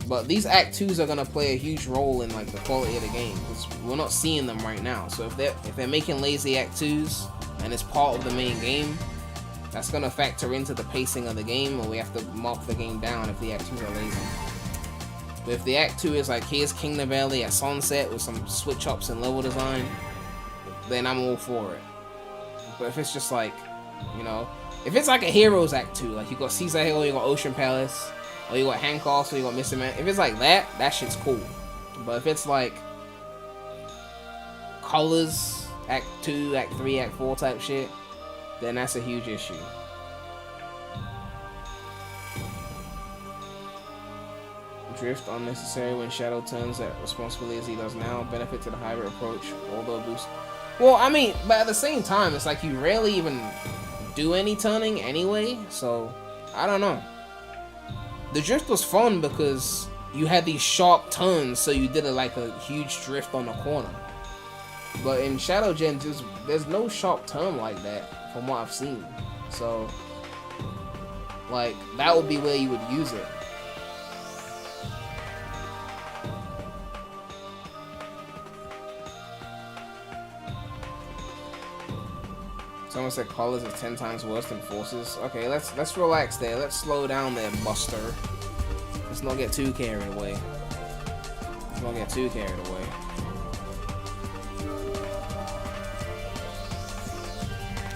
But these Act 2s are gonna play a huge role in like the quality of the game, because we're not seeing them right now. So if they're making lazy Act 2s and it's part of the main game, that's gonna factor into the pacing of the game, or we have to mark the game down if the Act 2s are lazy. But if the Act 2 is like, here's Kingdom Valley at sunset with some switch ups and level design, then I'm all for it. But if it's just like, you know, if it's like a Heroes Act 2, like you got Seaside Hill, you got Ocean Palace, or you got Hand Castle, you got Missing Man, if it's like that, that shit's cool. But if it's like Colors, Act 2, Act 3, Act 4 type shit, then that's a huge issue. Drift unnecessary when Shadow turns as responsibly as he does now. Benefit to the hybrid approach, although boost. Well, I mean, but at the same time, it's like you rarely even do any turning anyway, so I don't know. The drift was fun because you had these sharp turns, so you did like a huge drift on the corner. But in Shadow Gen, there's no sharp turn like that from what I've seen. So, like, that would be where you would use it. Someone said Colors is 10 times worse than Forces. Okay, let's relax there. Let's slow down there, Buster. Let's not get too carried away. Let's not get too carried away.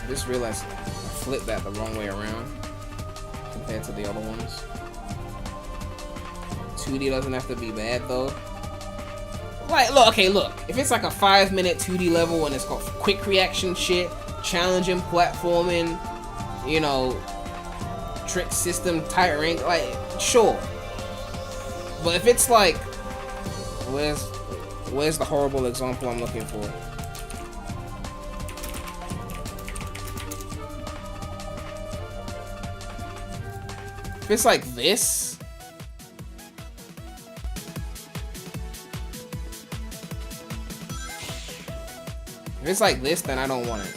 I just realized I flipped that the wrong way around compared to the other ones. 2D doesn't have to be bad though. Like, look, okay, look. If it's like a 5-minute 2D level and it's got quick reaction shit, challenging platforming, you know, trick system, tight rank, like, sure. But if it's like, where's the horrible example I'm looking for? If it's like this, if it's like this, then I don't want it.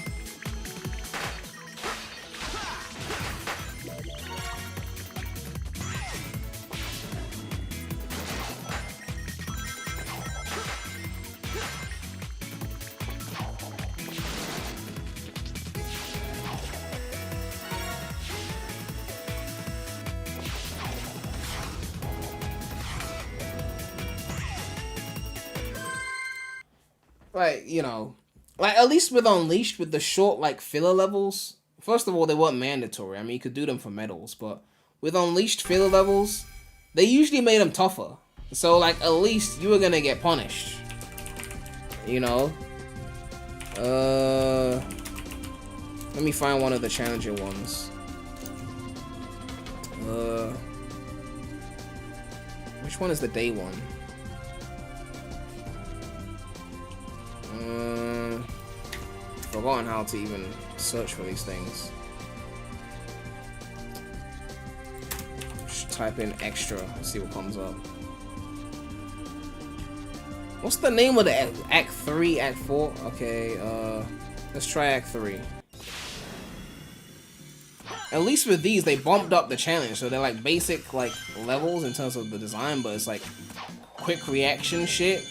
Like, you know, like at least with Unleashed, with the short like filler levels, first of all, they weren't mandatory. I mean, you could do them for medals, but with Unleashed filler levels, they usually made them tougher. So like at least you were gonna get punished, you know. Let me find one of the challenging ones. Which one is the day one? Forgotten how to even search for these things. Just type in extra and see what comes up. What's the name of the Act 3, Act 4? Okay, let's try Act 3. At least with these, they bumped up the challenge, so they're like basic like levels in terms of the design, but it's like quick reaction shit.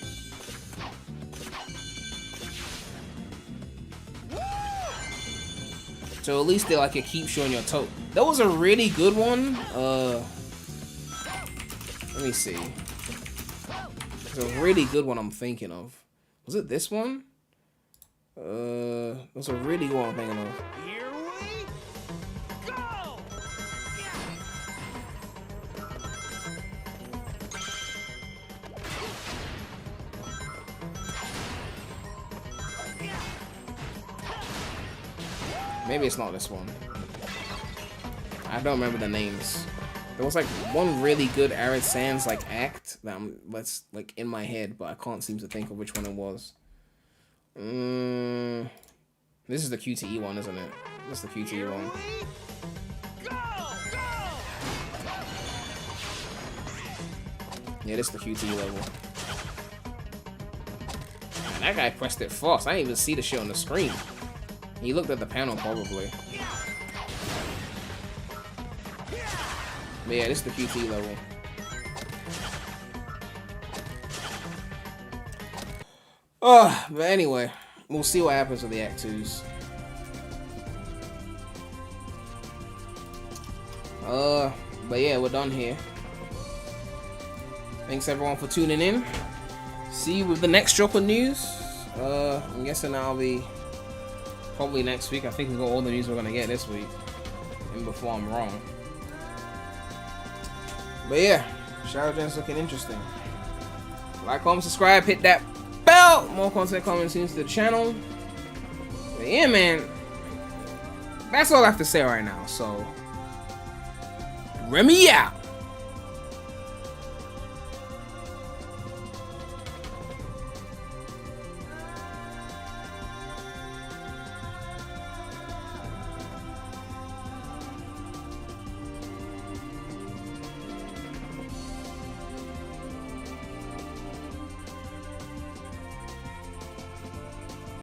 So at least they like it keeps you on your toe. That was a really good one. Let me see. It's a really good one I'm thinking of. Was it this one? It was a really good one I'm thinking of. Here we go! Maybe it's not this one. I don't remember the names. There was like one really good Arid Sands like act that that's like in my head, but I can't seem to think of which one it was. This is the QTE one, isn't it? This is the QTE one. Yeah, this is the QTE level. Man, that guy pressed it fast. I didn't even see the shit on the screen. He looked at the panel, probably. But yeah, this is the QT level. But anyway, we'll see what happens with the Act 2s. But yeah, we're done here. Thanks everyone for tuning in. See you with the next drop of news. I'm guessing that'll be probably next week. I think we got all the news we're gonna get this week. And before I'm wrong. But yeah, Shadow Gen's looking interesting. Like, comment, subscribe, hit that bell. More content coming soon to the channel. But yeah, man. That's all I have to say right now. So, Remy out.